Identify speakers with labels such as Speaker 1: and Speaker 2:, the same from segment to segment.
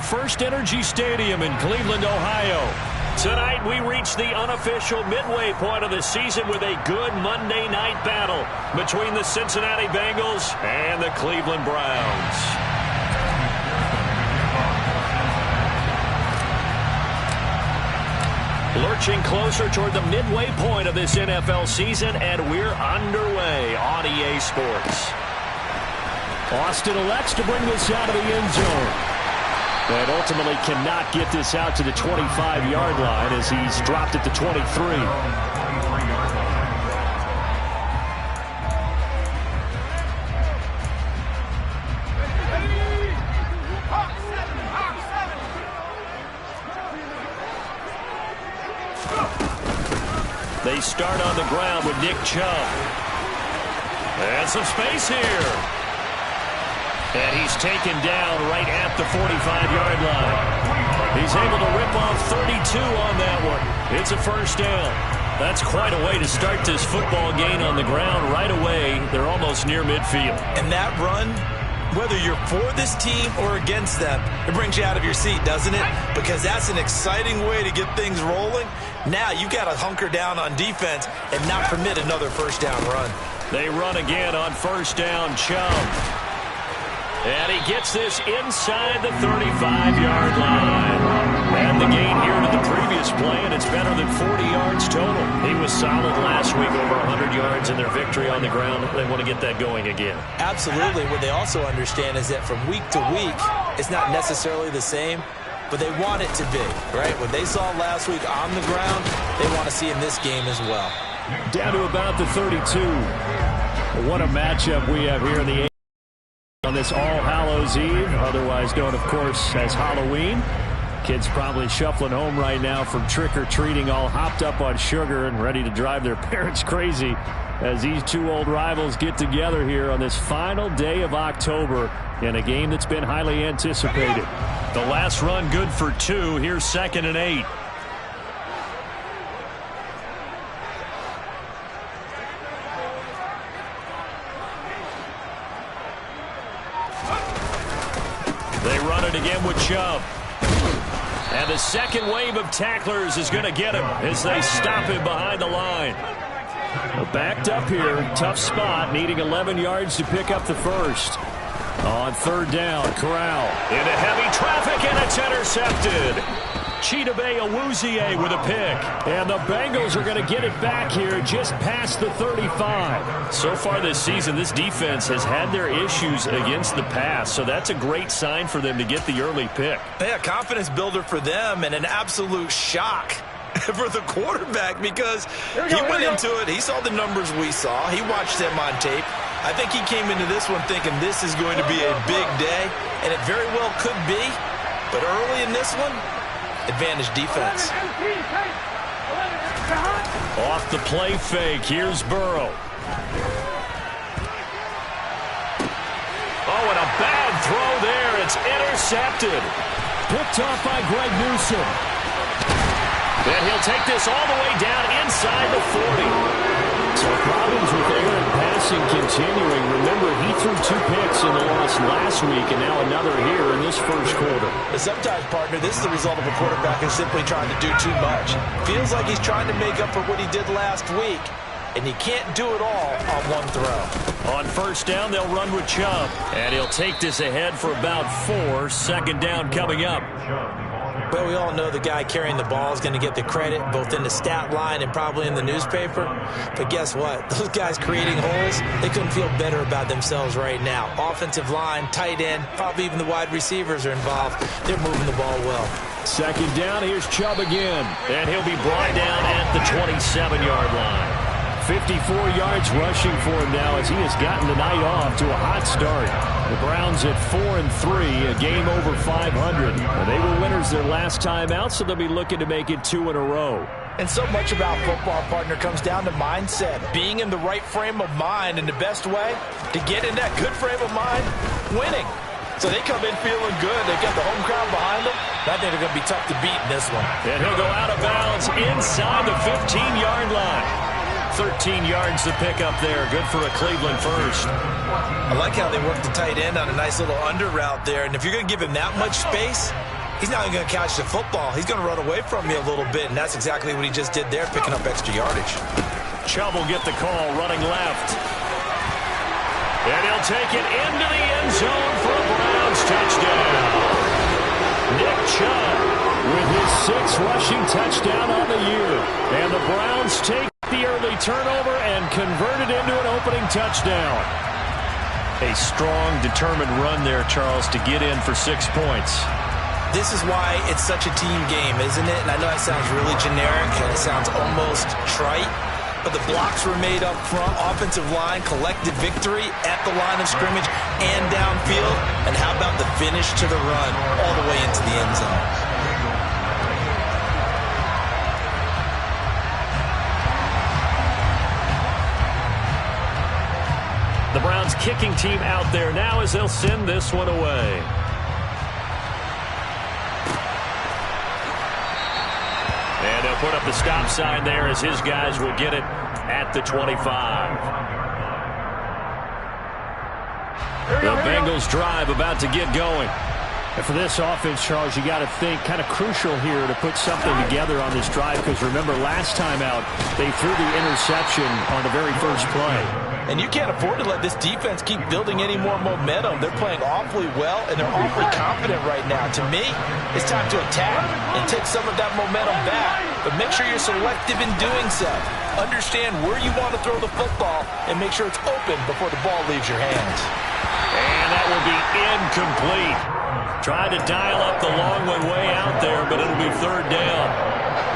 Speaker 1: First Energy Stadium in Cleveland, Ohio. Tonight we reach the unofficial midway point of the season with a good Monday night battle between the Cincinnati Bengals and the Cleveland Browns. Lurching closer toward the midway point of this NFL season, and we're underway on EA Sports. Austin elects to bring this out of the end zone. And ultimately cannot get this out to the 25-yard line as he's dropped at the 23. They start on the ground with Nick Chubb. And some space here. And he's taken down right at the 45-yard line. He's able to rip off 32 on that one. It's a first down. That's quite a way to start this football game on the ground right away. They're almost near midfield.
Speaker 2: And that run, whether you're for this team or against them, it brings you out of your seat, doesn't it? Because that's an exciting way to get things rolling. Now you got to hunker down on defense and not permit another first down run.
Speaker 1: They run again on first down. Chubb. And he gets this inside the 35-yard line. And the gain here to the previous play, and it's better than 40 yards total. He was solid last week, over 100 yards in their victory on the ground. They want to get that going again.
Speaker 2: Absolutely. What they also understand is that from week to week, it's not necessarily the same, but they want it to be, right? What they saw last week on the ground, they want to see in this game as well.
Speaker 1: Down to about the 32. What a matchup we have here in the on this All Hallows Eve, otherwise known, of course, as Halloween. Kids probably shuffling home right now from trick-or-treating, all hopped up on sugar and ready to drive their parents crazy as these two old rivals get together here on this final day of October in a game that's been highly anticipated. The last run good for 2. Here's 2nd and 8. They run it again with Chubb. And the second wave of tacklers is going to get him as they stop him behind the line. Backed up here, tough spot, needing 11 yards to pick up the first. On third down, Corral into heavy traffic, and it's intercepted. Chidobe Awuzie with a pick. And the Bengals are going to get it back here just past the 35. So far this season, this defense has had their issues against the pass, so that's a great sign for them to get the early pick.
Speaker 2: Yeah, confidence builder for them and an absolute shock for the quarterback because he went into it. He saw the numbers we saw. He watched them on tape. I think he came into this one thinking this is going to be a big day, and it very well could be. But early in this one, advantage defense.
Speaker 1: Off the play fake. Here's Burrow. Oh, and a bad throw there. It's intercepted. Picked off by Greg Newsome. And he'll take this all the way down inside the 40. So problems with errant passing continuing. Remember, he threw 2 picks in the loss last week, and now another here in this first quarter.
Speaker 2: But sometimes, partner, this is the result of a quarterback who's simply trying to do too much. Feels like he's trying to make up for what he did last week, and he can't do it all on one throw.
Speaker 1: On first down, they'll run with Chubb, and he'll take this ahead for about 4. Second down coming up.
Speaker 2: But we all know the guy carrying the ball is going to get the credit, both in the stat line and probably in the newspaper. But guess what? Those guys creating holes, they couldn't feel better about themselves right now. Offensive line, tight end, probably even the wide receivers are involved. They're moving the ball well.
Speaker 1: Second down, here's Chubb again. And he'll be brought down at the 27-yard line. 54 yards rushing for him now as he has gotten the night off to a hot start. The Browns at 4-3, a game over 500. And they were winners their last time out, so they'll be looking to make it 2 in a row.
Speaker 2: And so much about football, partner, comes down to mindset. Being in the right frame of mind, and the best way to get in that good frame of mind, winning. So they come in feeling good. They got the home crowd behind them. I think they're going to be tough to beat in this one.
Speaker 1: And he'll go out of bounds inside the 15-yard line. 13 yards to pick up there. Good for a Cleveland first.
Speaker 2: I like how they work the tight end on a nice little under route there. And if you're going to give him that much space, he's not even going to catch the football. He's going to run away from me a little bit, and that's exactly what he just did there, picking up extra yardage.
Speaker 1: Chubb will get the call, running left. And he'll take it into the end zone for a Browns touchdown. Nick Chubb with his 6th rushing touchdown on the year. And the Browns take the early turnover and convert it into an opening touchdown. A strong, determined run there, Charles, to get in for 6 points.
Speaker 2: This is why it's such a team game, isn't it? And I know that sounds really generic and it sounds almost trite, but the blocks were made up front, offensive line, collected victory at the line of scrimmage and downfield. And how about the finish to the run all the way into the end zone?
Speaker 1: The Browns kicking team out there now as they'll send this one away. And they'll put up the stop sign there as his guys will get it at the 25. The Bengals drive about to get going.
Speaker 3: And for this offense, Charles, you got to think kind of crucial here to put something together on this drive, because remember last time out they threw the interception on the very first play.
Speaker 2: And you can't afford to let this defense keep building any more momentum. They're playing awfully well, and they're awfully confident right now. To me, it's time to attack and take some of that momentum back. But make sure you're selective in doing so. Understand where you want to throw the football and make sure it's open before the ball leaves your hands.
Speaker 1: And that will be incomplete. Tried to dial up the long one way out there, but it'll be 3rd down.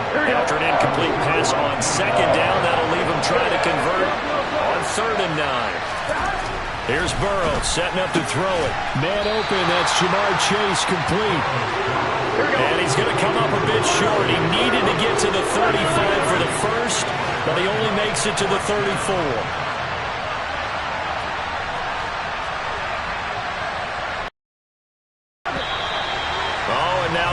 Speaker 1: After an incomplete pass on 2nd down, that'll leave him trying to convert on 3rd and 9. Here's Burrow setting up to throw it.
Speaker 3: Man open, that's Jamar Chase, complete.
Speaker 1: And he's going to come up a bit short. He needed to get to the 35 for the first, but he only makes it to the 34.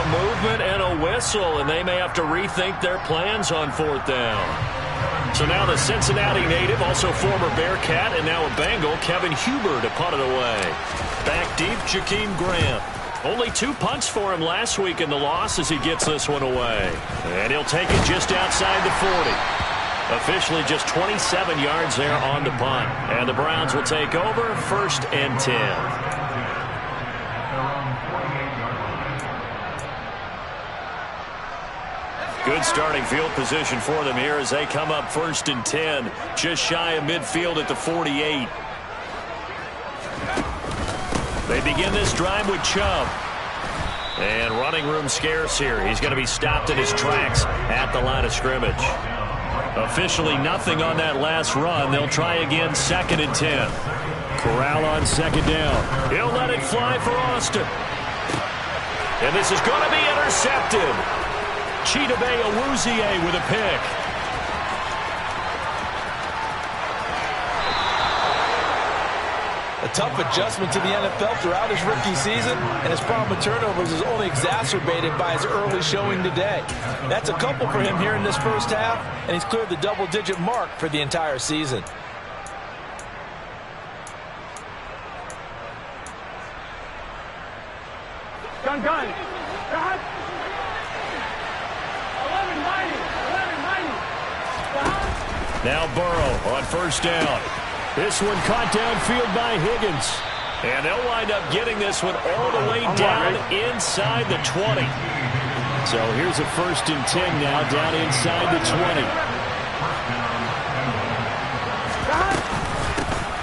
Speaker 1: Movement and a whistle, and they may have to rethink their plans on 4th down. So now the Cincinnati native, also former Bearcat and now a Bengal, Kevin Huber to punt it away. Back deep, Jakeem Grant. Only 2 punts for him last week in the loss as he gets this one away. And he'll take it just outside the 40. Officially just 27 yards there on the punt. And the Browns will take over 1st and 10. Good starting field position for them here as they come up 1st and 10, just shy of midfield at the 48. They begin this drive with Chubb. And running room scarce here. He's going to be stopped in his tracks at the line of scrimmage. Officially nothing on that last run. They'll try again 2nd and 10.
Speaker 3: Corral on 2nd down.
Speaker 1: He'll let it fly for Austin. And this is going to be intercepted. Chidobe Awuzie with a pick.
Speaker 2: A tough adjustment to the NFL throughout his rookie season, and his problem with turnovers is only exacerbated by his early showing today. That's a couple for him here in this first half, and he's cleared the double-digit mark for the entire season.
Speaker 4: Gun.
Speaker 1: Now Burrow on 1st down. This one caught downfield by Higgins. And they'll wind up getting this one all the way down inside the 20.
Speaker 3: So here's a 1st and 10 now down inside the 20.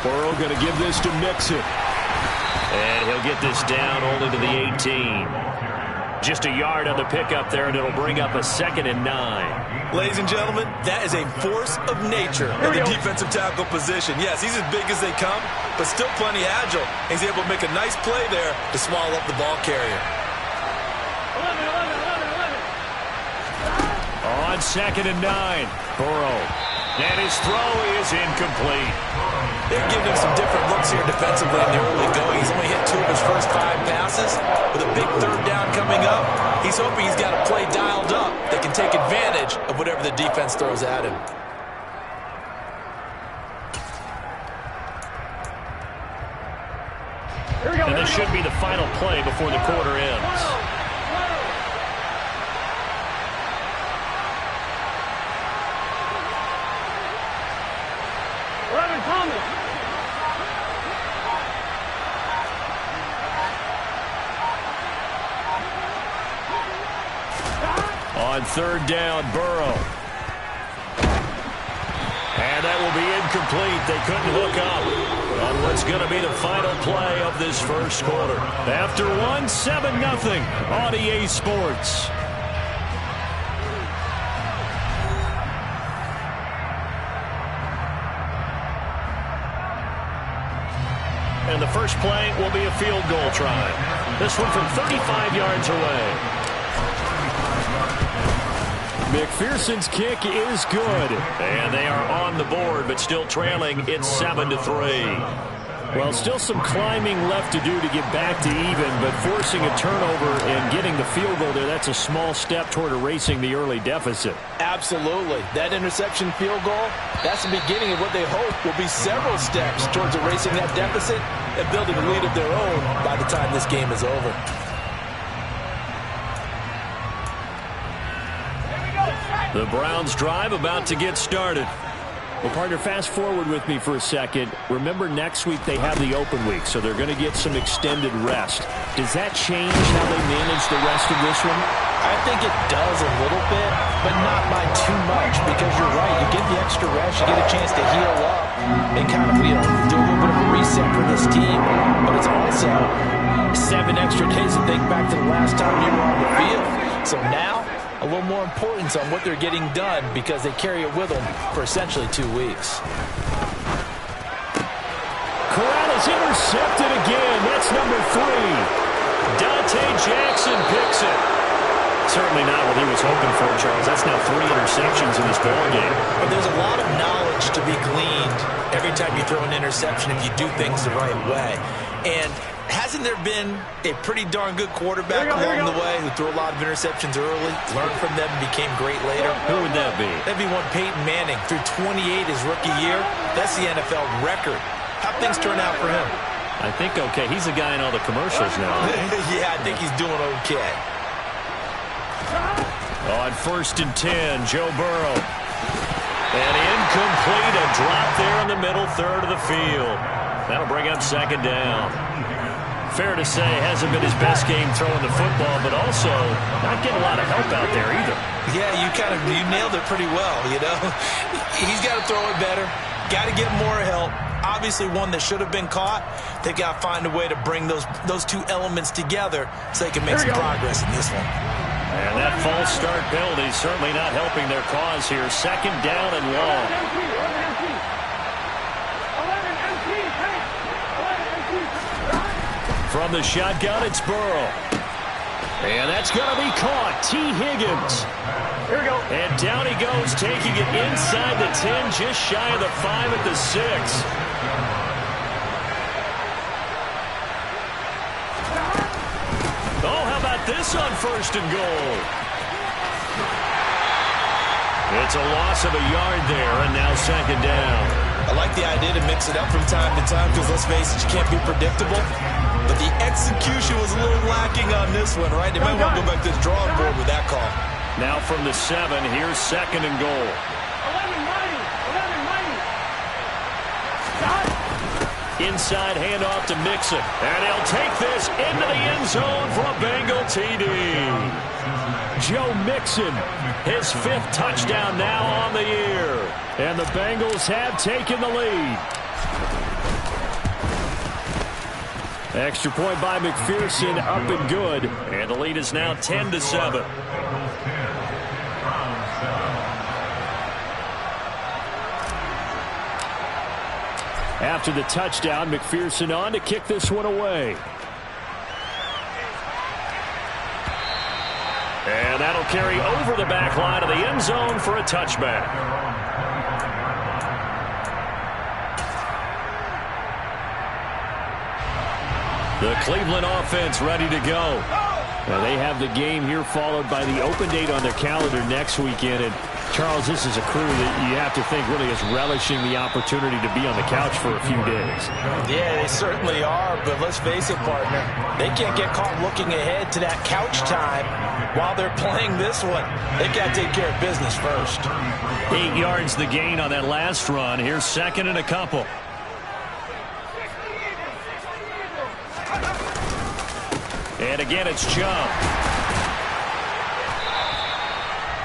Speaker 3: Burrow going to give this to Mixon.
Speaker 1: And he'll get this down only to the 18. Just a yard on the pickup there, and it'll bring up a 2nd and 9.
Speaker 2: Ladies and gentlemen, that is a force of nature in the defensive tackle position. Yes, he's as big as they come, but still plenty agile. He's able to make a nice play there to swallow up the ball carrier.
Speaker 1: On 2nd and 9, Burrow. And his throw is incomplete.
Speaker 2: They're giving him some different looks here defensively in the early going. He's only hit 2 of his first 5 passes. With a big 3rd down coming up, he's hoping he's got a play dialed up that can take advantage of whatever the defense throws at him.
Speaker 1: And this should be the final play before the quarter ends. On third down, Burrow. And that will be incomplete. They couldn't hook up on what's going to be the final play of this first quarter. After 7-0 on EA Sports. And the first play will be a field goal try. This one from 35 yards away. McPherson's kick is good. And they are on the board, but still trailing. It's 7-3. Well, still some climbing left to do to get back to even, but forcing a turnover and getting the field goal there, that's a small step toward erasing the early deficit.
Speaker 2: Absolutely. That interception field goal, that's the beginning of what they hope will be several steps towards erasing that deficit and building a lead of their own by the time this game is over.
Speaker 1: The Browns drive about to get started.
Speaker 3: Well, partner, fast forward with me for a second. Remember, next week they have the open week, so they're going to get some extended rest. Does that change how they manage the rest of this one?
Speaker 2: I think it does a little bit, but not by too much, because you're right. You get the extra rest, you get a chance to heal up and kind of, do a little bit of a reset for this team. But it's also 7 extra days to think back to the last time you were on the field. So now, a little more importance on what they're getting done because they carry it with them for essentially 2 weeks.
Speaker 3: Corral is intercepted again. That's number 3.
Speaker 1: Dante Jackson picks it. Certainly not what he was hoping for, Charles. That's now 3 interceptions in this ball game.
Speaker 2: But there's a lot of knowledge to be gleaned every time you throw an interception if you do things the right way. And hasn't there been a pretty darn good quarterback along the way who threw a lot of interceptions early, learned from them, and became great later?
Speaker 1: Who would that be?
Speaker 2: That'd be one Peyton Manning. Threw 28 his rookie year. That's the NFL record. How'd things turn out for him?
Speaker 1: I think okay. He's the guy in all the commercials now.
Speaker 2: Yeah, I think he's doing okay.
Speaker 1: On 1st and 10, Joe Burrow. And incomplete, a drop there in the middle third of the field. That'll bring up 2nd down. Fair to say, hasn't been his best game throwing the football, but also not getting a lot of help out there either.
Speaker 2: Yeah, you nailed it pretty well, He's got to throw it better, got to get more help. Obviously one that should have been caught. They've got to find a way to bring those 2 elements together so they can make some progress in this one.
Speaker 1: And that false start penalty certainly not helping their cause here. 2nd down and long. From the shotgun, it's Burrow. And that's going to be caught. T. Higgins. Here we go. And down he goes, taking it inside the 10, just shy of the 5 at the 6. Oh, how about this on 1st and goal? It's a loss of a yard there, and now 2nd down.
Speaker 2: I like the idea to mix it up from time to time because, let's face it, you can't be predictable. But the execution was a little lacking on this one, right? They might want to go back to the drawing board with that call.
Speaker 1: Now from the 7, here's 2nd and goal. Inside handoff to Mixon. And he'll take this into the end zone for a Bengal TD. Joe Mixon, his 5th touchdown now on the year. And the Bengals have taken the lead. Extra point by McPherson, up and good. And the lead is now 10-7. After the touchdown, McPherson on to kick this one away. And that'll carry over the back line of the end zone for a touchback. The Cleveland offense ready to go. Now they have the game here followed by the open date on their calendar next weekend. And Charles, this is a crew that you have to think really is relishing the opportunity to be on the couch for a few days.
Speaker 2: Yeah, they certainly are, but let's face it, partner. They can't get caught looking ahead to that couch time while they're playing this one. They've got to take care of business first.
Speaker 1: 8 yards the gain on that last run. Here's 2nd and a couple. And again, it's Chubb.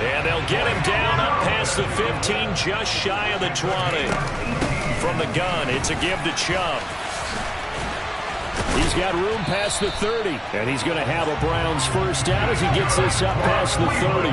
Speaker 1: And they'll get him down up past the 15, just shy of the 20. From the gun, it's a give to Chubb. He's got room past the 30, and he's going to have a Browns first down as he gets this up past the 30.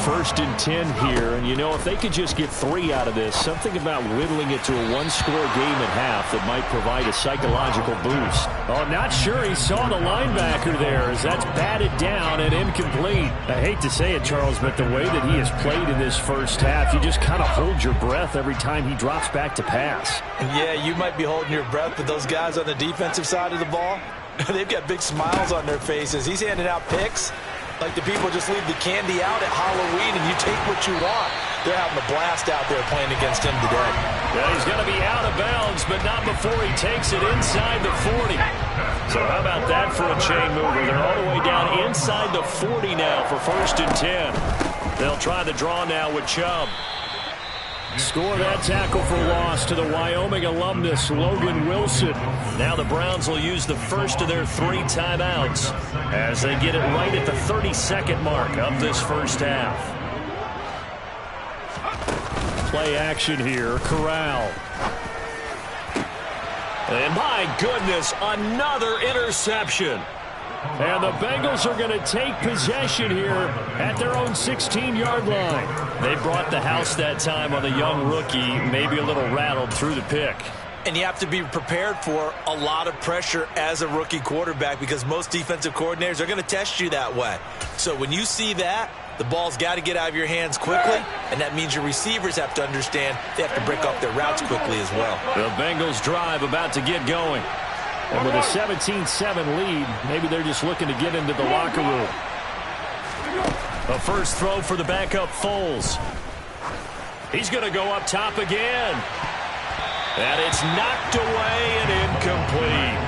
Speaker 1: First and 10 here, and you know, if they could just get 3 out of this, something about whittling it to a one-score game at half that might provide a psychological boost. Oh, not sure he saw the linebacker there as that's batted down and incomplete. I hate to say it, Charles, but the way that he has played in this first half, you just kind of hold your breath every time he drops back to pass.
Speaker 2: Yeah, you might be holding your breath, but those guys on the defensive side of the ball, they've got big smiles on their faces. He's handing out picks like the people just leave the candy out at Halloween and you take what you want. They're having a blast out there playing against him today.
Speaker 1: Yeah, he's going to be out of bounds, but not before he takes it inside the 40. So how about that for a chain mover? They're all the way down inside the 40 now for first and 10. They'll try the draw now with Chubb. Score that tackle for loss to the Wyoming alumnus, Logan Wilson. Now the Browns will use the first of their 3 timeouts as they get it right at the 32nd mark of this first half. Play action here, Corral. And my goodness, another interception. And the Bengals are going to take possession here at their own 16-yard line. They brought the house that time on the young rookie, maybe a little rattled through the pick.
Speaker 2: And you have to be prepared for a lot of pressure as a rookie quarterback because most defensive coordinators are going to test you that way. So when you see that, the ball's got to get out of your hands quickly, and that means your receivers have to understand they have to break off their routes quickly as well.
Speaker 1: The Bengals drive about to get going. And with a 17-7 lead, maybe they're just looking to get into the locker room. A first throw for the backup Foles. He's going to go up top again. And it's knocked away and incomplete.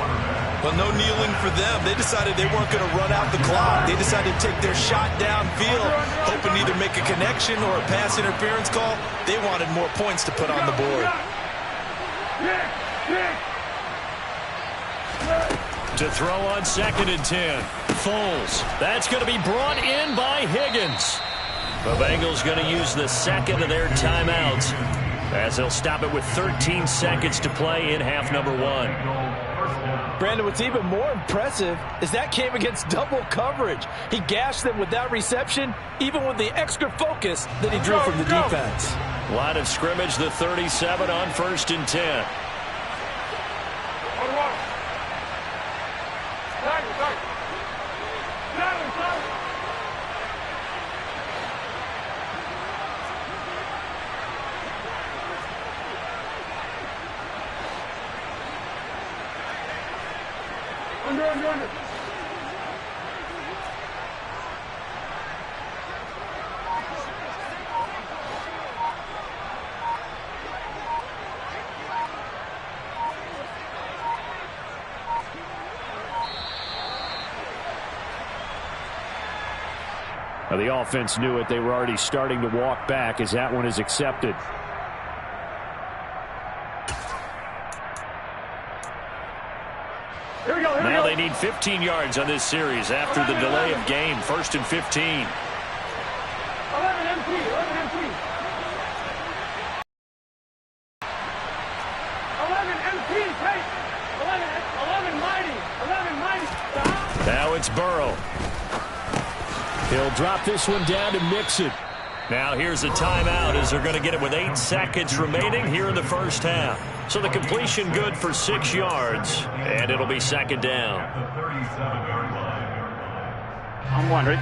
Speaker 2: Well, no kneeling for them. They decided they weren't going to run out the clock. They decided to take their shot downfield, hoping to either make a connection or a pass interference call. They wanted more points to put on the board.
Speaker 1: To throw on second and 10. Foles. That's going to be brought in by Higgins. The Bengals going to use the second of their timeouts as they'll stop it with 13 seconds to play in half number 1.
Speaker 2: Brandon, what's even more impressive is that came against double coverage. He gashed them with that reception, even with the extra focus that he drew from the defense.
Speaker 1: Line of scrimmage, the 37 on first and 10. Now the offense knew it. They were already starting to walk back as that one is accepted. Now they need 15 yards on this series after the delay of game. First and 15.
Speaker 5: 11 MP, 11 MP. 11 MP, take. 11 mighty, 11 mighty. Stop.
Speaker 1: Now it's Burrow. He'll drop this one down to Mixon. Now here's a timeout as they're going to get it with 8 seconds remaining here in the first half. So the completion good for 6 yards, and it'll be second down.
Speaker 5: I'm wondering.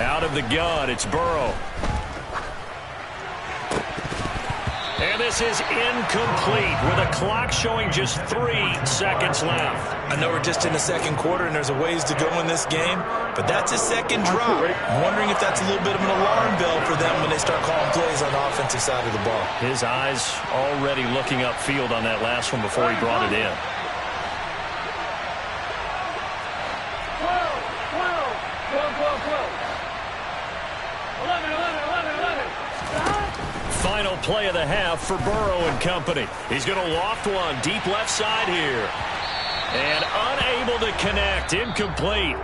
Speaker 1: Out of the gun, it's Burrow. And this is incomplete with a clock showing just 3 seconds left.
Speaker 2: I know we're just in the second quarter and there's a ways to go in this game, but that's a second drop. I'm wondering if that's a little bit of an alarm bell for them when they start calling plays on the offensive side of the ball.
Speaker 1: His eyes already looking upfield on that last one before he brought it in.
Speaker 5: 12.
Speaker 1: final play of the half for Burrow and company. He's going to loft one deep left side here. And unable to connect. Incomplete.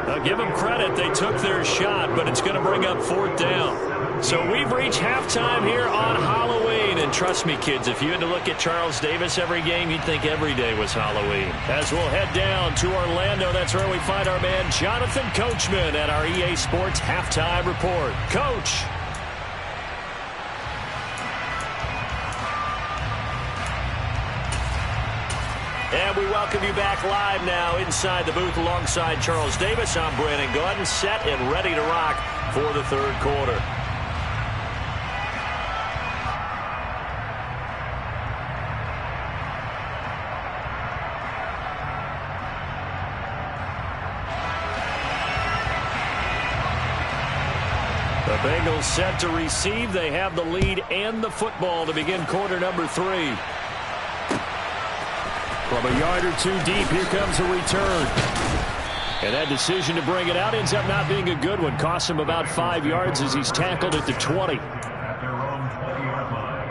Speaker 1: Now give them credit. They took their shot, but it's going to bring up 4th down. So we've reached halftime here on Halloween. And trust me, kids, if you had to look at Charles Davis every game, you'd think every day was Halloween. As we'll head down to Orlando, that's where we find our man Jonathan Coachman at our EA Sports Halftime Report. Coach. And we welcome you back live now inside the booth alongside Charles Davis. I'm Brandon Gaudin, set and ready to rock for the 3rd quarter. The Bengals set to receive. They have the lead and the football to begin quarter number 3. From a yard or two deep, here comes a return. And that decision to bring it out ends up not being a good one. Costs him about 5 yards as he's tackled at the 20.
Speaker 4: At their own 20-yard line.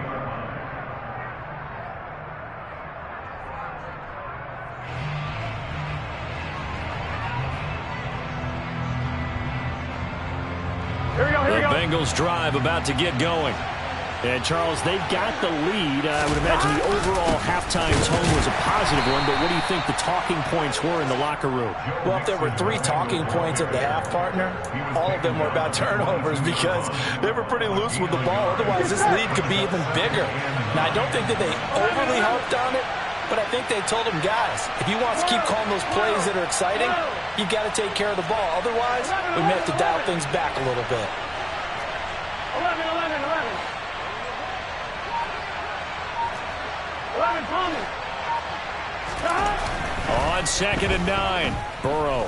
Speaker 1: The Bengals drive about to get going. And, Charles, they've got the lead. I would imagine the overall halftime tone was a positive one, but what do you think the talking points were in the locker room?
Speaker 2: Well, if there were 3 talking points at the half, partner, all of them were about turnovers because they were pretty loose with the ball. Otherwise, this lead could be even bigger. Now, I don't think that they overly harped on it, but I think they told them, guys, if you want to keep calling those plays that are exciting, you've got to take care of the ball. Otherwise, we may have to dial things back a little bit.
Speaker 5: 11. 11, Thomas.
Speaker 1: On 2nd and 9, Burrow.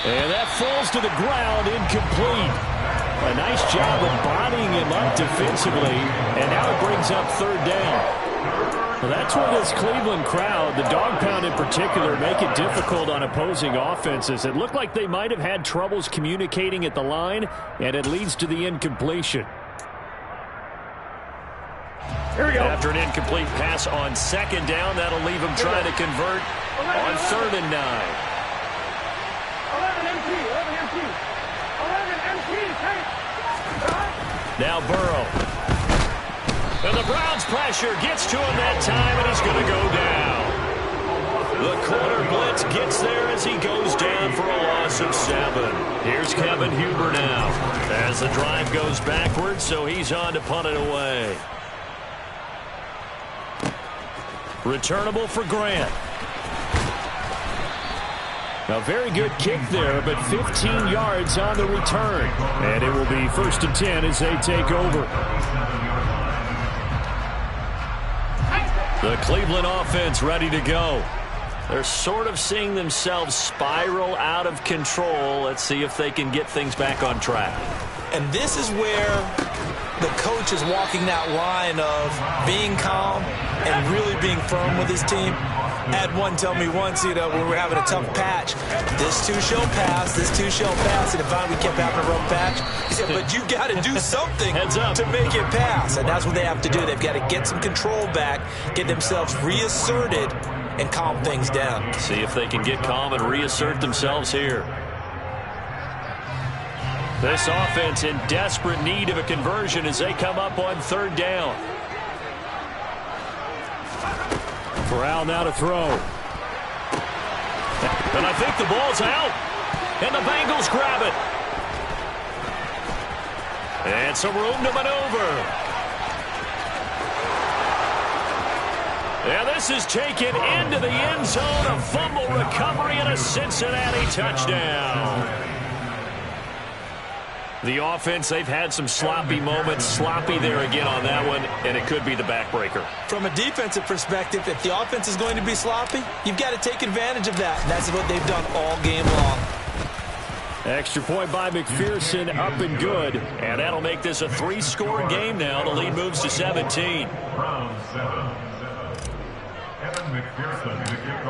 Speaker 1: And that falls to the ground, incomplete. A nice job of bodying him up defensively, and now it brings up 3rd down. Well, that's where this Cleveland crowd, the dog pound in particular, make it difficult on opposing offenses. It looked like they might have had troubles communicating at the line, and it leads to the incompletion.
Speaker 5: Here we go.
Speaker 1: After an incomplete pass on 2nd down, that'll leave him trying to convert on 3rd and 9.
Speaker 5: 11 MT. 11 MT. Take.
Speaker 1: Now Burrow. And the Browns pressure gets to him that time, and he's going to go down. The corner blitz gets there as he goes down for a loss of 7. Here's Kevin Huber now as the drive goes backwards, so he's on to punt it away. Returnable for Grant. A very good kick there, but 15 yards on the return. And it will be 1st and 10 as they take over. The Cleveland offense ready to go. They're sort of seeing themselves spiral out of control. Let's see if they can get things back on track.
Speaker 2: And this is where the coach is walking that line of being calm and really being firm with his team. Had one tell me once, when we're having a tough patch, this too shall pass, this too shall pass. And if we kept having a rough patch, he said, but you got to do something to make it pass. And that's what they have to do. They've got to get some control back, get themselves reasserted, and calm things down.
Speaker 1: See if they can get calm and reassert themselves here. This offense in desperate need of a conversion as they come up on 3rd down. Corral now to throw. And I think the ball's out. And the Bengals grab it. And some room to maneuver. And this is taken into the end zone. A fumble recovery and a Cincinnati touchdown. The offense, they've had some sloppy moments. Sloppy there again on that one, and it could be the backbreaker.
Speaker 2: From a defensive perspective, if the offense is going to be sloppy, you've got to take advantage of that. And that's what they've done all game long.
Speaker 1: Extra point by McPherson, up and good. And that'll make this a 3-score game now. The lead moves to 17.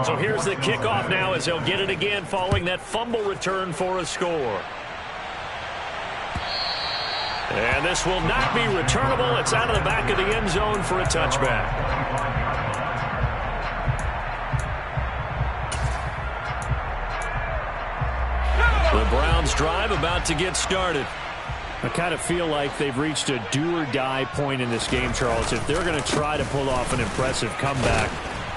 Speaker 1: So here's the kickoff now as they'll get it again following that fumble return for a score. And this will not be returnable. It's out of the back of the end zone for a touchback. The Browns drive about to get started.
Speaker 3: I kind of feel like they've reached a do-or-die point in this game, Charles. If they're going to try to pull off an impressive comeback,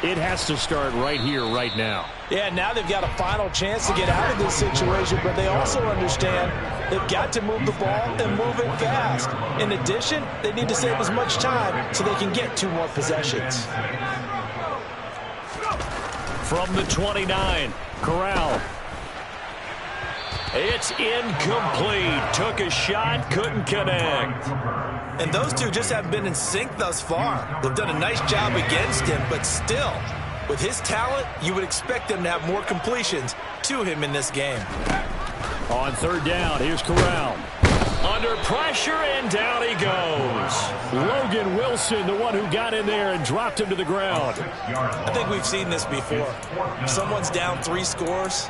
Speaker 3: it has to start right here, right now.
Speaker 2: Yeah, now they've got a final chance to get out of this situation, but they also understand they've got to move the ball and move it fast. In addition, they need to save as much time so they can get 2 more possessions.
Speaker 1: From the 29, Corral. It's incomplete. Took a shot, couldn't connect.
Speaker 2: And those two just haven't been in sync thus far. They've done a nice job against him, but still, with his talent, you would expect them to have more completions to him in this game.
Speaker 3: On third down, here's Corral.
Speaker 1: Under pressure, and down he goes.
Speaker 3: Logan Wilson, the one who got in there and dropped him to the ground.
Speaker 2: I think we've seen this before. Someone's down 3 scores.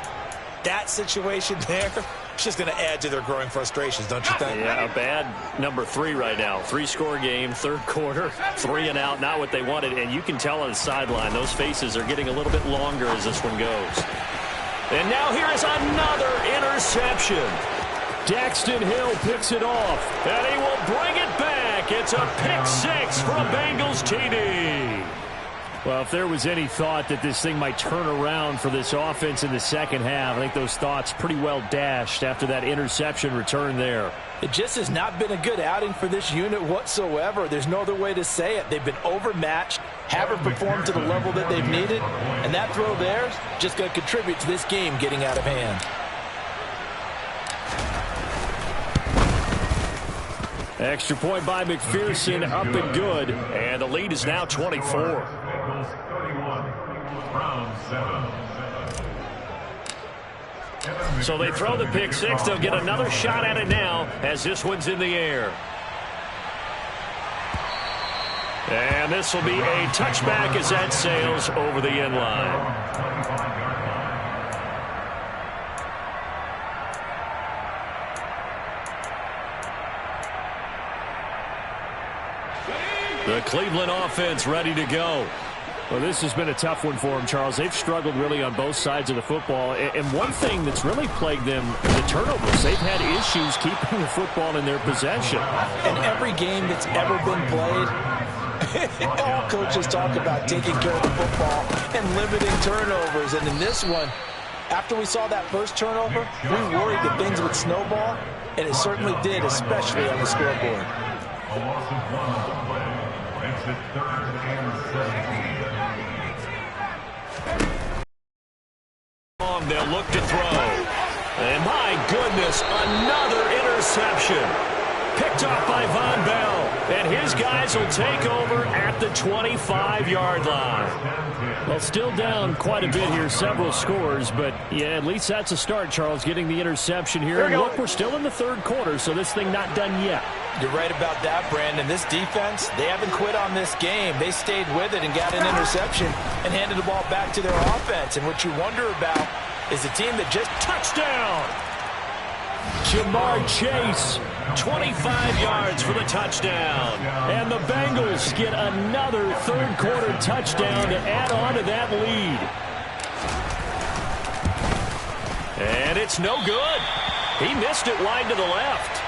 Speaker 2: That situation there, it's just going to add to their growing frustrations, don't you think?
Speaker 1: Yeah, a bad number 3 right now. 3-score game, third quarter, 3 and out, not what they wanted. And you can tell on the sideline, those faces are getting a little bit longer as this one goes. And now here is another interception.
Speaker 3: Daxton Hill picks it off,
Speaker 1: and he will bring it back. It's a pick 6 for a Bengals TD.
Speaker 3: Well, if there was any thought that this thing might turn around for this offense in the second half, I think those thoughts pretty well dashed after that interception return there.
Speaker 2: It just has not been a good outing for this unit whatsoever. There's no other way to say it. They've been overmatched, haven't performed to the level that they've needed, and that throw there is just going to contribute to this game getting out of hand.
Speaker 3: Extra point by McPherson, up and good.
Speaker 1: And the lead is now 24. So they throw the pick 6. They'll get another shot at it now as this one's in the air. And this will be a touchback as that sails over the end line. The Cleveland offense ready to go.
Speaker 3: Well, this has been a tough one for them, Charles. They've struggled really on both sides of the football. And one thing that's really plagued them, the turnovers. They've had issues keeping the football in their possession.
Speaker 2: In every game that's ever been played, all coaches talk about taking care of the football and limiting turnovers. And in this one, after we saw that first turnover, we worried that things would snowball, and it certainly did, especially on the scoreboard.
Speaker 4: A loss of 1 on the play. Makes it 3rd and 17.
Speaker 1: They'll look to throw. And my goodness, another interception. Picked off by Von Bell. And his guys will take over at the 25-yard line.
Speaker 3: Well, still down quite a bit here, several scores. But, yeah, at least that's a start, Charles, getting the interception here. And look, we're still in the third quarter, so this thing not done yet.
Speaker 2: You're right about that, Brandon. This defense, they haven't quit on this game. They stayed with it and got an interception and handed the ball back to their offense. And what you wonder about is a team that just
Speaker 1: touchdown.
Speaker 3: Jamar Chase,
Speaker 1: 25 yards for the touchdown.
Speaker 3: And the Bengals get another third quarter touchdown to add on to that lead.
Speaker 1: And it's no good. He missed it wide to the left.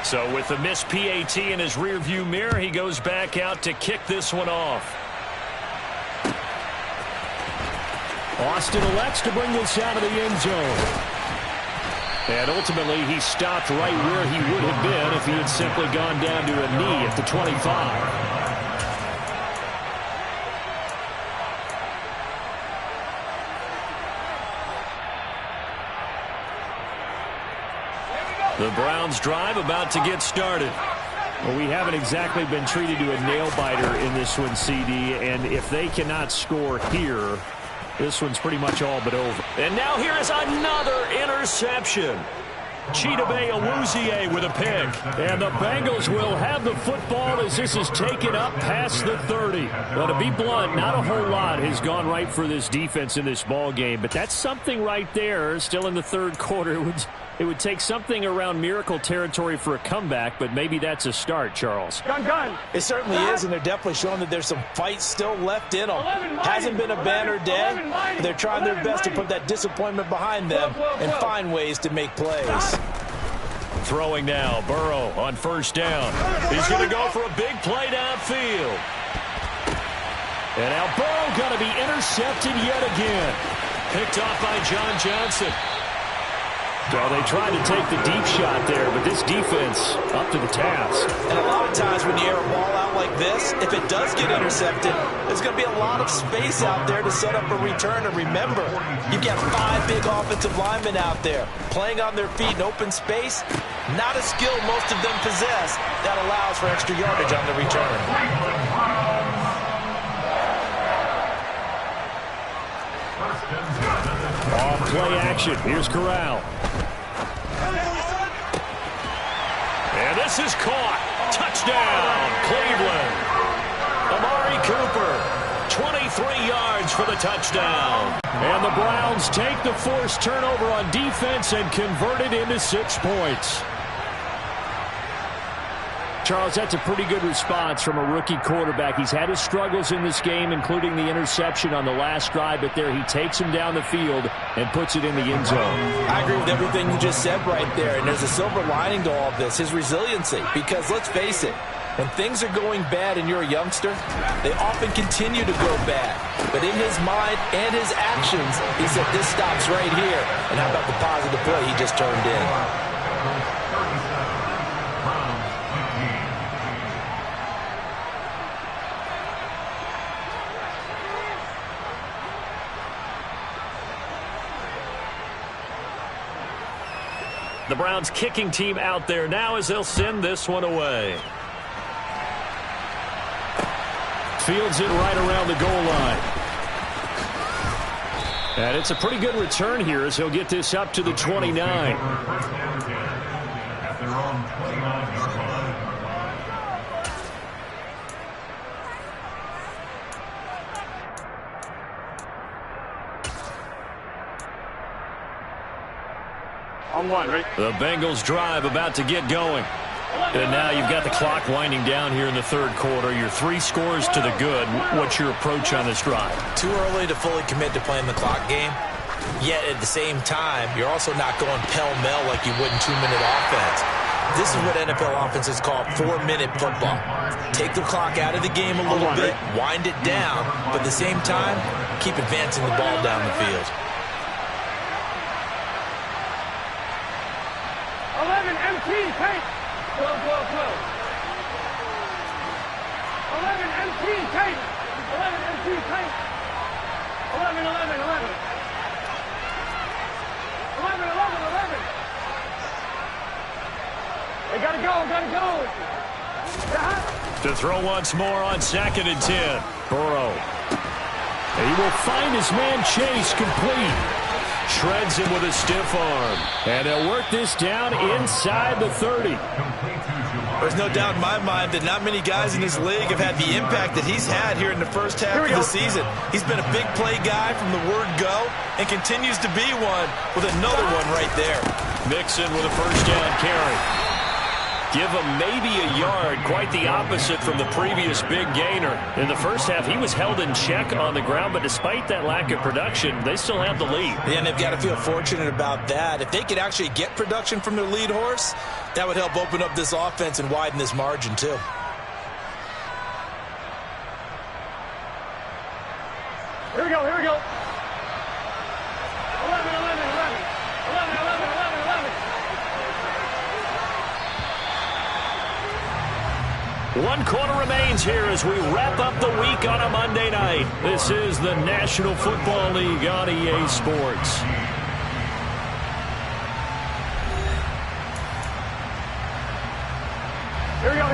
Speaker 1: So with the missed PAT in his rearview mirror, he goes back out to kick this one off.
Speaker 3: Austin elects to bring this out of the end zone. And ultimately, he stopped right where he would have been if he had simply gone down to a knee at the 25.
Speaker 1: The Browns drive about to get started.
Speaker 3: Well, we haven't exactly been treated to a nail-biter in this one, CD, and if they cannot score here, this one's pretty much all but over.
Speaker 1: And now here is another interception. Chidobe Awuzie with a pick. And the Bengals will have the football as this is taken up past the 30. Well, to be blunt, not a whole lot has gone right for this defense in this ball game, but that's something right there. Still in the third quarter. It would take something around miracle territory for a comeback, but maybe that's a start, Charles.
Speaker 5: Gun.
Speaker 2: It certainly is, and they're definitely showing that there's some fight still left in them. Hasn't been a banner day, but they're trying their best to put that disappointment behind them and find ways to make plays.
Speaker 1: Throwing now, Burrow on first down. He's going to go for a big play downfield. And now Burrow going to be intercepted yet again. Picked off by John Johnson. Well, they tried to take the deep shot there, but this defense up to the task.
Speaker 2: And a lot of times when you air a ball out like this, if it does get intercepted, there's going to be a lot of space out there to set up a return. And remember, you've got 5 big offensive linemen out there playing on their feet in open space. Not a skill most of them possess that allows for extra yardage on the return.
Speaker 1: Off play action. Here's Corral. And this is caught. Touchdown, Cleveland. Amari Cooper, 23 yards for the touchdown. And the Browns take the forced turnover on defense and convert it into 6 points. Charles, that's a pretty good response from a rookie quarterback. He's had his struggles in this game, including the interception on the last drive, but there he takes him down the field and puts it in the end zone.
Speaker 2: I agree with everything you just said right there, and there's a silver lining to all of this, his resiliency, because let's face it, when things are going bad and you're a youngster, they often continue to go bad. But in his mind and his actions, he said, this stops right here. And how about the positive play he just turned in?
Speaker 1: The Browns kicking team out there now as they'll send this one away. Fields it right around the goal line. And it's a pretty good return here as he'll get this up to the 29.
Speaker 4: At their own 29-yard line.
Speaker 5: On one, right?
Speaker 1: The Bengals drive about to get going. And now you've got the clock winding down here in the third quarter. Your 3 scores to the good. What's your approach on this drive?
Speaker 2: Too early to fully commit to playing the clock game. Yet at the same time, you're also not going pell-mell like you would in 2-minute offense. This is what NFL offenses call 4-minute football. Take the clock out of the game a little bit, wind it down, but at the same time, keep advancing the ball down the field.
Speaker 5: 11 MT, take. 12. 11 MT, take. 11 MT, take. 11. 11. They gotta go.
Speaker 1: To throw once more on 2nd and 10. Burrow. He will find his man Chase complete. Shreds him with a stiff arm. And they'll work this down inside the 30.
Speaker 2: There's no doubt in my mind that not many guys in this league have had the impact that he's had here in the first half of the season. He's been a big play guy from the word go and continues to be one with another one right there.
Speaker 1: Mixon with a first down carry. Give him maybe a yard, quite the opposite from the previous big gainer. In the first half, he was held in check on the ground, but despite that lack of production, they still have the lead.
Speaker 2: Yeah, and they've got to feel fortunate about that. If they could actually get production from their lead horse, that would help open up this offense and widen this margin too.
Speaker 5: Here we go. 11.
Speaker 1: 1 quarter remains here as we wrap up the week on a Monday night. This is the National Football League on EA Sports.
Speaker 5: Here we go.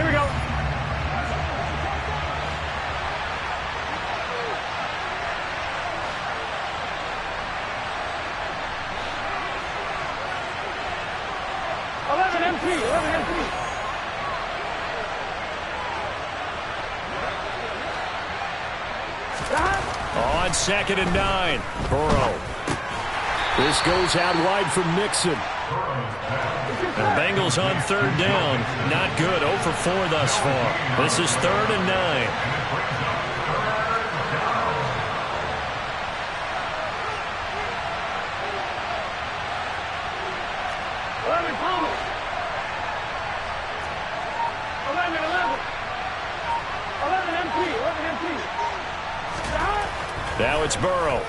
Speaker 1: On 2nd and 9, Burrow. This goes out wide for Mixon. And Bengals on 3rd down. Not good. 0 for 4 thus far. This is 3rd and 9. Now it's Burrow.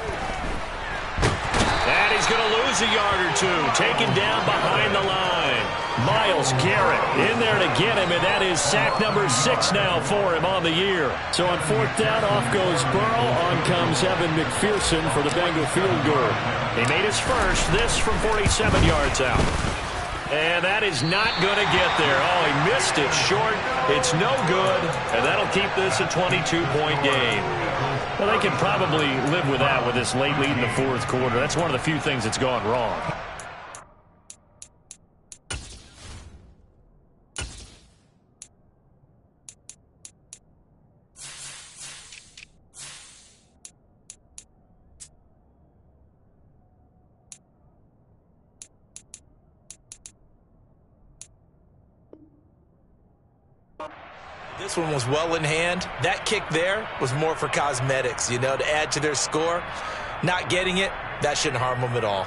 Speaker 1: And he's going to lose a yard or two. Taken down behind the line. Myles Garrett in there to get him, and that is sack number 6 now for him on the year. So on 4th down, off goes Burrow. On comes Evan McPherson for the Bengal field goal. He made his first, this from 47 yards out. And that is not going to get there. Oh, he missed it short. It's no good, and that'll keep this a 22-point game. Well, they can probably live with that with this late lead in the 4th quarter. That's one of the few things that's gone wrong.
Speaker 2: This one was well in hand. That kick there was more for cosmetics, you know, to add to their score. Not getting it, that shouldn't harm them at all.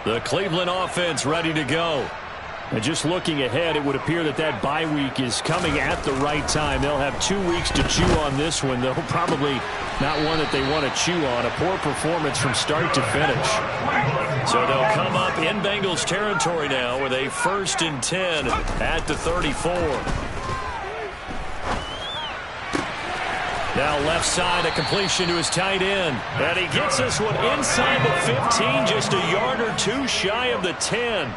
Speaker 1: The Cleveland offense ready to go. And just looking ahead, it would appear that that bye week is coming at the right time. They'll have 2 weeks to chew on this one, though probably not one that they want to chew on. A poor performance from start to finish. So they'll come up in Bengals territory now with a 1st and 10 at the 34. Now left side, a completion to his tight end. And he gets this one inside the 15, just a yard or 2 shy of the 10.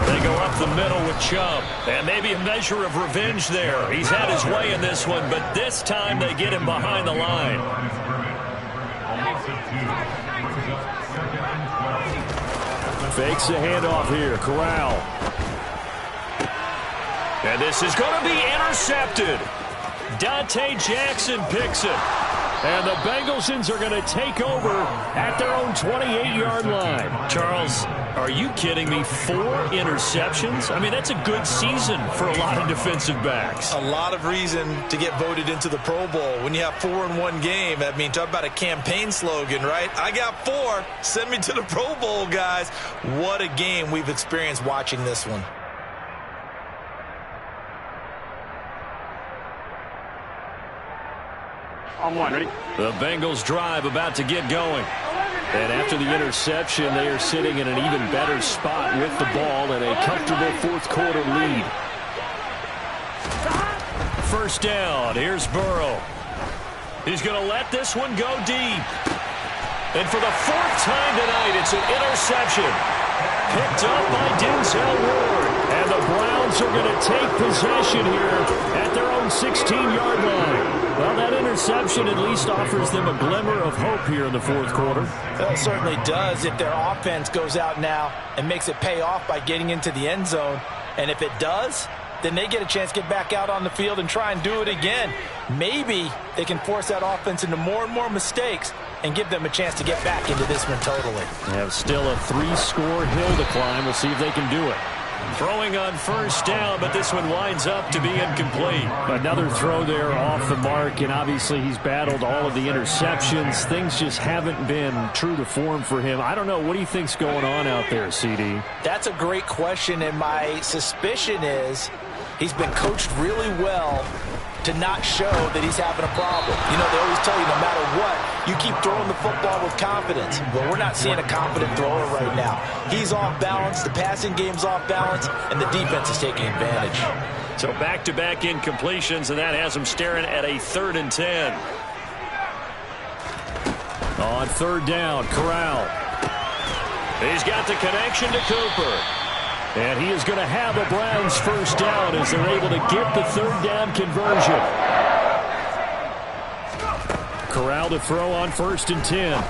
Speaker 1: They go up the middle with Chubb. And maybe a measure of revenge there. He's had his way in this one, but this time they get him behind the line. Fakes the handoff here. Corral. And this is going to be intercepted. Dante Jackson picks it. And the Bengalsons are going to take over at their own 28-yard line. Charles, are you kidding me? 4 interceptions? I mean, that's a good season for a lot of defensive backs.
Speaker 2: A lot of reason to get voted into the Pro Bowl. When you have 4 in one game, I mean, talk about a campaign slogan, right? I got 4. Send me to the Pro Bowl, guys. What a game we've experienced watching this one.
Speaker 5: On 1, ready?
Speaker 1: The Bengals drive about to get going. And after the interception, they are sitting in an even better spot with the ball and a comfortable 4th quarter lead. 1st down. Here's Burrow. He's going to let this one go deep. And for the 4th time tonight, it's an interception. Picked up by Denzel Ward. And the Browns are going to take possession here at their own 16-yard line. Well, that interception at least offers them a glimmer of hope here in the 4th quarter.
Speaker 2: Well, it certainly does if their offense goes out now and makes it pay off by getting into the end zone. And if it does, then they get a chance to get back out on the field and try and do it again. Maybe they can force that offense into more and more mistakes and give them a chance to get back into this one totally.
Speaker 1: They have still a 3-score hill to climb. We'll see if they can do it. Throwing on 1st down, but this one winds up to be incomplete. Another throw there off the mark, and obviously he's battled all of the interceptions. Things just haven't been true to form for him. I don't know. What do you think's going on out there, CD?
Speaker 2: That's a great question, and my suspicion is he's been coached really well to not show that he's having a problem. You know, they always tell you no matter what, you keep throwing the football with confidence. Well, we're not seeing a confident thrower right now. He's off balance, the passing game's off balance, and the defense is taking advantage.
Speaker 1: So back-to-back incompletions, and that has him staring at a 3rd and 10. On 3rd down, Corral. He's got the connection to Cooper. And he is going to have a Browns 1st down as they're able to get the 3rd down conversion.
Speaker 3: Corral to throw on 1st and 10.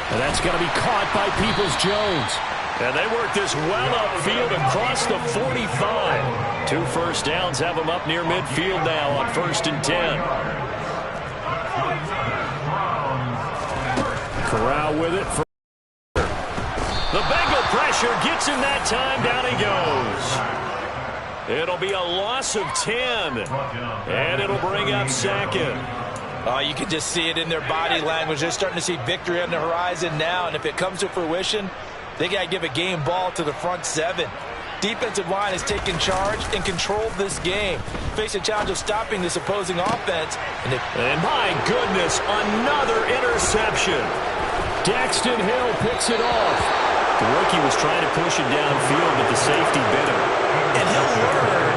Speaker 3: And that's going to be caught by Peoples-Jones.
Speaker 1: And they work this well upfield across the 45. 2 first downs have them up near midfield now on 1st and 10.
Speaker 3: Corral with it.
Speaker 1: The Bengal pressure gets him that time. Down he goes. It'll be a loss of 10. And it'll bring up 2nd.
Speaker 2: Oh, you can just see it in their body language. They're starting to see victory on the horizon now. And if it comes to fruition, they got to give a game ball to the front 7. Defensive line has taken charge and controlled this game. Face a challenge of stopping this opposing offense.
Speaker 1: And my goodness, another interception.
Speaker 3: Daxton Hill picks it off.
Speaker 1: The rookie was trying to push it downfield, but the safety bit him.
Speaker 2: And he'll learn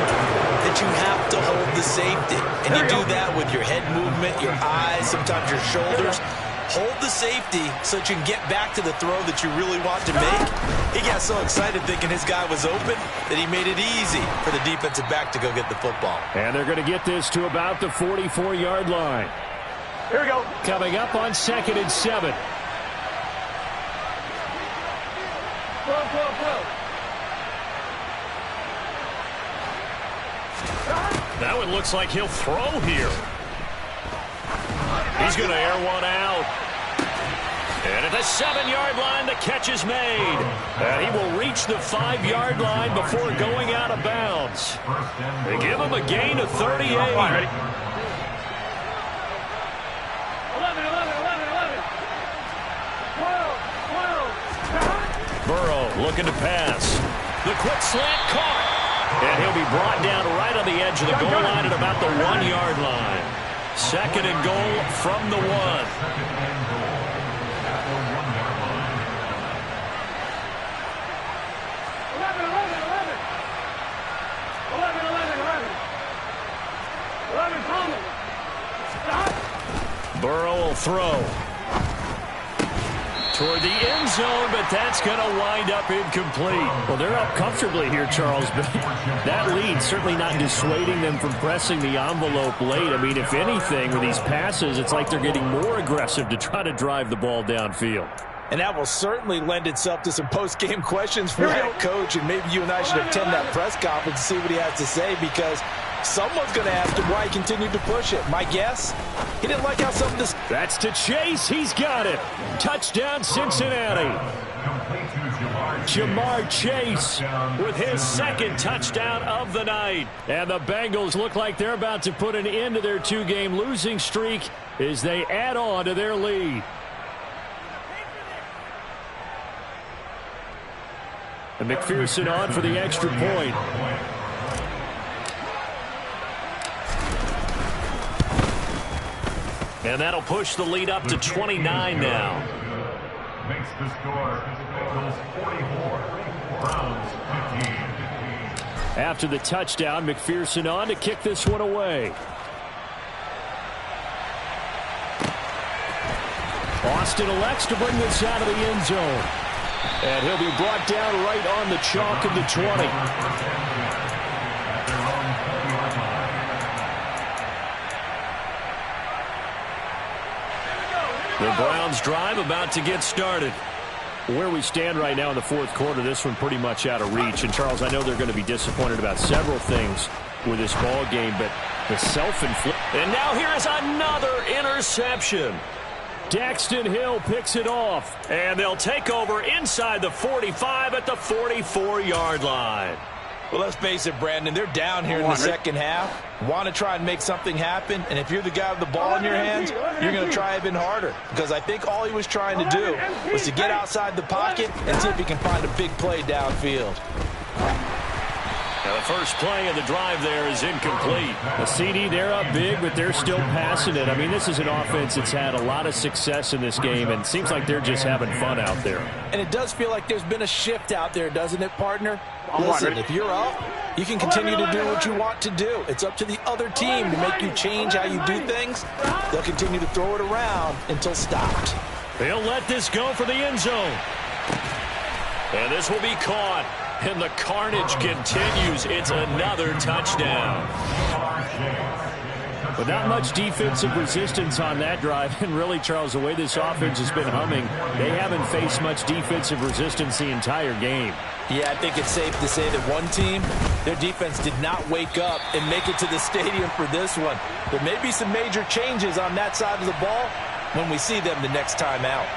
Speaker 2: that you have to hold the safety. And you do that with your head movement, your eyes, sometimes your shoulders. Hold the safety so that you can get back to the throw that you really want to make. He got so excited thinking his guy was open that he made it easy for the defensive back to go get the football.
Speaker 3: And they're going to get this to about the 44-yard line.
Speaker 5: Here we go.
Speaker 3: Coming up on 2nd and 7.
Speaker 1: That one looks like he'll throw here. He's going to air one out. And at the 7-yard line, the catch is made. And he will reach the 5-yard line before going out of bounds. They give him a gain of 38.
Speaker 5: 11, 11, 11, 11.
Speaker 1: Burrow looking to pass. The quick slant caught. And he'll be brought down right on the edge of the goal line at about the 1-yard line. 2nd and goal from the 1.
Speaker 5: 11, 11, 11. 11 coming. Stop.
Speaker 1: Burrow will throw. Toward the end zone, but that's going to wind up incomplete.
Speaker 3: Well, they're up comfortably here, Charles, but that lead certainly not dissuading them from pressing the envelope late. I mean, if anything, with these passes, it's like they're getting more aggressive to try to drive the ball downfield.
Speaker 2: And that will certainly lend itself to some post-game questions for that coach, and maybe you and I should attend that press conference and see what he has to say, because someone's going to ask him why he continued to push it. My guess, he didn't like how some of this...
Speaker 3: That's to Chase. He's got it. Touchdown, Cincinnati. Jamar Chase
Speaker 1: with his 2nd touchdown of the night.
Speaker 3: And the Bengals look like they're about to put an end to their 2-game losing streak as they add on to their lead. And McPherson on for the extra point.
Speaker 1: And that'll push the lead up to 29 now.
Speaker 4: Makes the score Bengals 44, Browns 15.
Speaker 3: After the touchdown, McPherson on to kick this one away. Austin elects to bring this out of the end zone. And he'll be brought down right on the chalk of the 20.
Speaker 1: The Browns drive about to get started.
Speaker 3: Where we stand right now in the 4th quarter, this one pretty much out of reach. And, Charles, I know they're going to be disappointed about several things with this ball game, but the self-inflicted...
Speaker 1: And now here is another interception.
Speaker 3: Daxton Hill picks it off.
Speaker 1: And they'll take over inside the 45 at the 44-yard line.
Speaker 2: Well, let's face it, Brandon, they're down here in the second half. Want to try and make something happen, and if you're the guy with the ball in your hands, you're going to try even harder, because I think all he was trying to do was to get outside the pocket and see if he can find a big play downfield.
Speaker 1: Now the first play of the drive there is incomplete.
Speaker 3: The CD, they're up big, but they're still passing it. I mean, this is an offense that's had a lot of success in this game, and it seems like they're just having fun out there.
Speaker 2: And it does feel like there's been a shift out there, doesn't it, partner? Listen, if you're up, you can continue to do what you want to do. It's up to the other team to make you change how you do things. They'll continue to throw it around until stopped.
Speaker 1: They'll let this go for the end zone. And this will be caught. And the carnage continues. It's another touchdown.
Speaker 3: But not much defensive resistance on that drive. And really, Charles, the way this offense has been humming, they haven't faced much defensive resistance the entire game.
Speaker 2: Yeah, I think it's safe to say that one team, their defense did not wake up and make it to the stadium for this one. There may be some major changes on that side of the ball when we see them the next time out.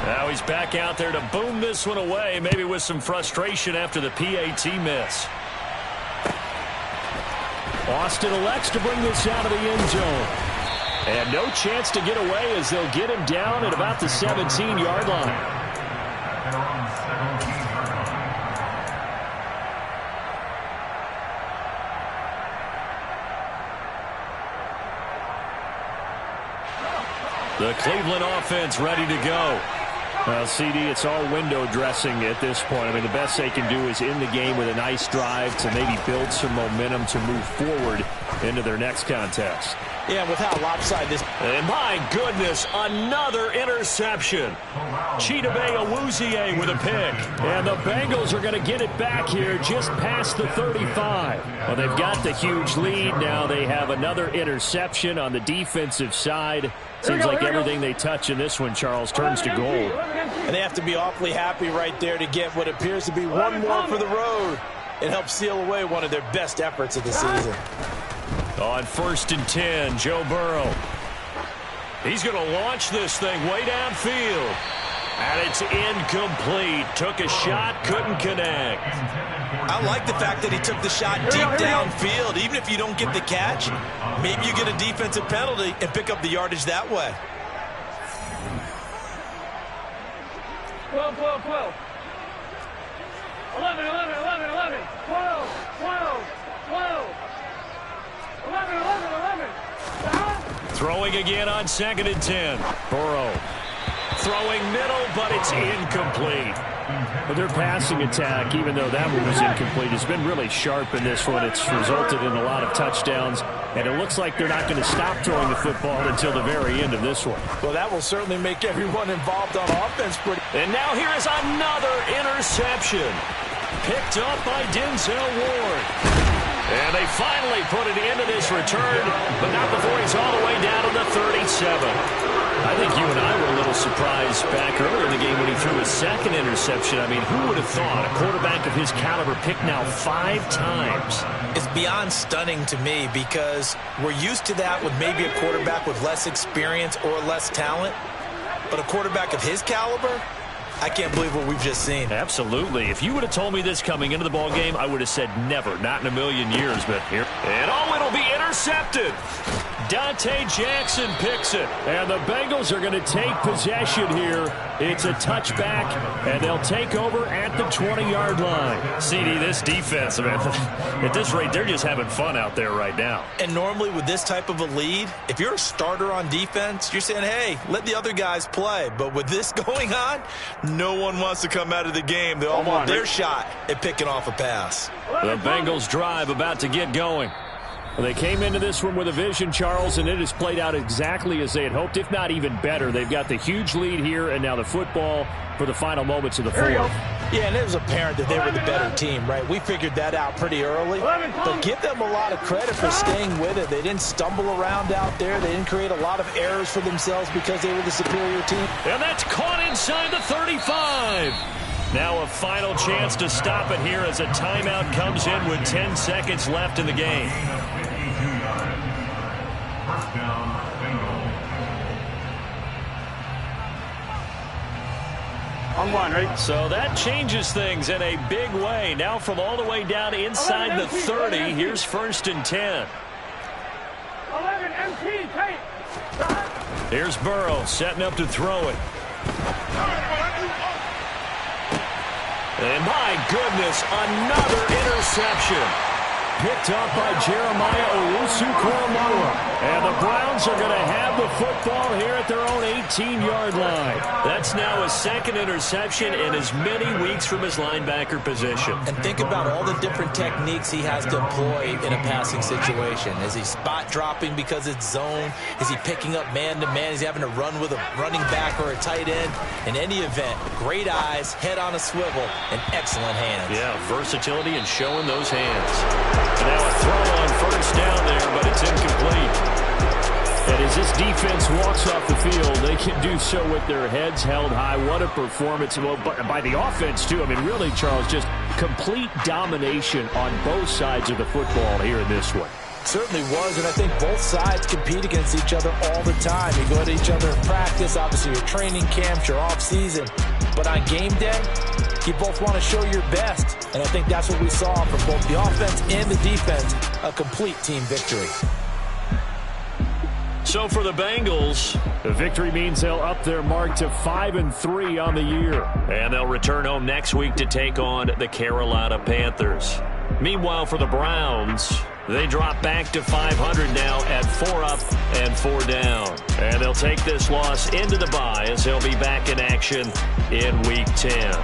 Speaker 1: Now he's back out there to boom this one away, maybe with some frustration after the PAT miss. Austin elects to bring this out of the end zone. And no chance to get away as they'll get him down at about the 17-yard line. The Cleveland offense ready to go. Well, CD, it's all window dressing at this point. I mean, the best they can do is in the game with a nice drive to maybe build some momentum to move forward into their next contest.
Speaker 2: Yeah, with how lopsided this...
Speaker 1: And my goodness, another interception. Chidobe Awuzie with a pick. And the Bengals are going to get it back here just past the 35. Well, they've got the huge lead. Now they have another interception on the defensive side. Seems like everything they touch in this one, Charles, turns to gold.
Speaker 2: And they have to be awfully happy right there to get what appears to be one more for the road. It helps seal away one of their best efforts of the season.
Speaker 1: On 1st and 10, Joe Burrow. He's going to launch this thing way downfield. And it's incomplete. Took a shot, couldn't connect.
Speaker 2: I like the fact that he took the shot deep downfield. Even if you don't get the catch, maybe you get a defensive penalty and pick up the yardage that way.
Speaker 5: 12, 12, 12. 11, 11, 11, 11. 12, 12, 12. 11, 11, 11.
Speaker 1: Throwing again on 2nd and 10. Burrow throwing middle, but it's incomplete.
Speaker 3: But their passing attack, even though that one was incomplete, has been really sharp in this one. It's resulted in a lot of touchdowns, and it looks like they're not going to stop throwing the football until the very end of this one.
Speaker 2: Well, that will certainly make everyone involved on offense pretty...
Speaker 1: And now here is another interception. Picked up by Denzel Ward. And they finally put an end to this return, but not before he's all the way down to the 37. I think you and I were a little surprised back earlier in the game when he threw his second interception. I mean, who would have thought a quarterback of his caliber picked now 5 times?
Speaker 2: It's beyond stunning to me because we're used to that with maybe a quarterback with less experience or less talent. But a quarterback of his caliber, I can't believe what we've just seen.
Speaker 1: Absolutely. If you would have told me this coming into the ball game, I would have said never, not in a million years. But here, and oh, it'll be intercepted. Dante Jackson picks it. And the Bengals are going to take possession here. It's a touchback, and they'll take over at the 20-yard line. CD, this defense, man, at this rate, they're just having fun out there right now.
Speaker 2: And normally with this type of a lead, if you're a starter on defense, you're saying, hey, let the other guys play. But with this going on, no one wants to come out of the game. They all want their shot at picking off a pass.
Speaker 1: The Bengals drive about to get going.
Speaker 3: Well, they came into this one with a vision, Charles, and it has played out exactly as they had hoped, if not even better. They've got the huge lead here, and now the football for the final moments of the fourth.
Speaker 2: Yeah, and it was apparent that they were the better team, right? We figured that out pretty early. But give them a lot of credit for staying with it. They didn't stumble around out there. They didn't create a lot of errors for themselves because they were the superior team.
Speaker 1: And that's caught inside the 35. Now a final chance to stop it here as a timeout comes in with 10 seconds left in the game.
Speaker 4: First down, Bengals.
Speaker 5: On 1, ready?
Speaker 1: So that changes things in a big way. Now from all the way down inside the 30, here's 1st and 10.
Speaker 5: 11, MT, tape.
Speaker 1: Here's Burrow setting up to throw it. And my goodness, another interception.
Speaker 3: picked up by Jeremiah Owusu-Koramoah. And the Browns are going to have the football here at their own 18-yard line.
Speaker 1: That's now his second interception in as many weeks from his linebacker position.
Speaker 2: And think about all the different techniques he has to employ in a passing situation. Is he spot dropping because it's zone? Is he picking up man-to-man? Is he having to run with a running back or a tight end? In any event, great eyes, head on a swivel, and excellent hands.
Speaker 1: Yeah, versatility and showing those hands. And now a throw on first down there, but it's incomplete.
Speaker 3: And as this defense walks off the field, they can do so with their heads held high. What a performance by the offense, too. I mean, really, Charles, just complete domination on both sides of the football here in this one.
Speaker 2: Certainly was, and I think both sides compete against each other all the time. You go to each other in practice, obviously your training camps, your off-season. But on game day, you both want to show your best. And I think that's what we saw from both the offense and the defense, a complete team victory.
Speaker 1: So for the Bengals,
Speaker 3: the victory means they'll up their mark to 5-3 on the year.
Speaker 1: And they'll return home next week to take on the Carolina Panthers. Meanwhile, for the Browns, they drop back to 500 now at 4 up and 4 down. And they'll take this loss into the bye as they'll be back in action in Week 10.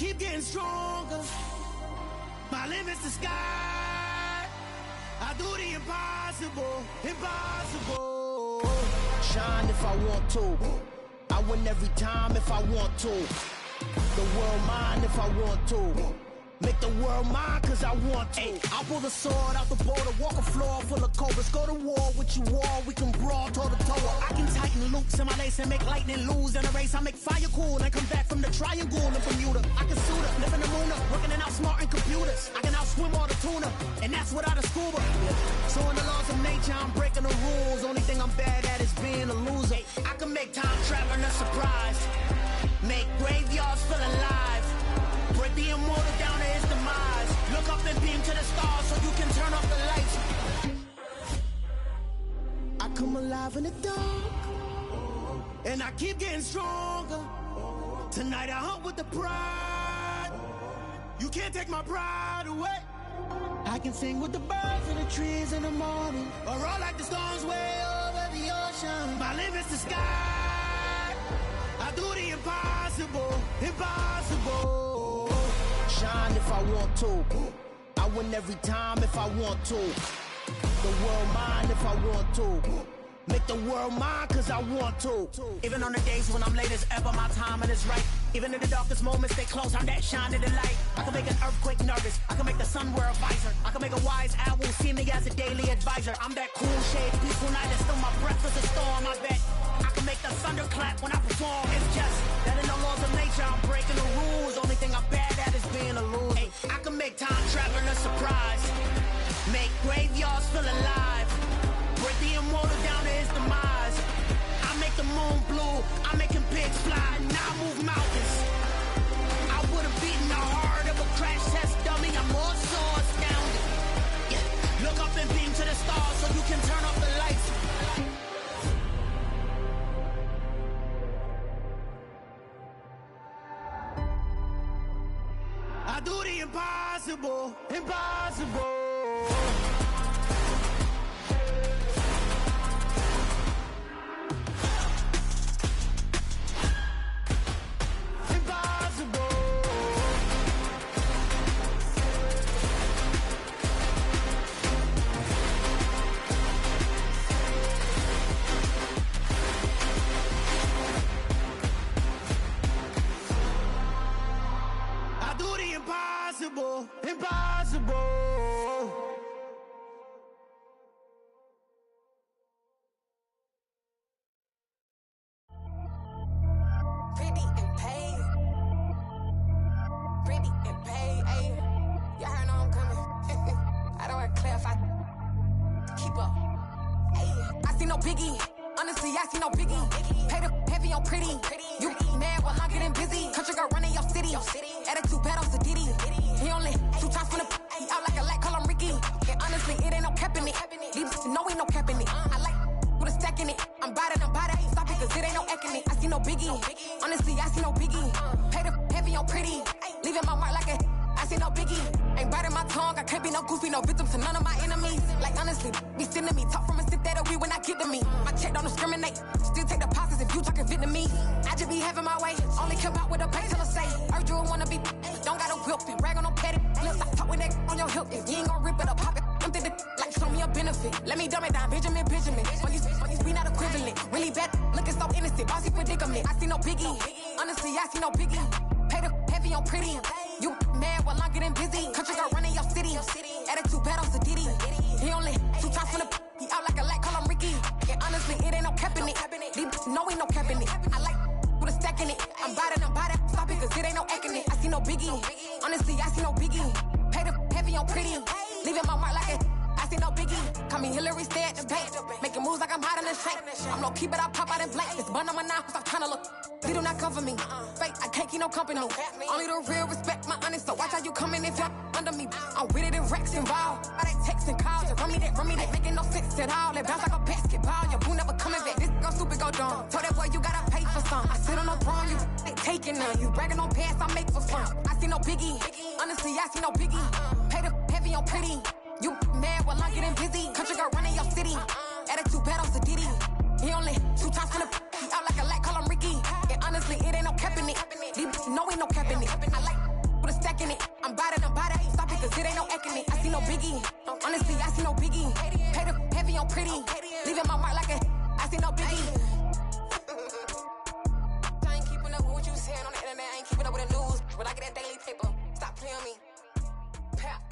Speaker 6: keep getting stronger. My limit's the sky. I do the impossible, impossible. Shine if I want to. I win every time if I want to. The world mine if I want to. Make the world mine cause I want to. I pull the sword out the border, walk a floor full of cobras. Go to war with you all, we can brawl toe to toe. I can tighten loops in my lace and make lightning lose in a race. I make fire cool and come back from the triangle in Bermuda. I can suit up, live in the moon up, working and outsmarting computers. I can outswim all the tuna, and that's without a scuba. So in the laws of nature, I'm breaking the rules. Only thing I'm bad at is being a loser. I can make time traveling a surprise. Make graveyards feel alive. Break the immortal down to his demise. Look up and beam to the stars so you can turn off the lights. I come alive in the dark, and I keep getting stronger. Tonight I hunt with the pride. You can't take my pride away. I can sing with the birds and the trees in the morning, or roll like the storms way over the ocean. My limit's the sky. I do the impossible, impossible. Shine if I want to. I win every time if I want to. The world mine if I want to. Make the world mine cause I want to. Even on the days when I'm late as ever, my timing is right. Even in the darkest moments, stay close, I'm that shine in the light. I can make an earthquake nervous, I can make the sun wear a visor. I can make a wise owl see me as a daily advisor. I'm that cool shade, peaceful night, and still my breath is a storm, I bet. I can make the thunder clap when I perform. It's just that in the laws of nature, I'm breaking the rules. Only thing I'm bad at is being a loser. Hey, I can make time traveling a surprise. Make graveyards feel alive. Break the immortal down to his demise. I make the moon blue, I make him pigs fly. Now I move mountains. I would've beaten the heart of a crash test dummy. I'm more so astounded. Yeah. Look up and beam to the stars so you can turn off the lights. I do the impossible, impossible. Impossible, impossible.
Speaker 7: Pretty and paid. Pretty and paid, ayy. Y'all heard know I'm coming. I don't want to clarify. Keep up. Ayy. I see no biggie. Honestly, I see no biggie. Pay the heavy on pretty. You mad while I'm getting busy. Country girl running your city. Attitude bad on Sadiddy. He only 2 times from the he out like a light, call him Ricky. And honestly, it ain't no cap in it. These know ain't no cap in it. I like with a stack in it. I'm bad. Stop it, cause it ain't no eck in it. I see no biggie. Honestly, I see no biggie. Pay the heavy on pretty. Leaving my mark like a I see no biggie. Ain't biting my tongue. I can't be no goofy, no victim to none of my enemies. Like honestly, be sending me talk from a sip that'll be when I get to me. My check don't discriminate. Still take deposits if you talking Vietnamese. I just be having my way. Only come out with a pay till I say. Urge you wanna be. Don't got no whip and rag on no petty. Lips like talk with that on your hip. If you ain't gon' rip it up, pop it. I'm thinking like show me a benefit. Let me dumb it down, Benjamin. For you be not equivalent. Really bad, looking so innocent. Bossy predicament. I see no biggie. Honestly, I see no biggie. Pay the heavy on pretty. You mad while I'm getting busy. Country girl running your city. Attitude bad on Sadiddy. He only 2 times from the he out like a light, call him Ricky. And honestly, it ain't no cap in it. These know ain't no cap in it. I like with a stack in it. I'm bad. Stop it, cause it ain't no eck in it. I see no biggie. Honestly, I see no biggie. Pay the heavy on pretty. Leaving my mark like a I see no biggie. Call me Hillary, stay at the bank. Making moves like I'm hiding in shank. I'm low key, but I pop out in blank. It's bun on my knife, I'm trying to look. They do not cover me. Fake, I can't keep no company. Only the real respect my honest. So watch how you coming if you're under me. I'm with it and Rex involved. All they texting calls, just run me that. Making no sense at all. They bounce like a basketball. Your boo never coming back. This go stupid, go dumb. Told that boy you gotta pay for some. I sit on the throne, you they taking none. You bragging on pants, I make for fun. I see no biggie. Honestly, I see no biggie. Pay the heavy on pretty. You mad while I'm getting busy. Country girl running your city. Attitude bad on Sadiddy. He only 2 times from the he out like a light, call him Ricky. And honestly, it ain't no cap in it. These know ain't no cap in it. I like wrecking it. I'm bad at them, bad at it. Stop it, cause it ain't no ecking it. I see no biggie. Honestly, I see no biggie. Pay the heavy on pretty. Leaving my mark like a. I see no biggie. I ain't keeping up with what you saying on the internet. I ain't keeping up with the news. But I get that daily paper. Stop playing me. Pap.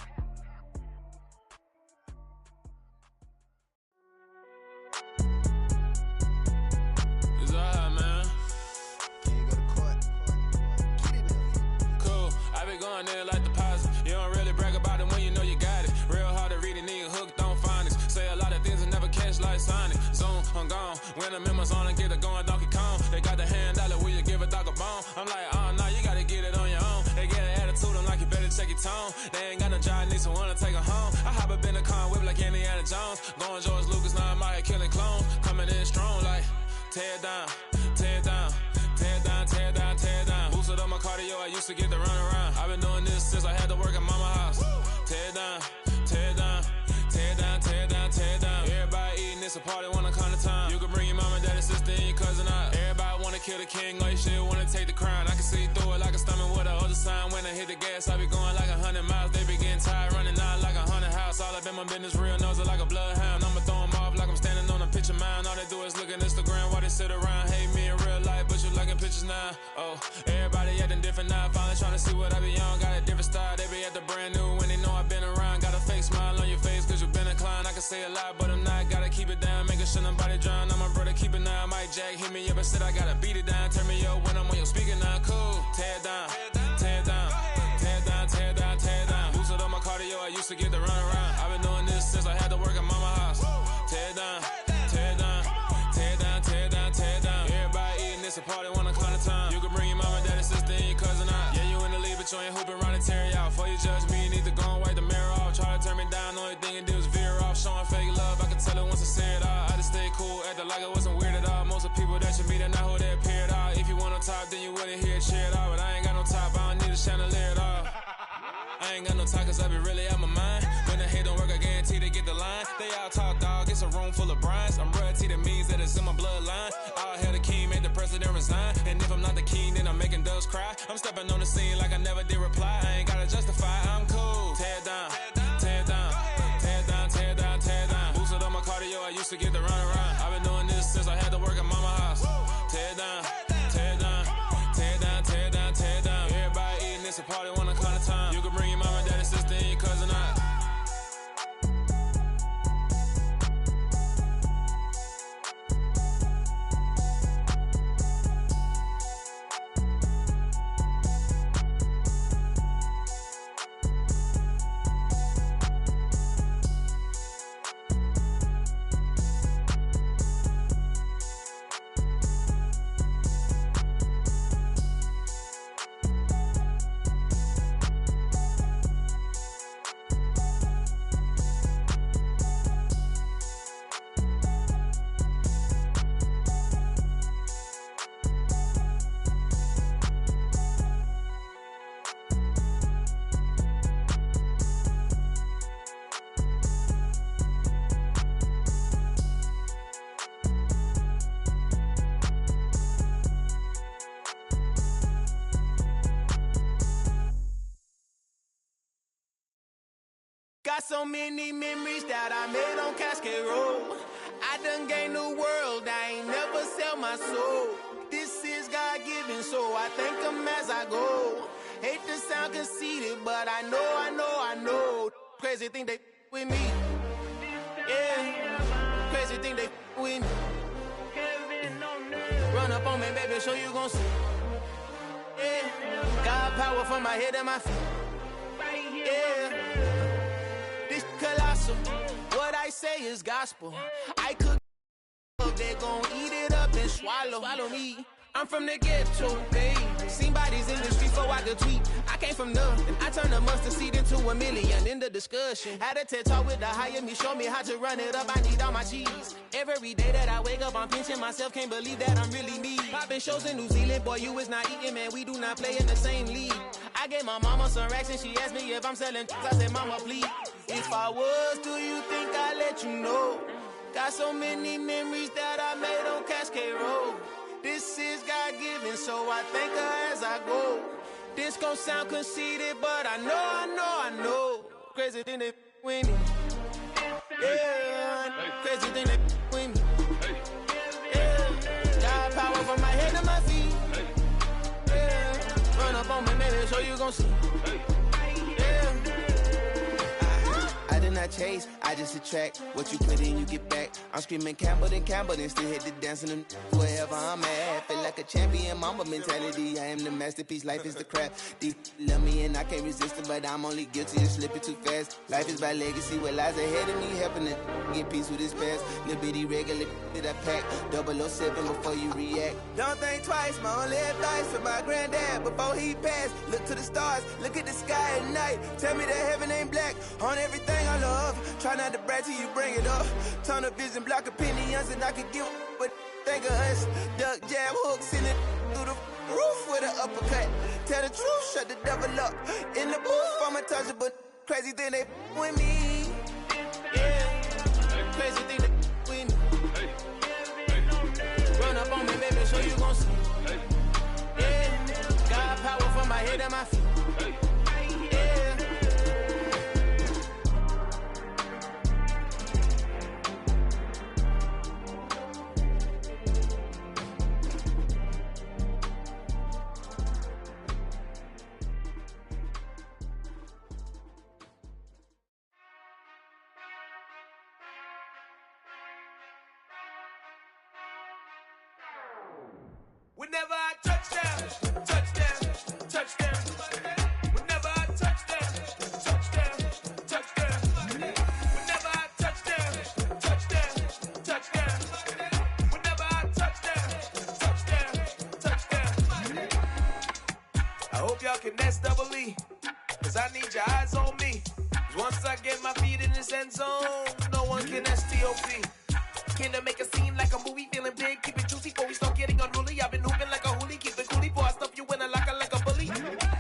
Speaker 8: It's alright, man.
Speaker 6: Can you go to court? Get it up.
Speaker 8: Cool. I be going there like deposit. You don't really brag about it when you know you got it. Real hard to read a nigga hooked on phonics. Say a lot of things and never catch like Sonic. Zoom, I'm gone. When I'm in my zone and get it going Donkey Kong. They got the hand dollar, will you give a dog a bone? I'm like, oh no, you gotta get it on your own. They get an attitude, I'm like, you better check your tone. They ain't got no job, need someone to take her home. I hop up in the car and whip like Indiana Jones. Going George Lucas, now I'm out here killing clones. Coming in strong like, tear it down, tear it down. Tear it down, tear it down, tear it down. Boosted up my cardio, I used to get to run around. I've been doing this since I had to work at mama house. Tear it down, tear it down, tear it down, tear it down, tear it down. Everybody eating, it's a party, wanna come to time. You can bring your mama, daddy, sister, and your cousin out. Everybody wanna kill the king, or you shit wanna take the crown. I can see through it like a stomach with a other sign. When I hit the gas, I be going like 100 miles. They be getting tired, running out like 100 house. All up in my business, real nose like a bloodhound. I'ma throw them off like I'm standing on a picture mound. All they do is look at Instagram while they sit around. Hate me in real life, but you liking pictures now. Oh, everybody acting different now. Finally trying to see what I be on. Got a different style, they be at the brand new when they know I've been around. Got a fake smile on your face cause you been inclined. I can say a lot, but I'm not. Gotta keep it down, making sure nobody drown. I'm my brother, keep it now. Mike Jack hit me up and said I gotta beat it down. Turn me up when I'm on your speaker now. Cool, tear it down, tear it down, tear it down, tear it down, tear it down. Boosted up my cardio, I used to get to run around. I've been doing this since I had to work at mama house. Tear it down, tear it down, tear it down, tear it down, tear it down. Everybody eating, it's a party, wanna come to time. You can bring your mama, daddy, sister, and your cousin out. Yeah, you in the lead, but you ain't hooping around and tear it out. Before you judge me, you need to go and wipe the mirror off. Try to turn me down, the only thing you did was veer off. Showing fake love, I can tell it once I say it all. I just stay cool, acting like it wasn't weird at all. Most of the people that you meet are not who they appear at all. If you want on top, then you wouldn't hear it cheer at all. But I ain't got no top, I don't need a chandelier at all. I ain't got no talk cause I be really out my mind. When the hate don't work, I guarantee they get the line. They all talk dog, it's a room full of brinds. I'm royalty, that means that it's in my bloodline. All hell the king, made the president resign. And if I'm not the king, then I'm making doves cry. I'm stepping on the scene like I never did reply. I ain't gotta justify, I'm cool. Tear it down, tear it down, tear it down, tear it down, tear it down. Boosted up my cardio, I used to get to run around. I've been doing this since I had to work at mama house. Tear it down, tear it down, tear it down, tear it down, tear it down. Everybody eating, it's a party, wanna come to time. You can bring your mama, daddy, sister, and your cousin out.
Speaker 6: Got so many memories that I made on Cascade Road. I done gained the world, I ain't never sell my soul. This is God-given, so I thank him as I go. Hate to sound conceited, but I know. Crazy thing they with me. Yeah, crazy thing they with me. Run up on me, baby, show you gon' see. Yeah, got power from my head and my feet. Yeah. Colossal, what I say is gospel. I cook up, they gon' eat it up and swallow me. I'm from the ghetto, baby. Seen bodies in the streets before I could tweet. I came from nothing. I turned a mustard seed into a million. In the discussion, had a TED talk with the higher me. Show me how to run it up. I need all my cheese. Every day that I wake up, I'm pinching myself. Can't believe that I'm really me. Popping shows in New Zealand, boy, you is not eating, man. We do not play in the same league. I gave my mama some racks and she asked me if I'm selling. I said, mama, please. If I was, do you think I'd let you know? Got so many memories that I made on Cascade Road. This is God-given, so I thank her as I go. This gon' sound conceited, but I know. Crazy thing they with me. Yeah, crazy thing they with me. Yeah, got power from my head to my feet. Yeah, run up on me, baby, so you gon' see. Yeah. I did not chase, I just attract. What you put in, you get back. I'm screaming Campbell, then still hit the dance and wherever I'm at. Feel like a champion, mama mentality. I am the masterpiece, life is the crap. Deep love me and I can't resist it, but I'm only guilty of slipping too fast. Life is by legacy, what lies ahead of me, helping to get peace with this past. Little bitty regular that I pack, 007 before you react. Don't think twice, my only advice for my granddad before he passed. Look to the stars, look at the sky at night. Tell me that heaven ain't black on everything I love. Try not to brag till you bring it up. Tunnel vision, block opinions, and I could give but think of us. Duck jab hooks in it through the roof with an uppercut. Tell the truth, shut the devil up. In the booth, I'm untouchable. Crazy thing they with me. Yeah, crazy thing they with me. Run up on me, baby, so you gon' see. Yeah, got power from my head and my feet.
Speaker 9: Whenever I touchdown. Whenever I touchdown. Whenever I touchdown. Whenever I touchdown. I hope y'all can nest double E, cause I need your eyes on me. Cause once I get my feet in this end zone, no one can STOP. Can I make a scene like a movie, feeling big, keep it juicy before we start getting unruly. I've been hooping like a hoolie, keep it coolie before I stuff you in a locker like a bully.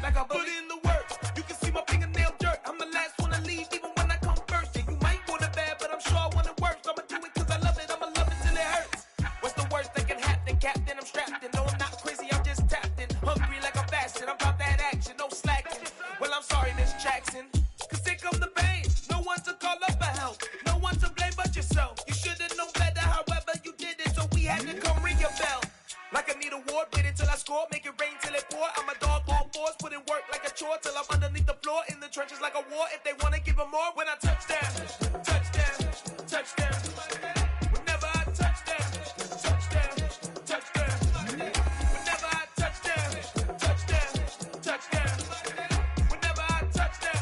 Speaker 9: Like a bully. Put in the work, you can see my fingernail dirt. I'm the last one to leave, even when I come first. Yeah, you might want it bad, but I'm sure I want it worse. I'ma do it cause I love it, I'ma love it till it hurts. What's the worst that can happen, Captain? I'm strapped in, no I'm not crazy, I'm just tapped in. Hungry like I'm fasting, I'm about that action, no slacking. Well, I'm sorry, Miss Jackson, cause here come the pain. No one to call up for help, no one to blame but yourself. You should've known better, however you did it, so we had to come ring your bell. Like I need a ward, wait until I score, make it rain till it pour. I'm a dog, all fours, put in work like a chore till I'm underneath the floor, in the trenches like a war. If they wanna give them more, when I touchdown. Whenever I touchdown. Whenever I touchdown. Whenever I touchdown.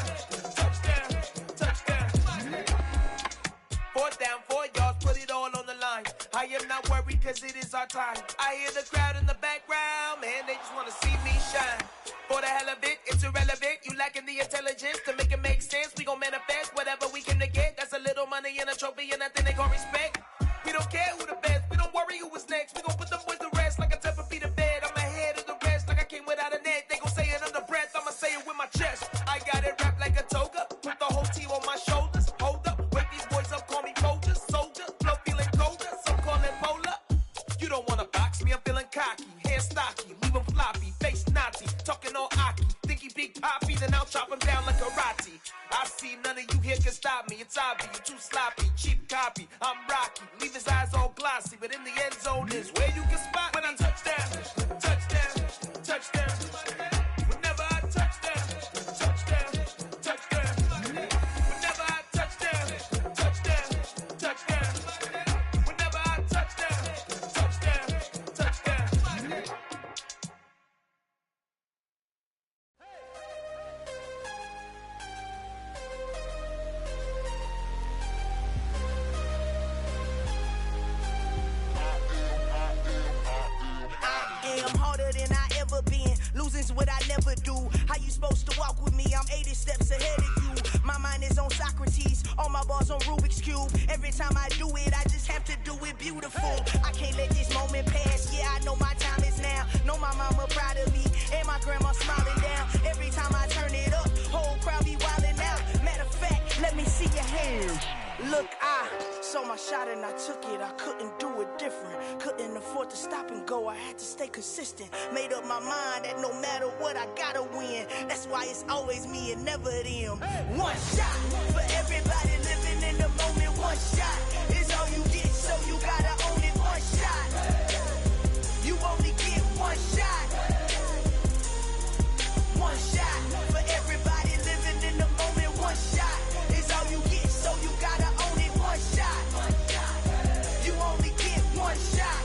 Speaker 9: 4th down, 4 yards, put it all on the line. I am not worried cause it is our time. I hear the crowd in the background, man, they just wanna see me shine. For the hell of it, it's irrelevant. You lacking the intelligence to make it make sense. We gon' manifest whatever we can to get. That's a little money and a trophy and nothing they gon' respect. We don't care who the best, we don't worry who was next. We gon' put the boys to rest like a Tempur-Pedic bed. I'm ahead of the rest like I came without a net. They gon' say it under breath, I'ma say it with my chest. I got it wrapped like a toga, put the whole team on my shoulders. Hold up, wake these boys up, call me Folgers. Soldier, flow feeling colder, some call it polar. You don't wanna box me, I'm feeling cocky. Hair stocky, leave him floppy, face Nazi, talking all Aki. Think he big poppy, then I'll chop him down like karate. I see none of you here can stop me. It's obvious, you too sloppy, cheap copy. I'm Rocky, leave his eyes all glossy, but in the end zone is where you can spot when I touchdown. Whenever I touchdown. Whenever I touchdown. Whenever I touchdown.
Speaker 10: I'm harder than I ever been. Losing's what I never do. How you supposed to walk with me? I'm 80 steps ahead of you. My mind is on Socrates. All my bars on Rubik's Cube. Every time I do it, I just have to do it beautiful. I can't let this moment pass. Yeah, I know my time is now. Know my mama proud of me. And my grandma smiling down. Every time I turn it up, whole crowd be wildin' out. Matter of fact, let me see your hands. Look, I saw my shot and I took it. I couldn't do it different. Couldn't afford to stop and go. I had to stay consistent. Made up my mind that no matter what, I gotta win. That's why it's always me and never them. One shot for everybody living in the moment. One shot is all you get, so you gotta own it. One shot. You only get one shot. One shot for everybody living in the moment. One shot is all you get, so you gotta own it. One shot. You only get one shot.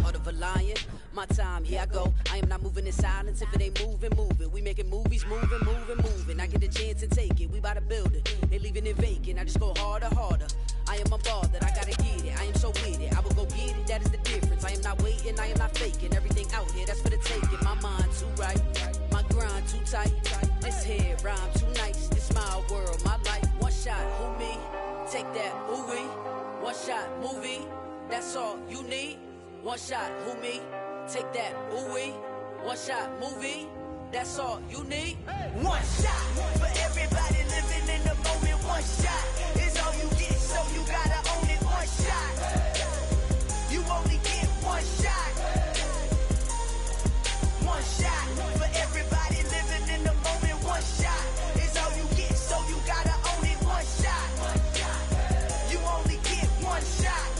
Speaker 11: Heart of a lion, my time, here I go. I am not moving in silence. If it ain't moving, moving. We making movies, moving. I get a chance and take it. We bout to build it. They leaving it vacant. I just go harder. I am a ball that I gotta get it. I am so with it. I will go get it. That is the difference. I am not waiting. I am not faking. Everything out here, that's for the taking. My mind too right. My grind too tight. This here rhyme too nice. This my world, my life. One shot, who me? Take that, ooh wee. One shot, movie. That's all you need. One shot, who me? Take that, ooh wee. One shot, movie. That's all you need.
Speaker 10: One shot for everybody living in the moment. One shot is all you get, so you gotta own it. One shot. You only get one shot. One shot for everybody living in the moment. One shot is all you get, so you gotta own it. One shot. You only get one shot.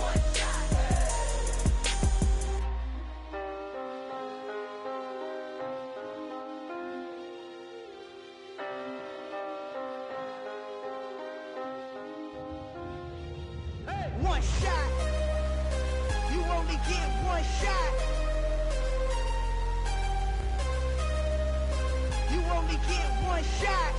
Speaker 10: One shot. You only get one shot. You only get one shot.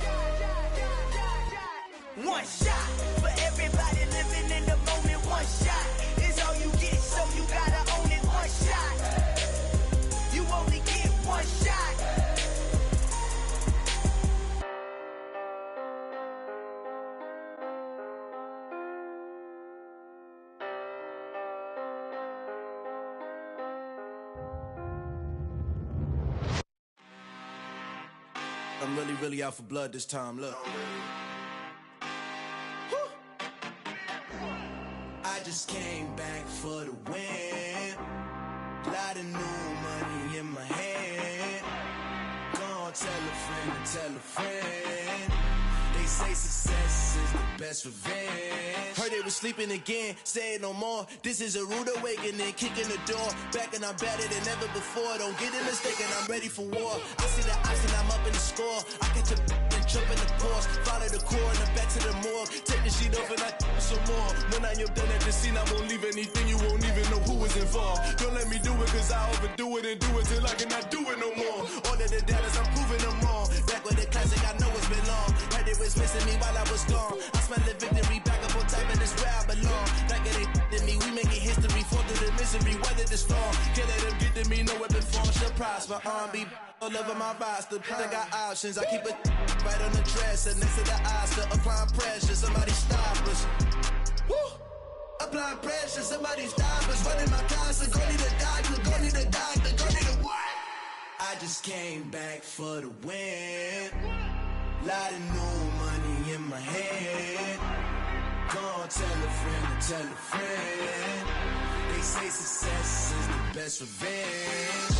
Speaker 10: One shot for everybody living in the moment. One shot is all you get, so you gotta own it. One shot. You only get one shot.
Speaker 6: I'm really out for blood this time, look. Woo. I just came back for the win. Lot of new money in my hand. Gonna tell a friend and tell a friend. They say success is the best revenge. Heard they was sleeping again, say it no more. This is a rude awakening, kicking the door. Back and I'm better than ever before. Don't get it mistaken, I'm ready for war. I see the option, I'm up in the score. I catch a and jump in the course. Follow the core and then back to the morgue. Take the sheet off and I some more. When I am done at the scene, I won't leave anything. You won't even know who was involved. Don't let me do it, cause I overdo it and do it till I cannot do it no more. All of the doubters, I'm proving them wrong. Back with the classic, I know it's been long. Heard they was missing me while I was gone. I smell the victory, back up on time, and it's where I belong. Like it ain't to me, we making history. Fall through the misery, weather the storm. Can't let them get to me, no weapon form shall prosper. R&B all over my roster. I got options, I keep it right on the dresser. Next to the Oscar, applying pressure, somebody stop us. Woo! Applying pressure, somebody stop us. Running my closet, go need a doctor, go need a doctor, go need a what? I just came back for the win. Lot of new money in my head. Gonna tell a friend and tell a friend. They say success is the best revenge.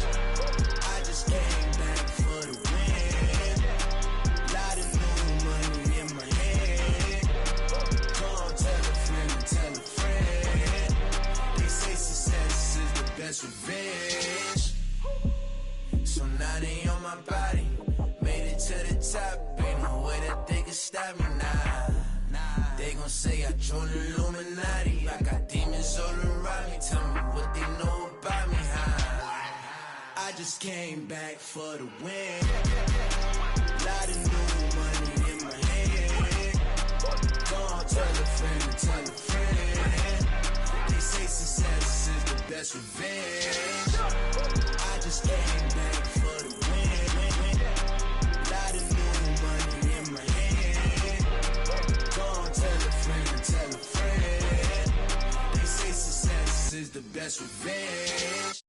Speaker 6: I just came back for the win. Lot of new money in my head. Gonna tell a friend and tell a friend. They say success is the best revenge. So now they on my body. Made it to the top. Ain't no way that they can stop me now. They gon' say I joined the Illuminati. I got demons all around me. Tell me what they know about me, huh? I just came back for the win. Lot of new money in my head. Gonna tell a friend and tell a friend. They say success is the best revenge. I just came back for the win. Lot of new money in my head. Gonna tell a friend and tell a friend. They say success is the best revenge.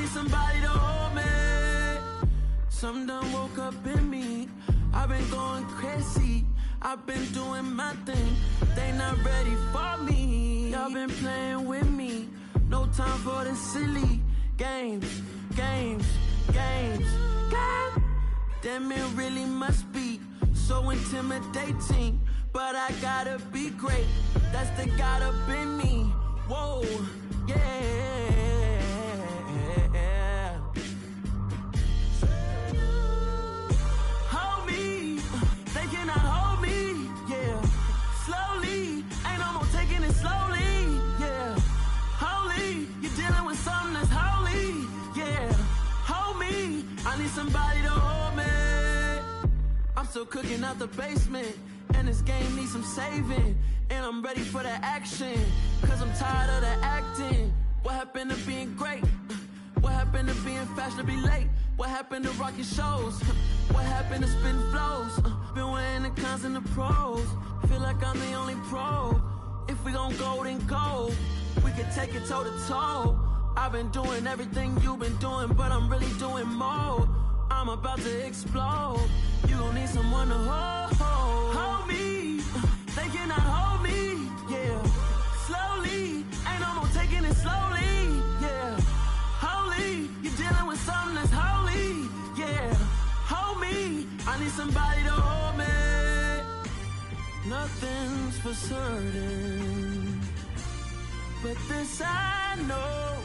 Speaker 12: need somebody to hold me. Something done woke up in me. I've been going crazy. I've been doing my thing. They not ready for me. Y'all been playing with me. No time for the silly games. Damn, it really must be so intimidating. But I gotta be great. That's the God up in me. Whoa, yeah. Hold me, they cannot hold me, yeah. Slowly, ain't no more taking it slowly, yeah. Holy, you're dealing with something that's holy, yeah. Hold me, I need somebody to hold me. I'm still cooking out the basement, and this game needs some saving. And I'm ready for the action, cause I'm tired of the acting. What happened to being great? What happened to being fashionably late? What happened to rocking shows? What happened to spitting flows? Been weighing the cons and the pros. Feel like I'm the only pro. If we gon' go, then go. We can take it toe to toe. I've been doing everything you've been doing, but I'm really doing more. I'm about to explode. You gon' need someone to hold me. They cannot hold me, yeah. Slowly, ain't no more taking it slowly, yeah. Holy, you're dealing with something that's holy, yeah. Hold me, I need somebody to hold me. Nothing's for certain, but this I know.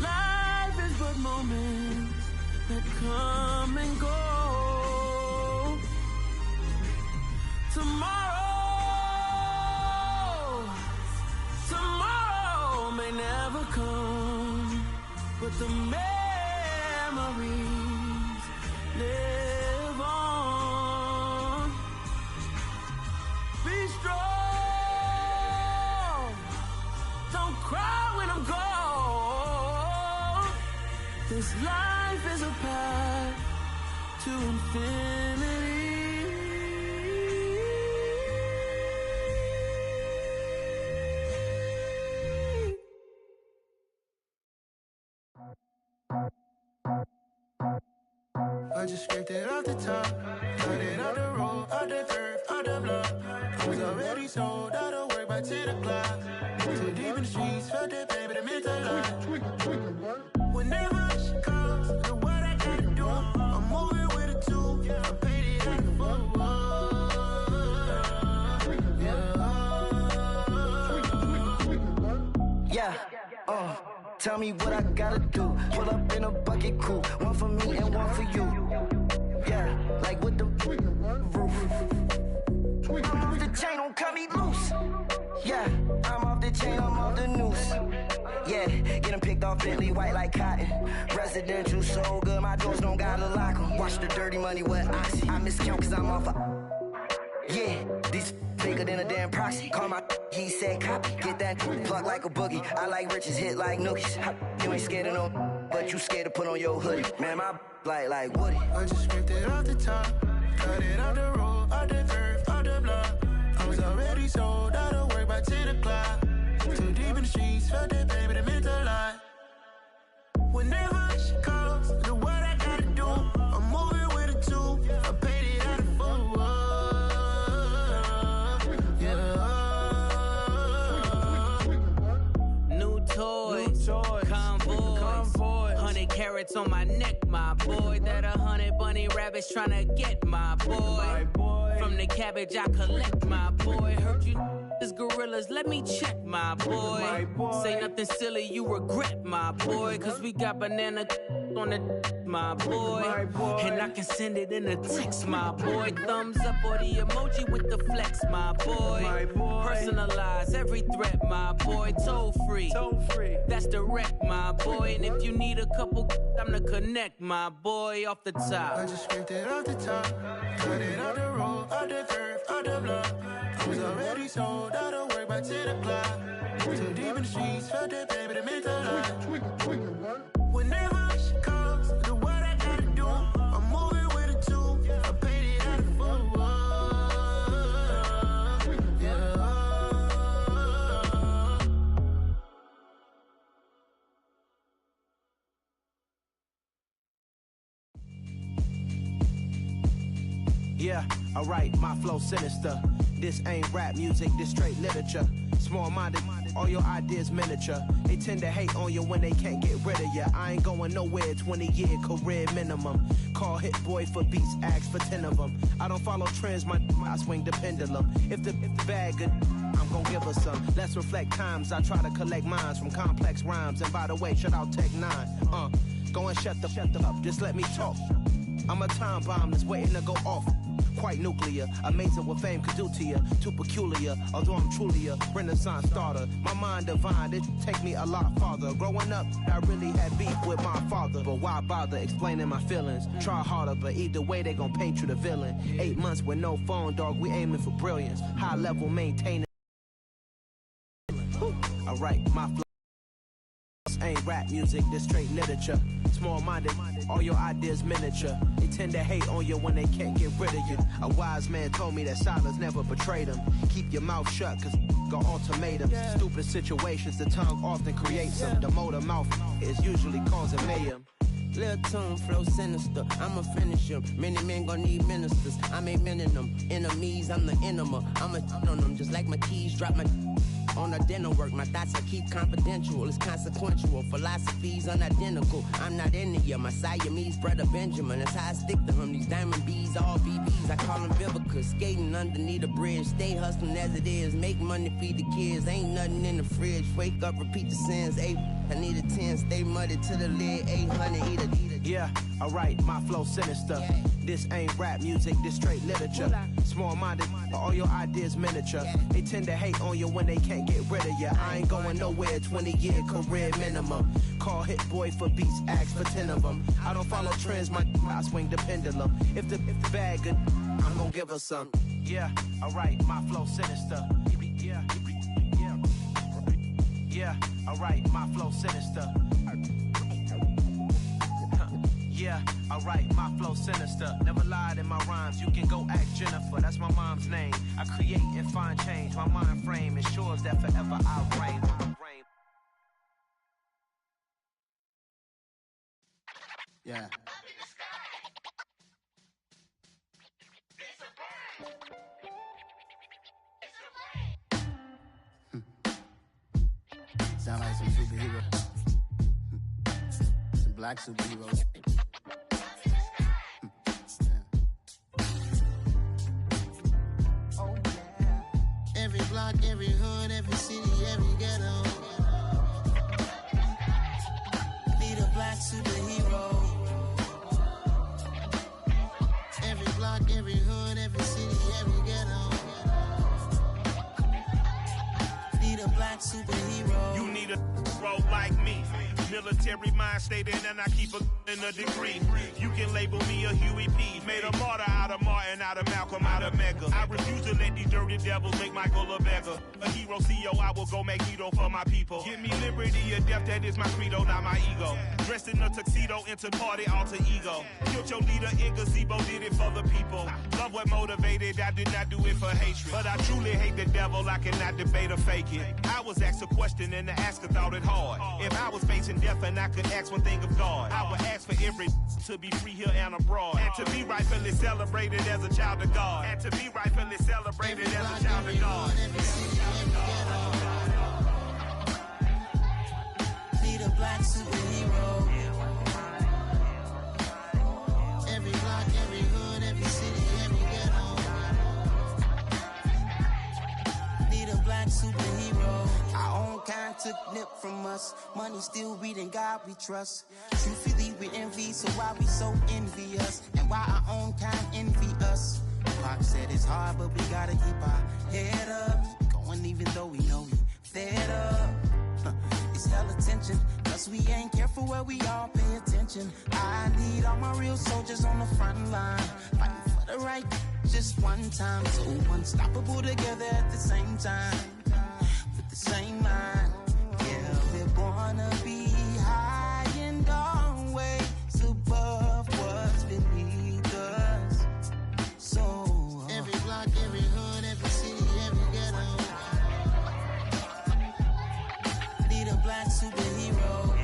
Speaker 12: Life is but moments that come and go. Tomorrow may never come, but the memories live on. Be strong, don't cry when I'm gone. This life is a path to infinity.
Speaker 6: I just scraped it off the top, cut it off the road, off the turf, off the block. I was already sold out of work by 10 o'clock. Too deep in the streets, felt that pain, but it meant a lot. Whenever she calls, know what I gotta do. I'm moving with a two, I paid it out the
Speaker 13: Yeah, tell me what I gotta do. Pull up in a bucket crew, one for me and one for you. Yeah, like with the roof. I'm off the chain, don't cut me loose. Yeah, I'm off the chain, I'm off the noose. Yeah, getting picked off Bentley, white like cotton. Residential so good, my doors don't gotta lock 'em. Watch the dirty money with Oxy. I miscount cause I'm off yeah, these bigger than a damn proxy. Call my he said copy. Get that plug like a boogie. I like riches, hit like nookies. You ain't scared of no, but you scared to put on your hoodie. Man, my like Woody.
Speaker 6: I just scraped it off the top, cut it off the road, off the turf, off the block. I was already sold out of work by 10 o'clock. Too deep in the streets, felt that pain, but it meant a lot. Whenever she calls, know what I gotta do. I'm moving with a two, I paid it out of
Speaker 14: Convoy, 100 carats on my neck, my boy. That 100 bunny rabbits tryna get my boy. From the cabbage I collect, my boy. Heard you is gorillas, let me check, my boy. Say nothing silly, you regret, my boy. Cause we got banana on the my boy. And I can send it in a text, my boy. Thumbs up or the emoji with the flex, my boy. Personalize every threat, my boy. Toll free. That's direct, my boy. And if you need a couple, I'm the connect, my boy. Off the top.
Speaker 6: I just scraped it off the top, cut it off the road, off the turf, off the block. I was already sold out of work by 10 o'clock. Too deep in the streets, felt that pain, but it meant a lot. Whenever she calls, know what I gotta do. I'm moving with a two, I paid it out of
Speaker 15: Yeah, alright, my flow sinister. This ain't rap music, this straight literature. Small-minded, all your ideas miniature. They tend to hate on you when they can't get rid of you. I ain't going nowhere, 20-year career minimum. Call Hit Boy for beats, ask for 10 of them. I don't follow trends, I swing the pendulum. If the bag good, I'm gon' give her some. Let's reflect times, I try to collect minds from complex rhymes. And by the way, shout out Tech 9. Go and shut the up, just let me talk. I'm a time bomb that's waiting to go off. Quite nuclear, amazing what fame could do to you. Too peculiar, although I'm truly a renaissance starter. My mind divine, it take me a lot farther. Growing up, I really had beef with my father. But why bother explaining my feelings? Try harder, but either way they gon' paint you the villain. 8 months with no phone, dog, we aiming for brilliance. High level maintaining. Alright, my flow ain't rap music, this straight literature. Small-minded, all your ideas miniature. They tend to hate on you when they can't get rid of you. A wise man told me that silence never betrayed him. Keep your mouth shut, cause got ultimatums. Stupid situations, the tongue often creates them. The motor mouth is usually causing mayhem.
Speaker 16: Lil' tune, flow sinister, I'ma finish him. Many men gon' need ministers, I'm aiming them. Enemies, I'm the enema, I'ma on them. Just like my keys, drop my on a dental work. My thoughts I keep confidential, it's consequential. Philosophies unidentical, I'm not into you. My Siamese brother Benjamin, that's how I stick to him. These diamond bees, all BBs, I call them Vivica. Skating underneath a bridge, stay hustling as it is. Make money, feed the kids, ain't nothing in the fridge. Wake up, repeat the sins, I need a 10, stay muddy to the lid, 800, eat a.
Speaker 15: Yeah, alright, my flow sinister. This ain't rap music, this straight literature. Small-minded, all your ideas miniature. They tend to hate on you when they can't get rid of you. I ain't going nowhere, 20-year career minimum. Call Hit Boy for beats, ask for 10 of them. I don't follow trends, I swing the pendulum. If the bag good, I'm gon' give her some. Yeah, alright, my flow sinister. Yeah, alright, my flow sinister. Yeah, alright, my flow sinister. Never lied in my rhymes, you can go ask Jennifer. That's my mom's name. I create and find change. My mind frame ensures that forever I'll reign.
Speaker 17: Yeah. Sound like some superheroes. Some black superheroes. Oh, yeah. Every block, every hood, every city, every ghetto. Need a black superhero. Every block, every hood, every city, every ghetto. Need a black superhero.
Speaker 18: You need a role like me. Military mind stated, and I keep in a degree. You can label me a Huey P. Made a martyr out of Martin, out of Malcolm, out of Mega. I refuse to let these dirty devils make Michael a beggar. A hero CEO, I will go Magneto for my people. Give me liberty or death, that is my credo, not my ego. Dressed in a tuxedo, into party, alter ego. Killed your leader in gazebo, did it for the people. Love what motivated, I did not do it for hatred. But I truly hate the devil, I cannot debate or fake it. I was asked a question and the asker thought it hard. If I was facing death and I could ask one thing of God, I would ask for every to be free here and abroad, and to be rightfully celebrated as a child of God, and to be rightfully celebrated as a child of God.
Speaker 17: Need a black superhero. Every block, every hood, every city, every ghetto. Need a black superhero. Our own kind took nip from us. Money still reading God we trust. Truthfully we envy, so why we so envious? And why our own kind envy us? Pac said it's hard, but we gotta keep our head up. Going even though we know we fed up. It's hella tension, cause we ain't careful where we all pay attention. I need all my real soldiers on the front line, fighting for the right just one time. So unstoppable together at the same time, with the same mind. Yeah, we're born to be high and always above what's beneath us. So every block, every hood, every city, every ghetto. Need a black superhero.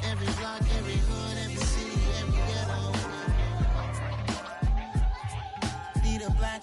Speaker 17: Every block, every hood, every city, every ghetto.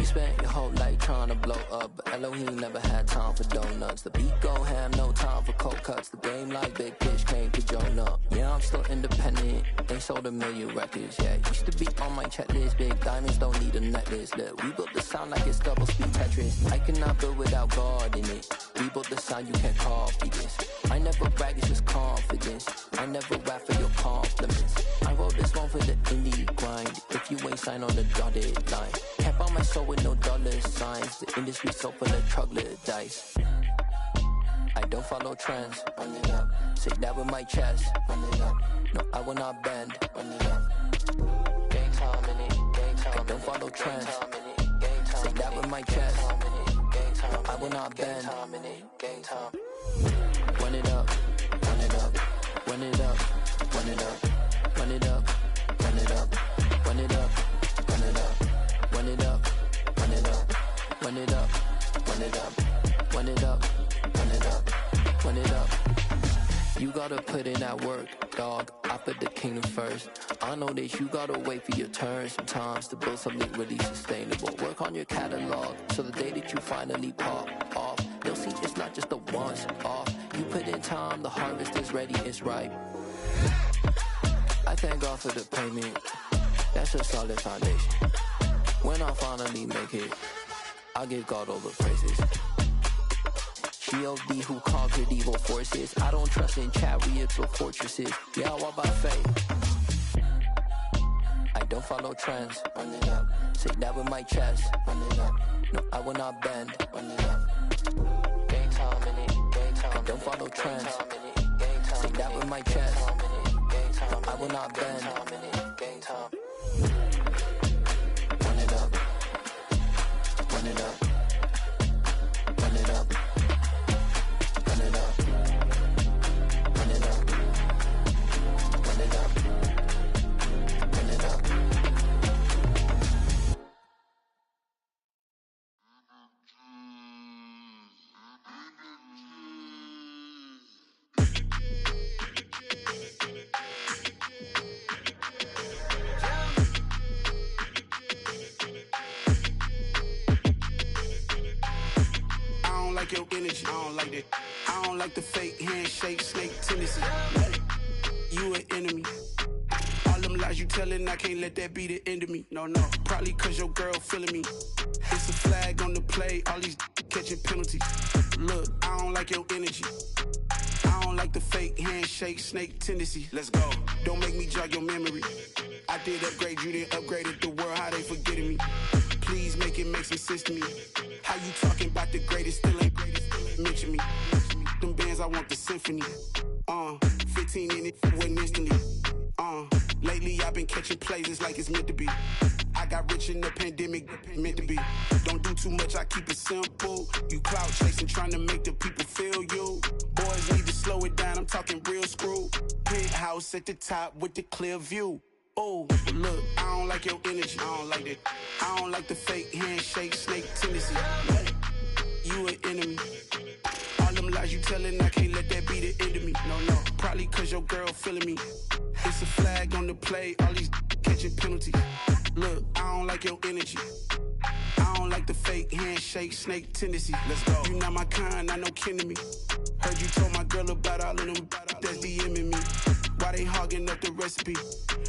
Speaker 19: You spent your whole life trying to blow up, but Elohim never had time for donuts. The beat go ham, no time for cold cuts. The game like Big Fish came to join up. Yeah, I'm still independent, ain't sold a million records. Yeah, used to be on my checklist. Big diamonds don't need a necklace. Look, we built the sound like it's double speed Tetris. I cannot build without God in it. We built the sound, you can't copy this. I never brag, it's just confidence. I never rap for your compliments. I wrote this one for the indie grind. If you ain't signed on the dotted line, kept on my soul with no dollar signs. The industry so full of troglodytes. I don't follow trends. Run it up. Say that with my chest. Run it up. No, I will not bend. Run it up. Gang time in it. Gang time. I don't follow trends. Say that with my chest. No, I will not bend. Gang time. Run it up. Run it up. Run it up. Run it up. Run it up. Run it up. Run it up. Run it up. Run it up. Run it up. Run it up. Run it up. Run it up. Run it up. Run it up. You gotta put in that work, dog. I put the kingdom first. I know that you gotta wait for your turn sometimes to build something really sustainable. Work on your catalog, so the day that you finally pop off, you'll see it's not just a once off. You put in time, the harvest is ready, it's ripe. I thank God for the payment. That's a solid foundation. When I finally make it, I'll give God all the praises. G.O.D. who conquered evil forces. I don't trust in chariots or fortresses. Yeah, I walk by faith. I don't follow trends. Run it up. Say that with my chest. Run it up. No, I will not bend. Run it up. Gang time in it. Gang time. I don't follow trends. Say that with my chest. No, I will not bend. Gang time. Run it up. Run it up. Run it up. Run it up. Run it up. Run it up. Run it up.
Speaker 15: Your energy, I don't like that. I don't like the fake handshake, snake tendency. You an enemy. All them lies you telling, I can't let that be the end of me. No, probably cause your girl feeling me. It's a flag on the play, all these catching penalties. Look, I don't like your energy. I don't like the fake handshake, snake tendency. Let's go. Don't make me jog your memory. I did upgrade, you didn't upgrade it. The world, how they forgetting me. Please make it make some sense to me. How you talking about the greatest, still ain't greatest, mention me. Them bands, I want the symphony. 15 in it, wasn't instantly. Lately I've been catching plays, it's like it's meant to be. I got rich in the pandemic, meant to be. Don't do too much, I keep it simple. You clout chasing, trying to make the people feel you. Boys need to slow it down, I'm talking real screw. Penthouse at the top with the clear view. Oh, look, I don't like your energy. I don't like that. I don't like the fake handshake, snake tendency. You an enemy. All them lies you telling, I can't let that be the end of me. No, probably cause your girl feeling me. It's a flag on the play, all these catching penalties. Look, I don't like your energy. I don't like the fake handshake, snake tendency. Let's go. You not my kind, I know kin to me. Heard you told my girl about all of them that's DMing me. Why they hogging up the recipe?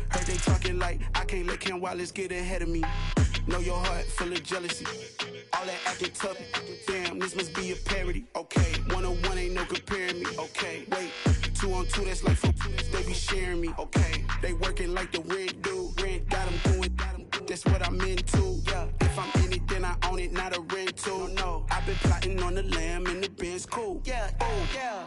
Speaker 15: Heard they talking like I can't let Ken Wallace get ahead of me. Know your heart full of jealousy. All that acting tough, damn, this must be a parody. Okay, 1-on-1 ain't no comparing me. Okay, wait, 2-on-2, that's like 4, they be sharing me. Okay, they working like the rent do. Rent got them doing, that's what I'm into. Yeah, if I'm in it, then I own it, not a rental. No, I've been plotting on the lamb and the Benz cool. Yeah, oh, yeah.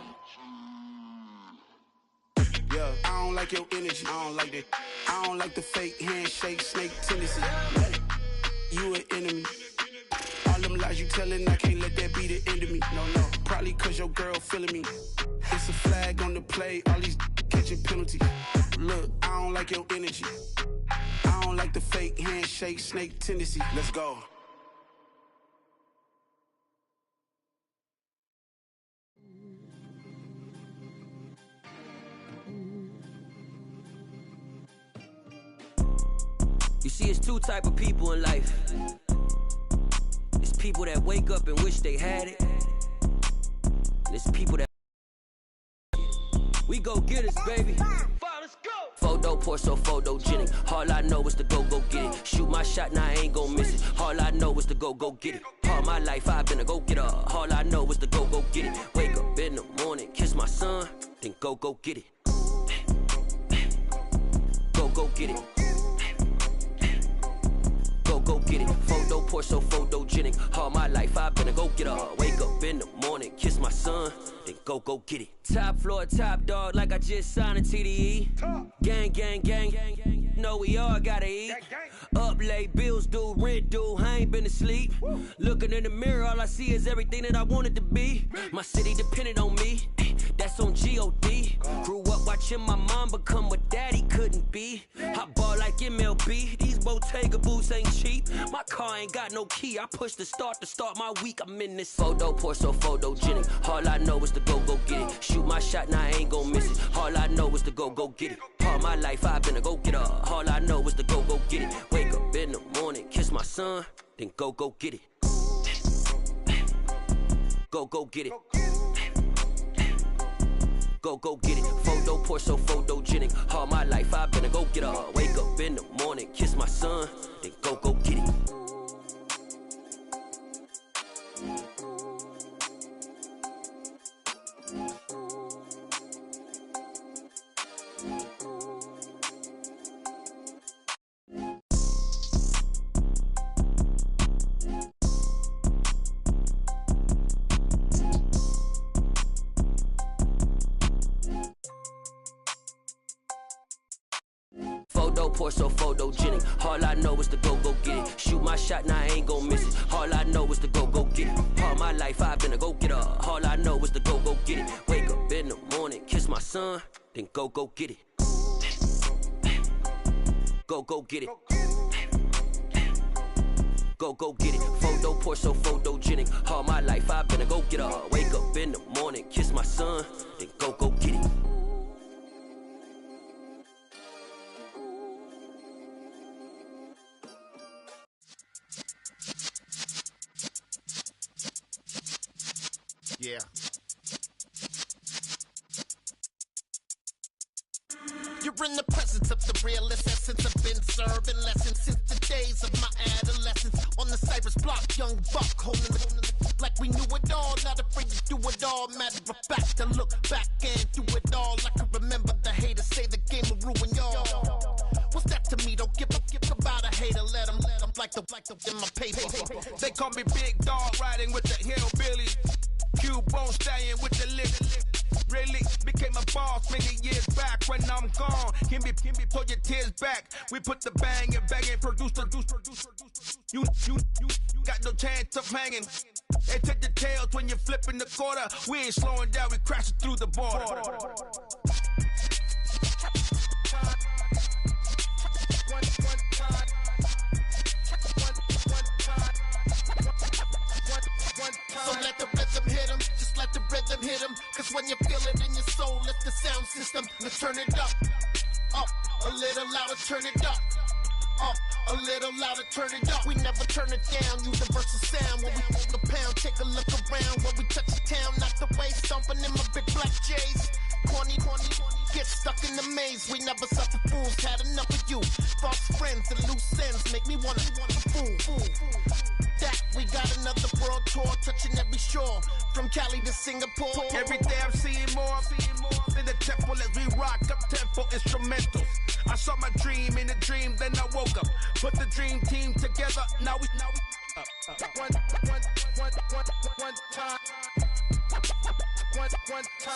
Speaker 15: Yeah, I don't like your energy, I don't like that. I don't like the fake handshake, snake tendency. You an enemy. All them lies you telling, I can't let that be the end of me. No, probably cause your girl feeling me. It's a flag on the play, all these catching penalties. Look, I don't like your energy. I don't like the fake handshake, snake tendency. Let's go.
Speaker 20: You see, it's two type of people in life.
Speaker 4: people that wake up and wish they had it. And it's people that we go get us, baby. Photo poor, so photogenic. All I know is to go get it. Shoot my shot, now I ain't gon' miss it. All I know is to go get it. All my life I've been a go-getter. All I know is to go get it. Wake up in the morning, kiss my son, then go get it. Go get it. Go get it. Photo poor, so photogenic. All my life I've been a go-getter. Wake up in the morning, kiss my son, then go get it. Top floor, top dog, like I just signed a TDE. Gang, gang, gang. Know we all gotta eat. Up late, bills due, rent due, I ain't been asleep. Looking in the mirror, all I see is everything that I wanted to be. My city depended on me, that's on G.O.D. Grew up watching my mom become what daddy couldn't be. I ball like MLB, these Bottega boots ain't cheap. My car ain't got no key, I push the start to start my week. I'm in this photo poor, so photogenic. All I know is to go get it. Shoot my shot, now I ain't gon' miss it. All I know is to go get it. All my life I've been a go-getter. All I know is to go get it. Wake up in the morning, kiss my son, then go get it. Go get it. Go get it. Photo poor, so photogenic. All my life I've been a go-getter. Wake up in the morning, kiss my son, then go get it. Photo poor, so photogenic. All I know is to go get it. Shoot my shot, now I ain't gon' miss it. All I know is to go get it. All my life I've been a go-getter. All I know is to go get it. Wake up in the morning, kiss my son, then go get it. Go get it. Go get it. Photo poor, so photogenic. All my life I've been a go-getter. Wake up in the morning, kiss my son, then go get it.
Speaker 20: Yeah. You're in the presence of the realest essence. I've been serving lessons since the days of my adolescence. On the Cypress block, young buck holding the like we knew it all. Not afraid to do it all. Matter of fact, to look back and do it all. I can remember the haters say the game will ruin y'all. What's that to me? Don't give about a hater. Let them like the in my paper.
Speaker 18: They call me Big Dog, riding with the hillbillies. Cubone stallion with the lip. Really became a boss many years back. When I'm gone, can be pull your tears back. We put the bang and produce. You got no chance of hanging. They take the tails when you're flipping the quarter. We ain't slowing down, we crashing through the border.
Speaker 20: So let the rhythm hit him, just let the rhythm hit him. Cause when you feel it in your soul, lift the sound system. Let's turn it up, a little louder, turn it up. A little louder, turn it up. We never turn it down, universal sound. When we move the pound, take a look around. When we touch the town, not the way, stomping in my big black J's. Corny, get stuck in the maze. We never suffer fools, had enough of you. False friends and loose ends make me wanna fool. That we got another world tour, touching every shore, from Cali to Singapore.
Speaker 18: Every day I'm seeing more in the temple as we rock up tempo instrumentals. I saw my dream in a dream, then I woke up. Put the dream team together, now we one time.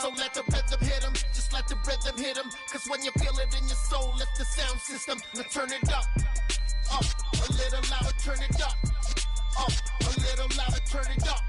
Speaker 20: So let the rhythm hit him, just let the rhythm hit him. Cause when you feel it in your soul, lift the sound system. Now turn it up, a little louder, turn it up. A little louder, turn it up.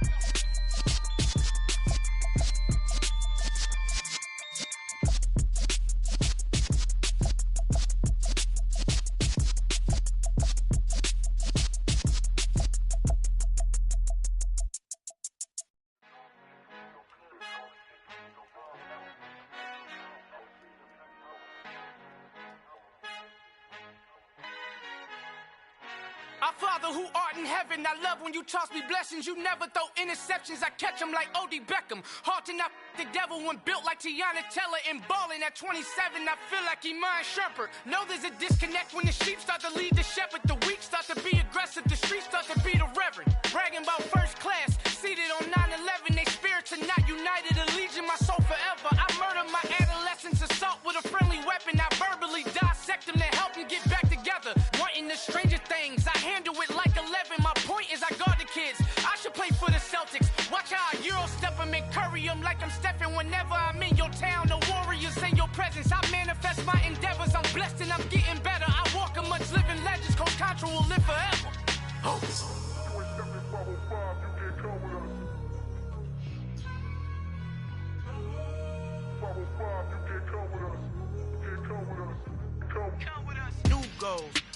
Speaker 21: I
Speaker 2: Father who art in heaven, I love when you toss me blessings. You never throw interceptions, I catch them like O.D. Beckham. Hard to not the devil when built like Tiana Teller and balling at 27. I feel like Iman Shumpert. Know there's a disconnect when the sheep start to lead the shepherd. The weak start to be aggressive, the streets start to be the reverend. Bragging about first class, seated on 9/11. They spirits are not united, a legion, my soul forever. I murder my adolescence, assault with a friendly weapon. I verbally dissect them to help them get back together. Wanting the stranger things, I handle it like 11. My point is I guard the kids. I should play for the Celtics. Watch how I Euro step them and curry them like I'm stepping. Whenever I'm in your town, the warriors in your presence. I manifest my endeavors. I'm blessed and I'm getting better. I walk amongst living legends. Coach Contra will live forever.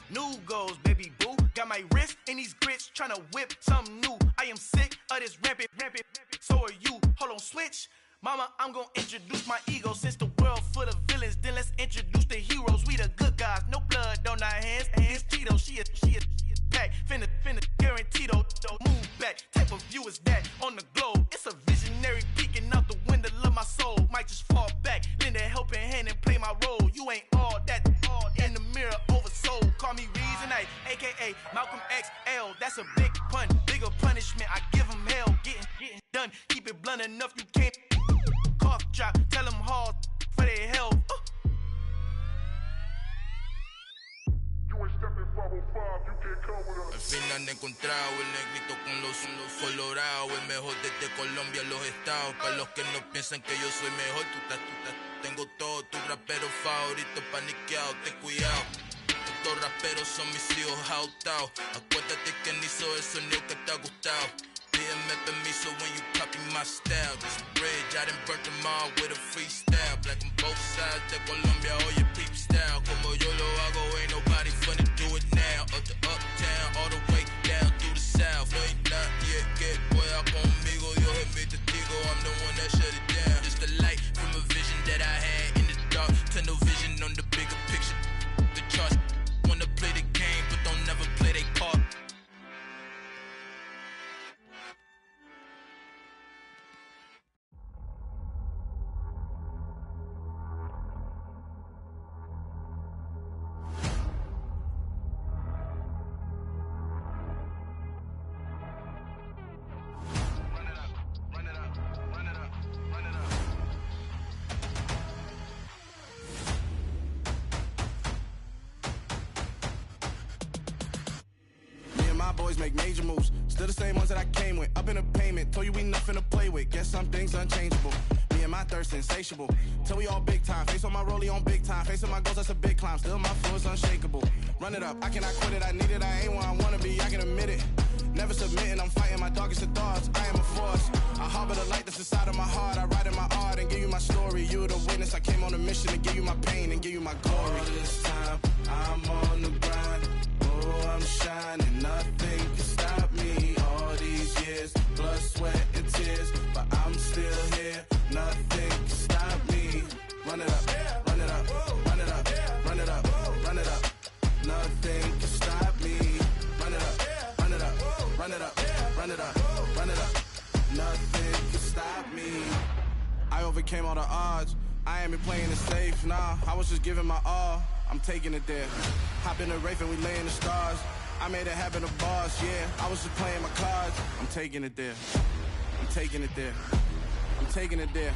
Speaker 9: New goals, baby boo. Got my wrist in these grits, tryna whip something new. I am sick of this rampant. So are you. Hold on, switch. Mama, I'm gonna introduce my ego. Since the world full of villains, then let's introduce the heroes. We the good guys, no blood on our hands. Hands Tito, she is pack. Finna, guaranteed don't move back. Type of view is that on the globe. It's a visionary peeking out the window of my soul. Might just fall back, lend a helping hand and play my role. You ain't all that in the mirror oversold. Call me Reason A, aka Malcolm XL. That's a big pun, bigger punishment. I give him hell, getting done. Keep it blunt enough, you can't cough drop. Tell them hard for their health.
Speaker 5: Al fin han encontrado el negrito con los colorados, el mejor desde Colombia, los estados. Para los que no piensan que yo soy mejor, tengo todo, tu rapero favorito paniqueado, ten cuidado. Estos raperos son mis hijos jautados. Acuérdate que ni hizo el sonido que te ha gustado. Pídeme permiso when you copy my style. This bridge, I done burnt them all with a freestyle. Black on both sides de Colombia, oye peep style. Como yo lo hago, ain't nobody finna do it now. Up to uptown, all the way down through the south. No hay nadie que pueda conmigo, Dios es mi testigo. I'm the one that shut it down. Just the light from a vision that I had in the dark. Tunnel vision on the bigger picture. The charts wanna play the game, but don't never play their part.
Speaker 15: Boys make major moves, still the same ones that I came with. Up in the payment, told you we nothing to play with. Guess some things unchangeable. Me and my thirst insatiable. Till we all big time. Face on my rollie on big time. Facing my goals, that's a big climb. Still my flow is unshakable. Run it up, I cannot quit it. I need it, I ain't where I wanna be. I can admit it. Never submitting, I'm fighting my darkest of thoughts. I am a force. I harbor the light that's inside of my heart. I write in my art and give you my story. You the witness. I came on a mission to give you my pain and give you my glory. All this time, I'm on the grind. Oh, I'm shining, nothing can stop me. All these years, blood, sweat, and tears, but I'm still here. Nothing can stop me. Run it up, run it up, run it up, run it up, run it up. Nothing can stop me. Run it up, run it up, run it up, run it up, run it up. Nothing can stop me. I overcame all the odds. I ain't been playing it safe, nah. I was just giving my all. I'm taking it there. Hop in the Wraith and we lay in the stars. I made it happen, the boss, yeah. I was just playing my cards. I'm taking it there. I'm taking it there. I'm taking it there.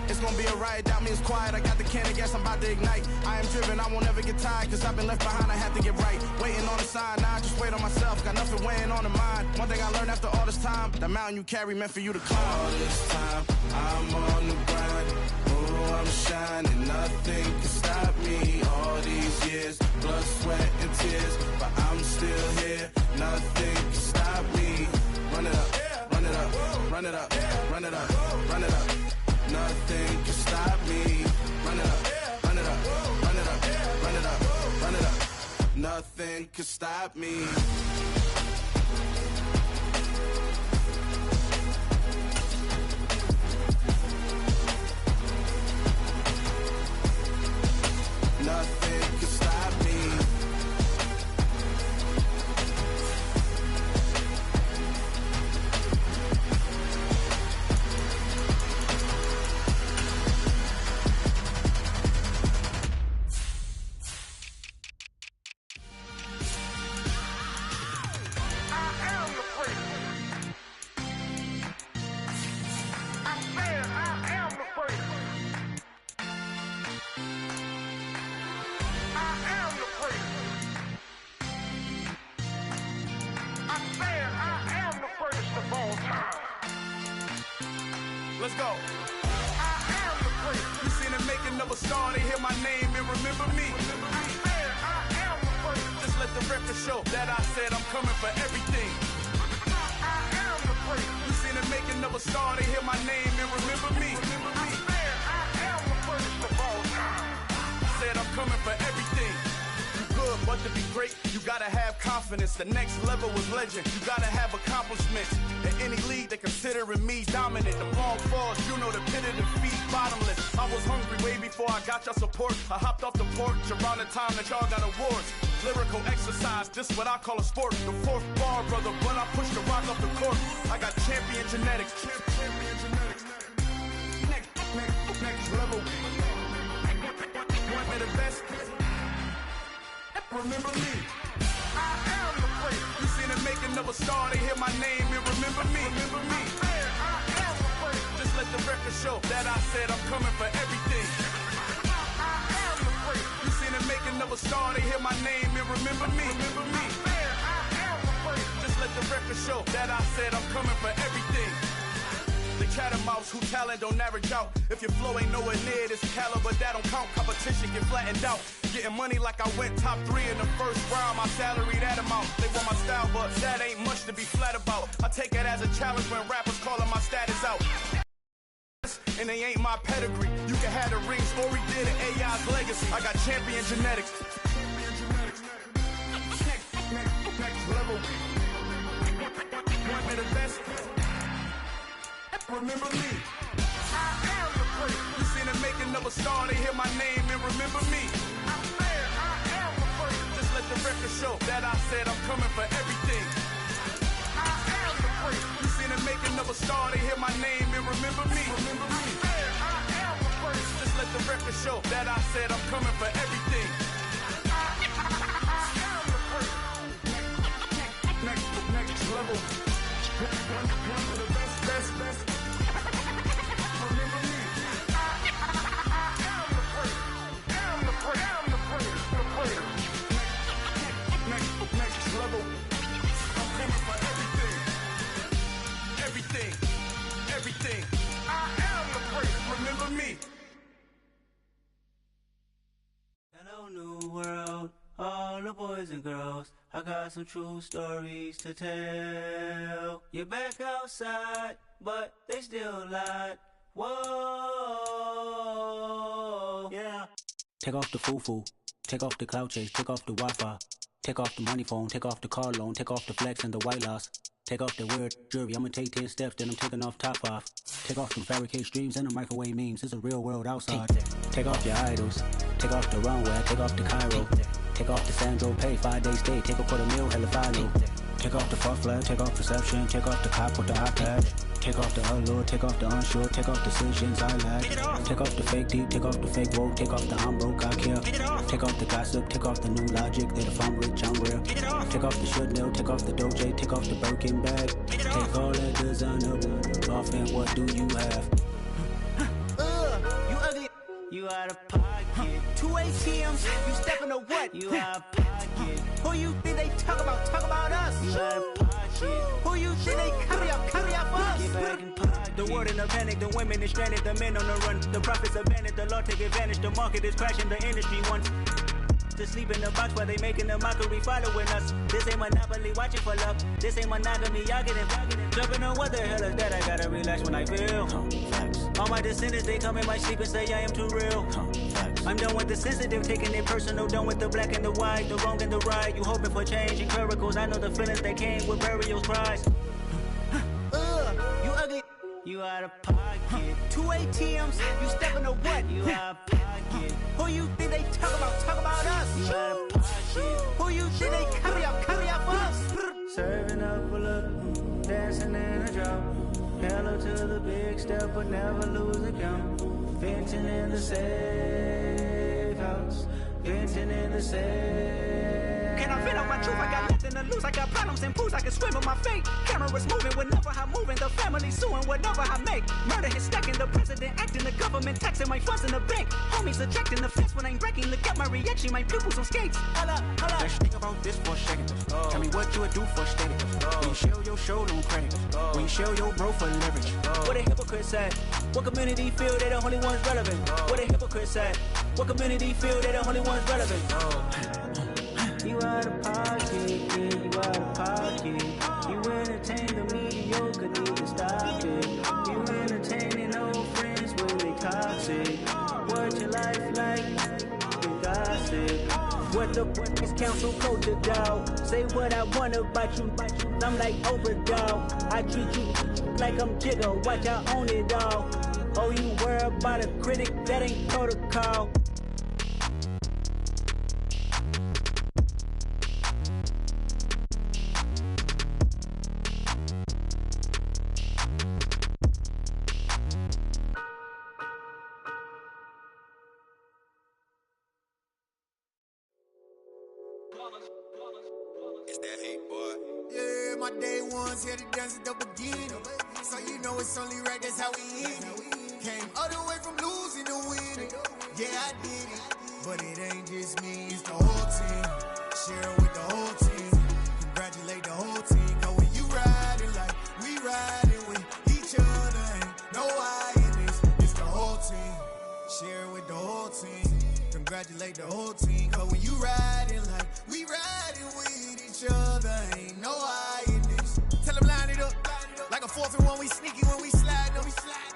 Speaker 15: It's gonna be a riot, doubt me it's quiet. I got the can of gas, I'm about to ignite. I am driven, I won't ever get tired. Cause I've been left behind, I have to get right. Waiting on the sign, now I just wait on myself. Got nothing weighing on the mind. One thing I learned after all this time, the mountain you carry meant for you to climb. All this time, I'm on the grind. Oh, I'm shining, nothing can stop me. All these years, blood, sweat, and tears, but I'm still here. Nothing can stop me. Run it up, run it up, run it up, run it up, run it up. Nothing can stop me. Run it up, run it up, run it up, run it up, run it up. Nothing can stop me. Nothing can stop me.
Speaker 1: Let's go. You seen the making of a star, they hear my name and remember me. Just let the record show that I said I'm coming for everything. You seen the making of a star, they hear my name and remember me. Said I'm coming for everything. You good, but to be great, you gotta have confidence. The next level is legend, you gotta have accomplishments. In any league, they considering me dominant. The long falls, you know the pit of defeat, bottomless. I was hungry way before I got your support. I hopped off the porch around the time that y'all got awards. Lyrical exercise, this is what I call a sport. The fourth bar, brother, when I push the rock off the court. I got champion genetics. Champion genetics. Next level. One of the best. Remember me. I am the place. You seen the making of a star, they hear my name and remember me. Remember me. I am the place. Just let the record show that I said I'm coming for everything. I am the place. You seen the making of a star, they hear my name and remember me. Remember me. I am the place. Just let the record show that I said I'm coming for everything. The cat and mouse who talent don't average out. If your flow ain't nowhere near this caliber, that don't count. Competition get flattened out. Getting money like I went top 3 in the first round. My salary that amount. They want my style, but that ain't much to be flat about. I take it as a challenge when rappers calling my status out. And they ain't my pedigree. You can have the rings or we did an AI's legacy. I got champion genetics. Next level. One of the best. Remember me. I am the place. You seen the making of a star, they hear my name and remember me. I am the place. Just let the record show that I said I'm coming for everything. I am the place. You seen the making of a star, they hear my name and remember me. Remember me. I am the place. Just let the record show that I said I'm coming for everything. I am the place. Next level. One of the best. Next level. I'm coming for everything. Everything. I am the place. Remember me.
Speaker 3: Hello, new world. All the boys and girls. I got some true stories to tell. You're back outside, but they still lied. Whoa. Yeah.
Speaker 21: Take off the foo-foo. Take off the cloud chase. Take off the Wi-Fi. Take off the money phone, take off the car loan, take off the flex and the white loss. Take off the weird jewelry, I'ma take 10 steps, then I'm taking off top off. Take off them fabricate streams and the microwave memes, it's a real world outside. Take off your idols, take off the runway, take off the Cairo. Take off the Sandro Pay, 5-day stay, take a $250,000, hella final. Take off the far flag, take off perception, take off the cop with the iPad. Take off the allure, take off the unsure, take off decisions I lack. Take off the fake deep, take off the fake woke, take off the I'm broke, I care. Take off the gossip, take off the new logic, that if I'm rich, I'm real. Take off the should know, take off the Doja, take off the Birkin bag. Take all that designer off and what do you have?
Speaker 3: You ugly. You out of pocket. 2 ATMs, you stepping to what? You out of pocket. Who you think they talk about? Talk about us. You out of pocket. Who you think they carry up for us? Get back in pocket. The world in a panic, the women is stranded, the men on the run. The profits abandoned, the law take advantage. The market is crashing, the industry wants to sleep in the box while they making a mockery following us. This ain't Monopoly, watching for love. This ain't monogamy, y'all getting jumping on what the hell is that? I gotta relax when I feel. All my descendants, they come in my sleep and say I am too real. I'm done with the sensitive, taking it personal. Done with the black and the white, the wrong and the right. You hoping for change and miracles. I know the feelings that came with burial cries. You ugly. You out of pocket. 2 ATMs, you stepping to what? You out of pocket. Who you think they talk about? Talk about us. You out of pocket. Who you think they carry up for us? Serving up a look, dancing in a drop. Hello to the big step, but never lose the count. Venting in the safe house. Venting in the safe. Can I vent on my truth? I got nothing nothing to lose. I got problems and booze, I can swim with my fate. Cameras moving whenever I'm moving. The family suing whatever I make. Murder is stacking, the president acting, the government taxing my funds in the bank. Homies ejecting the fence when I'm breaking. Look at my reaction, my pupils on skates. Hold up.
Speaker 21: Let's think about this for a second. Tell me what you would do for steady. When you show your show, don't credit. When you show your bro for leverage.
Speaker 3: What a hypocrite said. What community feel they the only ones relevant? What a hypocrite said. What community feel they the only ones relevant? You out of pocket, yeah, you out of pocket. You entertain the mediocre, need to stop it. You entertaining old friends when they toxic. What your life like? You gossip. What the is council culture, dog? Say what I want about you. I'm like Oprah, dog. I treat you like I'm Jigga. Watch I own it, dog. Oh, you worry about a critic, that ain't protocol.
Speaker 20: It's that hate, boy. Yeah, my day ones here to dance at the beginning. So you know it's only right, that's how we end it. Came all the way from losing to winning. Yeah, I did it. But it ain't just me, it's the whole team. Share it with the whole team. Congratulate the whole team. Cause when you riding like we riding with each other, ain't no I in this. It's the whole team. Share it with the whole team. Congratulate the whole team. Cause when you riding like we riding with each other, ain't no I in this. Tell them line it up. Like a 4th and 1, we sneaky when we slide them.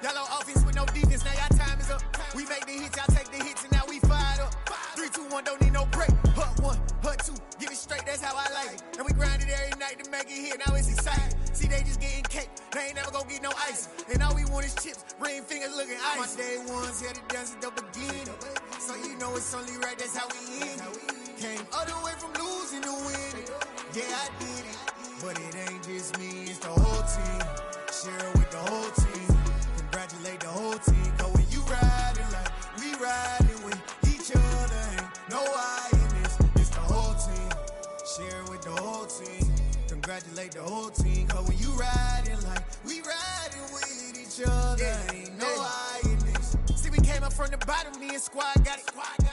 Speaker 20: Y'all on offense with no defense, now y'all time is up. We make the hits, y'all take the hits, and now we fired up. 3, 2, 1, don't need no break. Hut 1, hut 2, give it straight, that's how I like it. And we grind it every night to make it hit, now it's exciting. See, they just getting cake, they ain't never gonna get no ice. And all we want is chips, ring fingers looking ice. My day ones here to dance at the beginning. So you know it's only right, that's how we end it. Came all the way from losing to winning. Yeah, I did it. But it ain't just me, it's the whole team. Share it with the whole team. Congratulate the whole team. Cause when you riding like we riding with each other, ain't no I in this. It's the whole team. Share it with the whole team. Congratulate the whole team. Cause when you riding like we riding with each other, ain't no I in this. See, we came up from the bottom, me and squad got it.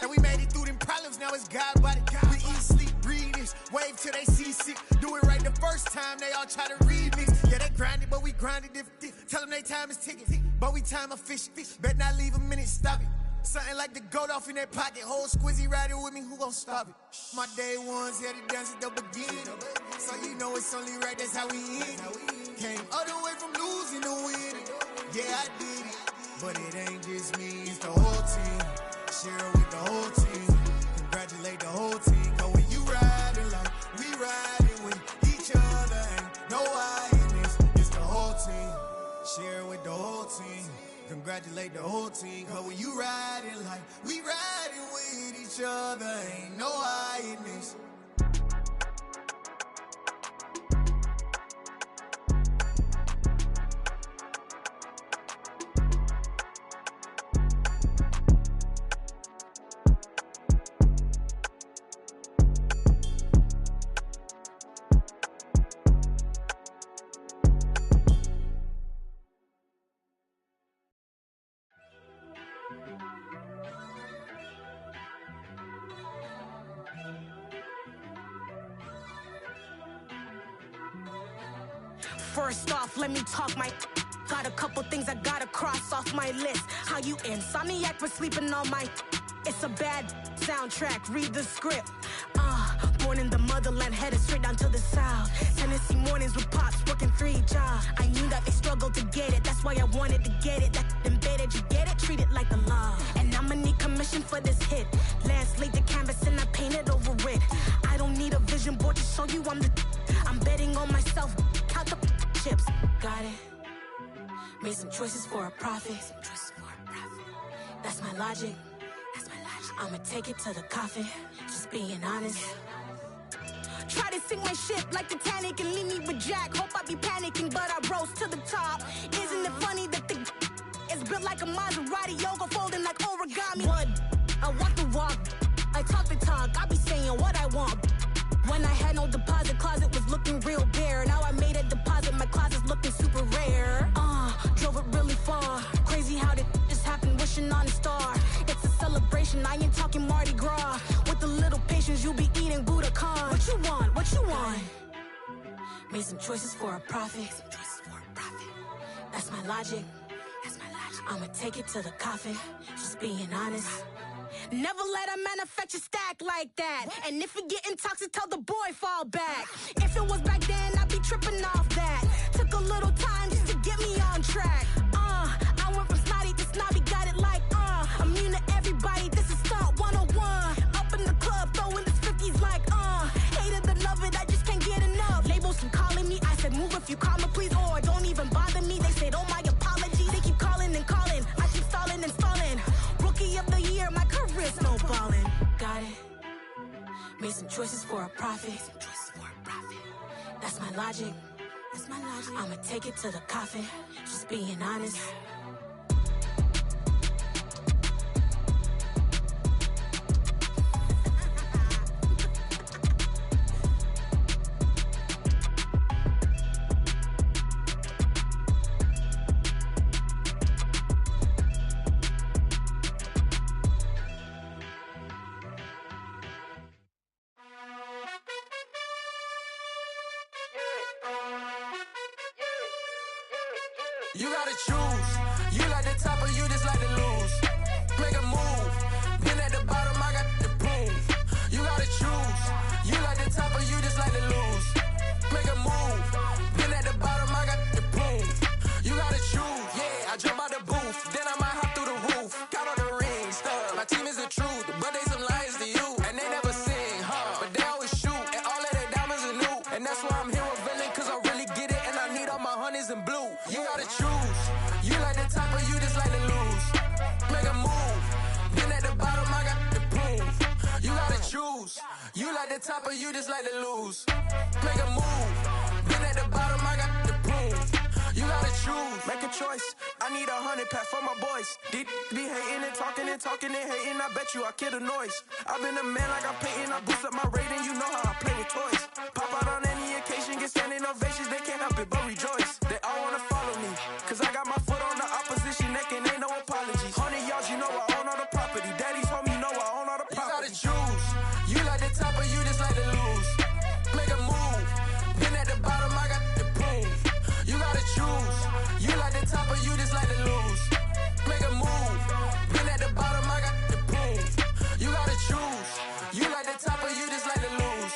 Speaker 20: And we made it through them problems, now it's God body. We eat, sleep, breathe this, wave till they seasick. Do it right the first time, they all try to remix. Yeah, they grinded, but we grinded different. Tell them they time is ticking, but we time a fish. Bet not leave a minute, stop it. Something like the goat off in their pocket. Whole squizzy riding with me, who gon' stop it? My day ones here to dance at the beginning. So you know it's only right, that's how we end it. Came all the way from losing to winning. Yeah, I did it. But it ain't just me, it's the whole team. Share it with the whole team. Congratulate the whole team. Cause when you riding like we riding with each other, ain't no I in this. It's the whole team. Share it with the whole team. Congratulate the whole team. Cause when you riding like we riding with each other, ain't no I in this.
Speaker 7: First off, let me talk my. Got a couple things I gotta cross off my list. How you insomniac for sleeping on my. It's a bad soundtrack, read the script. Born in the motherland, headed straight down to the south. Tennessee mornings with pops, working 3 jobs. I knew that they struggled to get it, that's why I wanted to get it. That embedded, you get it, treat it like a law. And I'ma need commission for this hit. Last laid the canvas and I painted over it. I don't need a vision board to show you I'm betting on myself, count the chips. Got it. Made some choices for a profit. That's my logic. I'ma take it to the coffin. Just being honest. Try to sink my ship like Titanic and leave me with Jack. Hope I be panicking, but I rose to the top. Isn't it funny that the is built like a Maserati, yoga folding like origami? What? I walk the walk. I talk the talk. I be saying what I want. When I had no deposit, closet was looking real bare. Now I made a deposit, my closet's looking super rare. Drove it really far. Crazy how did just happen, wishing on a star. It's a celebration, I ain't talking Mardi Gras. With a little patience, you'll be eating Budokan. What you want? What you want? Made some choices for a profit. That's my logic. I'ma take it to the coffin. Just being honest. Never let a manufacture stack like that. And if it getting toxic, tell the boy fall back. If it was back then, I'd be tripping off that. Took a little time just to get me on track. I went from snotty to snobby, got it like immune to everybody, this is stunt 101. Up in the club, throwing this 50s like hate it or love it, I just can't get enough. Labels keep calling me, I said move if you call me please, or don't even bother me. They said oh my apologies, they keep calling and calling. I keep stalling and stalling. Rookie of the year, my career snowballing. Got it. Made some choices for a profit. That's my logic. I'ma take it to the coffin. Just being honest.
Speaker 8: You gotta choose. You like the top or you just like to lose. Make a move. Been at the bottom, I got the proof. You gotta choose. You like the top or you just like to lose. Make a move. Been at the bottom, I got the proof. You gotta choose. Yeah, I jump out the booth. Then I might hop through the roof. Count on the rings, stuff. My team is the truth, but they some liars to you. And they never sing, but they always shoot. And all of their diamonds are new. And that's why I'm here with villain, cause I really get it. And I need all my honeys in blue. You gotta choose. You like the top or you just like to lose. Make a move. Been at the bottom, I got the proof. You gotta choose. You like the top or you just like to lose. Make a move. Been at the bottom, I got the proof. You gotta choose.
Speaker 15: Make a choice. I need 100 pack for my boys. Be hating and talking and talking and hating. I bet you I kill the noise. I've been a man like I'm Peyton. I boost up my rating. You know how I play with toys. Pop out on any occasion, get standing ovations. They can't help it but rejoice. They all wanna follow me, cause I got my foot on the opposition neck and ain't no apologies. 100 yards, you know I own all the property. Daddy's home, you know I own all the property.
Speaker 8: You gotta choose. You like the top or you just like to lose. Make a move. Been at the bottom, I got the proof. You gotta choose. You like the top or you just like to lose. Make a move. Been at the bottom, I got the proof. You gotta choose. You like the top or you just like to lose.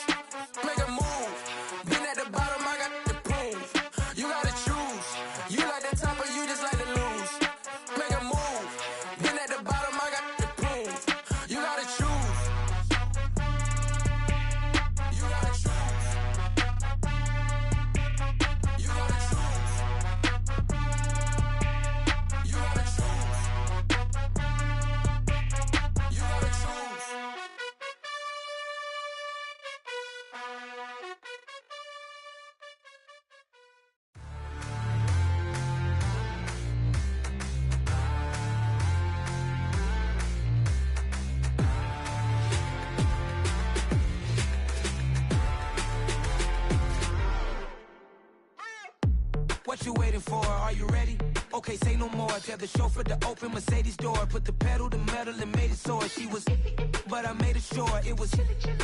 Speaker 8: Make a move. Been at the bottom, I got the proof. You gotta choose. You like the top or you just like to lose. Make a move. Been at the bottom, I got the proof. You gotta choose. You gotta choose. You gotta choose. You gotta choose. You gotta choose. What you waiting for? Are you ready? Okay, say no more. Tell the chauffeur to open Mercedes door. Put the pedal to metal and made it soar. She was, but I made it sure it was.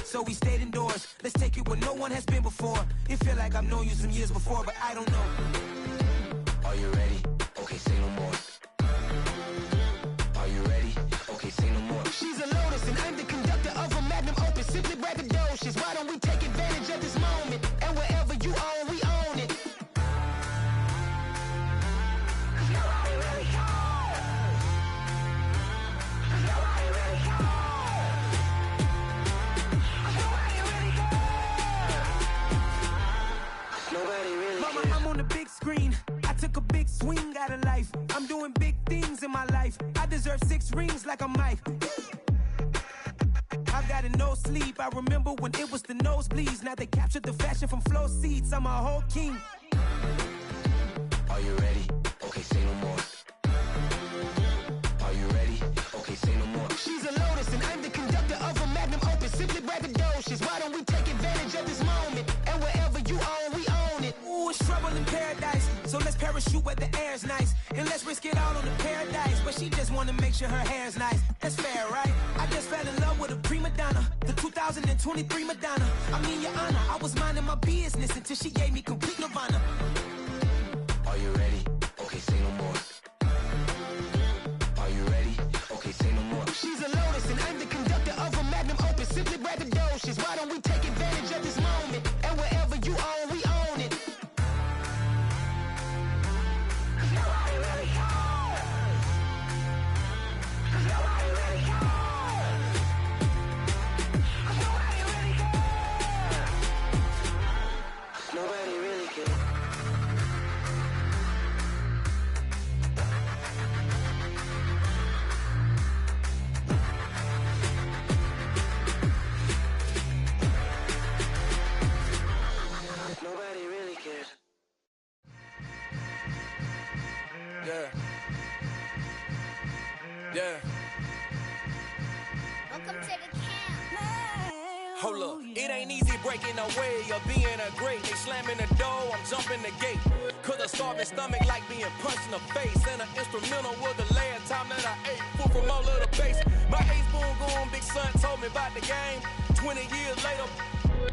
Speaker 8: So we stayed indoors. Let's take it where no one has been before. It feel like I've known you some years before, but I don't know. Are you ready? Okay, say no more. Are you ready? Okay, say no more.
Speaker 6: She's a Lotus and I'm the conductor of a magnum opus. Simply braggadocious. Why don't we take advantage of this moment? And wherever you own, we own it.
Speaker 8: Mama, I'm on the big screen. I took a big swing out of life. I'm doing big things in my life. I deserve 6 rings like a Mike. I've got no sleep. I remember when it was the nosebleeds. Now they captured the fashion from flow seats. I'm a whole king.
Speaker 10: Are you ready? Okay, say no more. Are you ready? Okay, say no more.
Speaker 6: She's a Lotus and I'm the conductor of a magnum opus. Simply braggadocious. Why don't we take advantage of this
Speaker 15: parachute where the air's nice. And let's risk it all on the paradise. But she just wanna make sure her hair's nice. That's fair, right? I just fell in love with a prima donna. The 2023 Madonna. I mean, Your Honor, I was minding my business until she gave me complete nirvana.
Speaker 10: Are you ready? Okay, say no more. Are you ready? Okay, say no more.
Speaker 15: She's a lotus and I'm the conductor of a magnum opus. Simply braggadocious. Why don't we take advantage of this moment? And wherever you own, we own it. Nobody really cares. Nobody really cares. Nobody really cares. Nobody really cares. Nobody really cares.
Speaker 8: Yeah. Yeah.
Speaker 11: Welcome to the camp.
Speaker 8: Hold up, it ain't easy breaking away or being a great. They slamming the door, I'm jumping the gate. Cause a starving stomach like being punched in the face. And an instrumental was the last time that I ate food from all of the bass. My ace boom goon, big son told me about the game. 20 years later,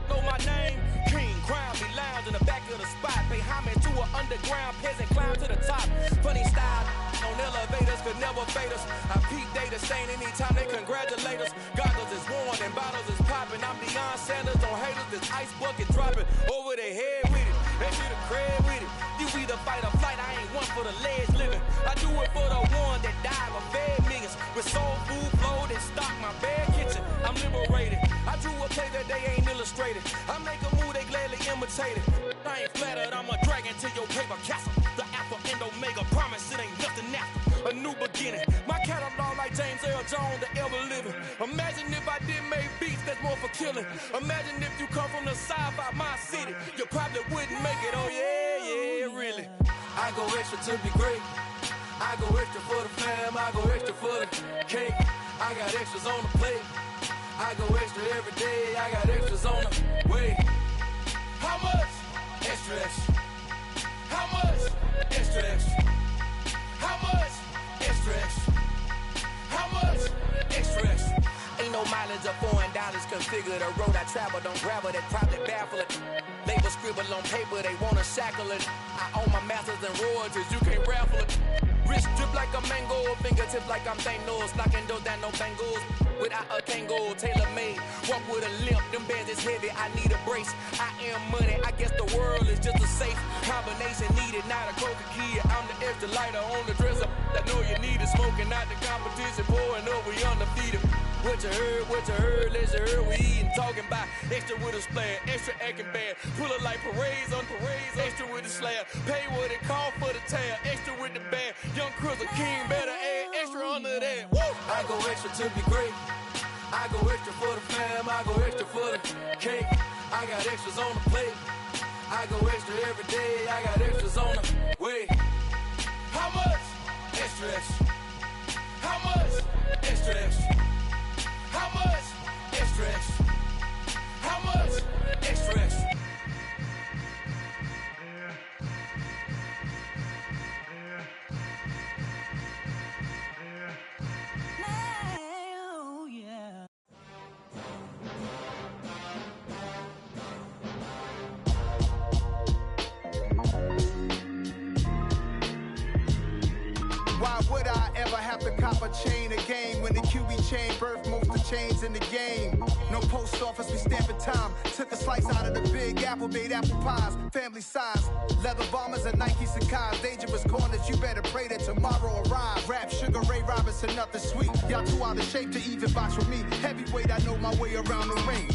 Speaker 8: know my name. King, crown me, lounge in the back of the spot. Pay homage to an underground peasant, climb to the top. Funny style on elevators could never fade us. I peep data saying anytime they congratulate us. Goggles is worn and bottles is popping. I'm Deion Sanders on haters, this ice bucket dropping over their head with it. They see the crib with it. You either fight or flight, I ain't one for the legs living. I do it for the one that died or fed millions. With soul food flow that stock my bad kitchen. I'm liberated. I drew a play that they ain't illustrated. I make a move, they gladly imitate it. I ain't flattered, I'm a dragon to your paper castle. The Alpha and Omega, promise it ain't nothing after. A new beginning. My catalog like James Earl Jones, the ever living. Imagine if I did make beats that's more for killing. Imagine if you come from the side by my city. You probably wouldn't make it, oh yeah, really. I go extra to be great. I go extra for the fam, I go extra for the cake. I got extras on the plate. I go extra every day, I got extras on the way. How much? Extra, extra. How much? Extra, extra. How much? Extra, extra. How much? Extra, extra. Ain't no mileage of $4 configure the road I travel. Don't gravel that probably baffle it. Label scribble on paper, they wanna shackle it. I own my masters and royalties, you can't raffle it. Wrist drip like a mango, fingertips like I'm Thanos. Knocking those down, no bangles. Without a Kango, tailor-made. Walk with a limp, them bands is heavy, I need a brace. I am money, I guess the world is just a safe combination needed, not a coca kid. I'm the extra lighter on the dresser. I know you need it, smoking out the competition, pouring up, we undefeated. What you heard, let's you heard, we eating, talking about extra with a splash, extra acting bad. Pull it like parades on parades, extra with the slab. Pay what it cost for the tab, extra with the band. Young Cruiser King, better add extra under that. Woo! I go extra to be great. I go extra for the fam, I go extra for the cake. I got extras on the plate. I go extra every day, I got extras on the way. How much? Extra, extra. How much? Extra, extra. How much? Extra, extra. How much? Extra, extra.
Speaker 3: Oh, yeah.
Speaker 12: Why would I ever have to cop a chain again when the QB chain birthed most of the chains in the game? No post office, we stamping time. Took a slice out of the big apple, made apple pies, family size. Leather bombers and Nike Sacai's. Dangerous corners, you better pray that tomorrow arrives. Rap, Sugar Ray Robinson, nothing sweet. Y'all too out of shape to even box with me. Heavyweight, I know my way around the ring.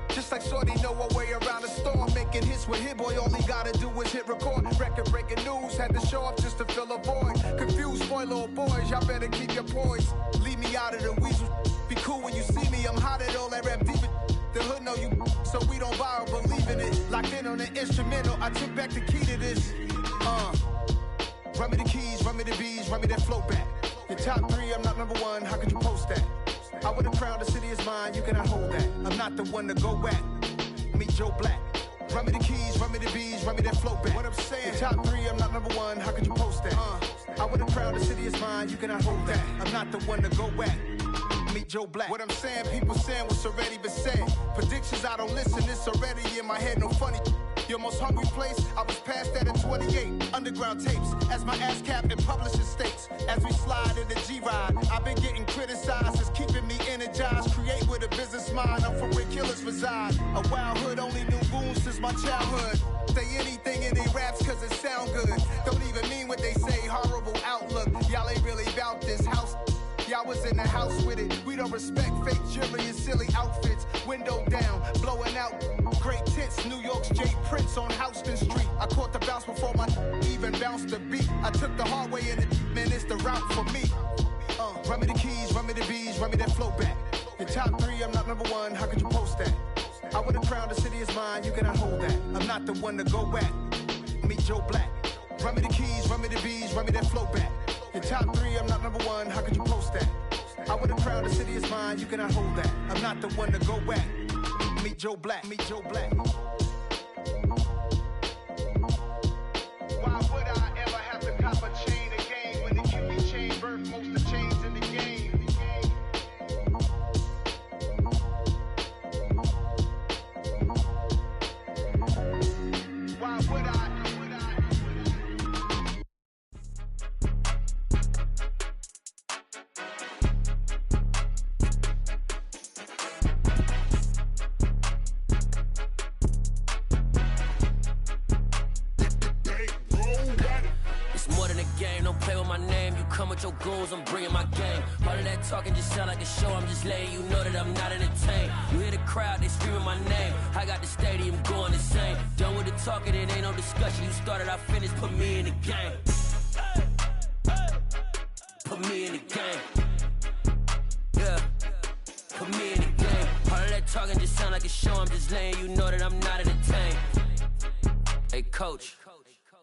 Speaker 12: Just like Shorty know her way around the storm. Making hits with Hit Boy, all he gotta do is hit record. Record breaking news, had to show up just to fill a void. Confused, spoiler boys, y'all better keep your poise. Leave me out of the weasel. Be cool when you see me, I'm hot at all that rap deep. The hood know you, so we don't borrow, believe in it. Locked in on the instrumental, I took back the key to this. Run me the keys, run me the bees, run me that flow back. Your top 3, I'm not number 1, how could you post that? I would have crowned the city is mine, you cannot hold that. I'm not the one to go at. Meet Joe Black. Run me the keys, run me the bees, run me that flow back. What I'm saying, the top 3, I'm not number 1, how could you post that? I would have crowned the city is mine, you cannot hold that. I'm not the one to go at. Meet Joe Black. What I'm saying, people saying what's already been said. Predictions, I don't listen, it's already in my head, no funny. Your most hungry place, I was past that at 28. Underground tapes, as my ass cap in publishing states. As we slide in the G-Ride, I've been getting criticized, it's keeping me energized. Create with a business mind, I'm from where killers reside. A wild hood, only knew goons since my childhood. Say anything in they raps cause it sound good. Don't even mean what they say, horrible outlook. Y'all ain't really about this house. Y'all was in the house with it. We don't respect fake jewelry and silly outfits. Window down, blowing out great tits. New York's J. Prince on Houston Street. I caught the bounce before my even bounced the beat. I took the hard way in it, man, it's the route for me. Run me the keys, run me the bees, run me that flow back. Your top 3, I'm not number 1, how could you post that? I would have crowned the city is mine, you cannot hold that. I'm not the one to go at. Meet Joe Black. Run me the keys, run me the bees, run me that flow back. Your top 3, I'm not number 1, how could you post that? I would have crowned the city is mine, you cannot hold that. I'm not the one to go at. Meet Joe Black, meet Joe Black. Why would I ever have to cop a chain again when the QB chain birthed most of the chains in the game? Why would I?
Speaker 4: Come with your goons, I'm bringing my game. All of that talking just sound like a show. I'm just letting you know that I'm not entertained. You hear the crowd, they screaming my name. I got the stadium going insane. Done with the talking, it ain't no discussion. You started, I finished, put me in the game. Put me in the game. Yeah, put me in the game. All of that talking just sound like a show. I'm just letting you know that I'm not entertained. Hey, coach.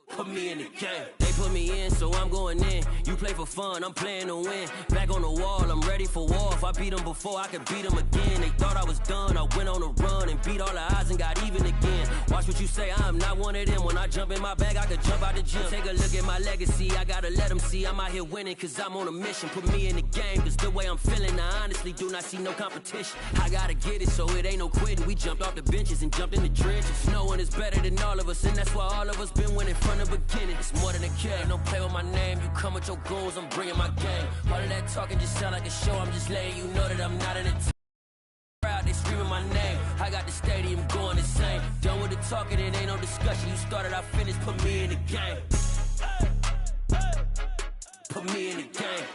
Speaker 4: Put me in the game. They put me in, so I'm going in. You play for fun, I'm playing to win. Back on the wall, I'm ready for war. If I beat them before, I could beat them again. They thought I was done, I went on a run and beat all the odds and got even again. Watch what you say, I'm not one of them. When I jump in my bag, I could jump out the gym. Take a look at my legacy, I gotta let them see I'm out here winning, cause I'm on a mission. Put me in the game, cause the way I'm feeling, I honestly do not see no competition. I gotta get it, so it ain't no quitting. We jumped off the benches and jumped in the trenches. No one is better than all of us, and that's why all of us been winning from the beginning. It's more than a kid, don't play with my name. You come with your goons, I'm bringing my game. All of that talking just sound like a show. I'm just letting you know that I'm not in a crowd, they screaming my name. I got the stadium going insane. Done with the talking, it ain't no discussion. You started, I finished, put me in the game. Put me in the game.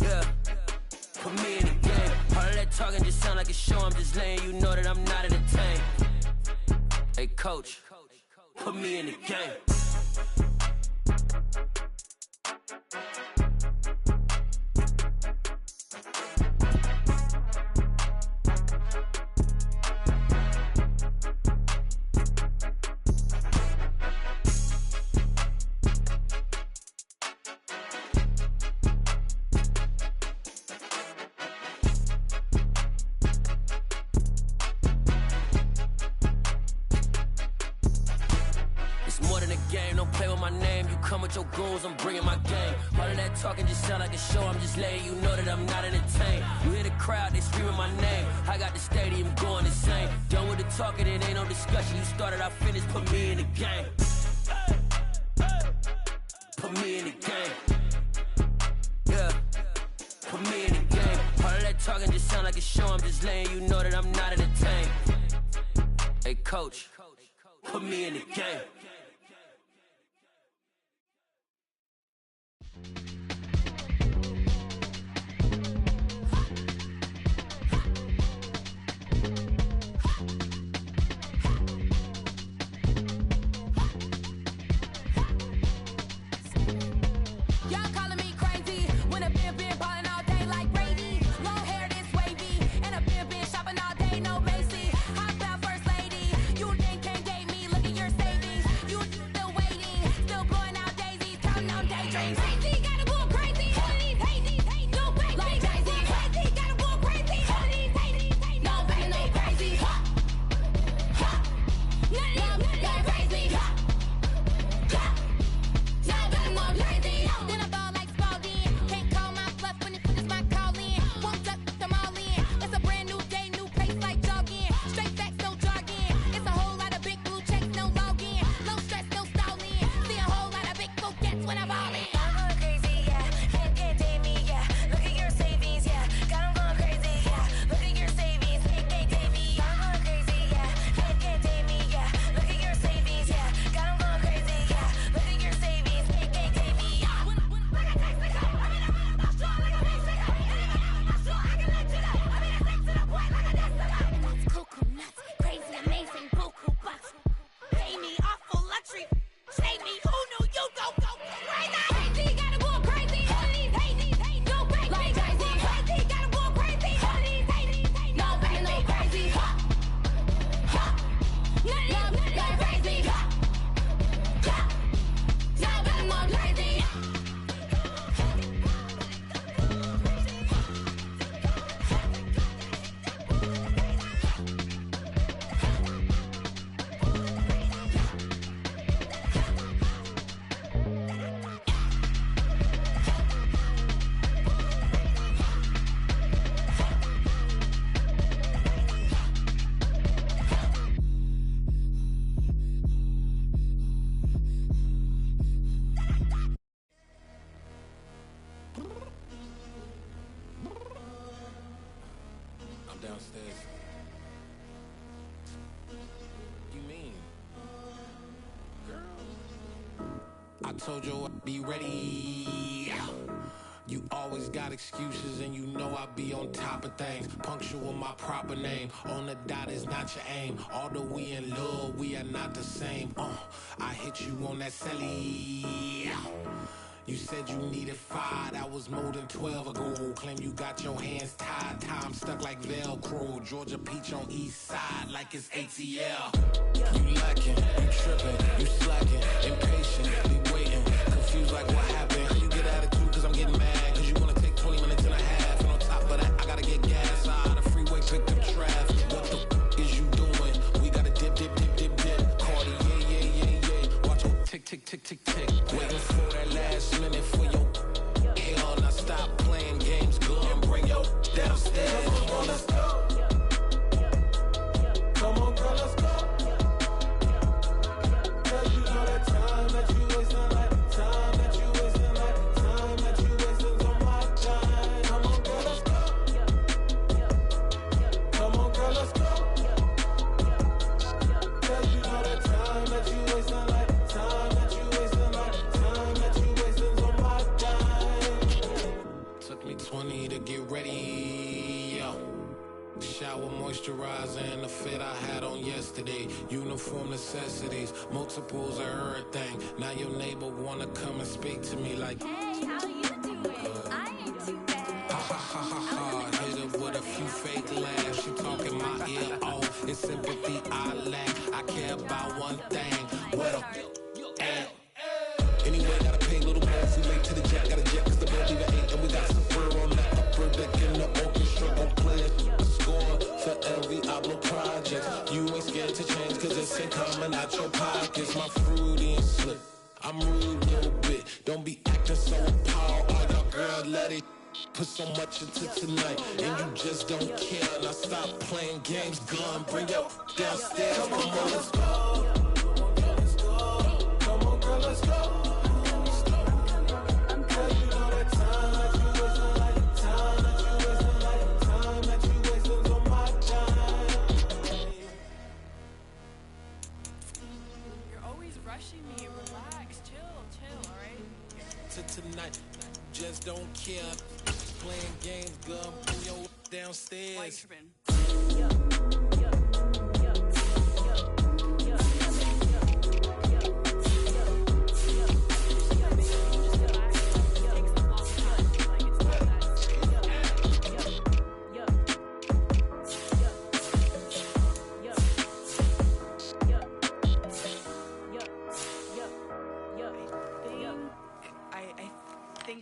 Speaker 4: Yeah, put me in the game. All of that talking just sound like a show. I'm just letting you know that I'm not entertained. Hey, coach. Put me in the game. Your goons, I'm bringing my game. All of that talking just sound like a show. I'm just letting you know that I'm not entertained. You hear the crowd, they screaming my name. I got the stadium going insane. Done with the talking, it ain't no discussion. You started, I finished, put me in the game. Put me in the game. Yeah, put me in the game. All of that talking just sound like a show. I'm just letting you know that I'm not entertained. Hey, coach, put me in the game.
Speaker 13: Shopping all day, no Macy. I found first lady. You think can't date me? Look at your savings. downstairs. You mean? Girl, I told you I'd be ready. You always got excuses and you know I be on top of things. Punctual my proper name. On the dot is not your aim. Although we in love, we are not the same. I hit you on that celly. You said you needed 5, that was more than 12 ago. Claim you got your hands tied, time stuck like Velcro. Georgia Peach on east side like it's ATL. You lacking, you tripping, you slacking, impatient, be waiting, confused like what happened. You get attitude cause I'm getting mad, cause you wanna take 20 minutes and a half. And on top of that, I gotta get gas out of the freeway, pick up traffic. What the is you doing? We gotta dip, dip, dip, dip, dip. Cardi, yeah. Watch your tick, tick, tick, tick, tick. Waiting for that last minute for your hell. Now stop playing games, go and bring your downstairs. Come on, girl, let's go. Come on, girl, let's go. Cause you know that time that you wasting, like time that you wasting, like time that you wasting on my time. Come on, girl, let's go. Come on, girl, let's go. Cause you know that time that you wasting, like time that you wasting, like time that you wasting on my time. Took me 20 to get ready, yo. Shower moisturizer and the fit I had on yesterday. Uniform necessities, multiples of everything. Now your neighbor wanna come and speak to me like,
Speaker 11: hey, how you doing? I ain't too bad.
Speaker 13: Ha ha ha ha ha. Hit her with a few fake laughs. She talking my ear off. It's sympathy I lack. I care about one thing. What up? Anyway, gotta pay a little more if we late to the jet. Got a jet cause the boat leave at 8. And we got some fur on the upper deck in the orchestra. Gon' play a score for every Ablo project. You ain't scared to change cause it's ain't coming out your pockets. My fruity and slip. I'm rude a little bit. Don't be acting so appalled. Oh, y'all girl, let it put so much into tonight. And you just don't care. Now stop playing games. Gun, bring your downstairs. Come on, let's go. Come on, girl, let's go. Tonight, just don't care. Playing games, gun, pull your downstairs.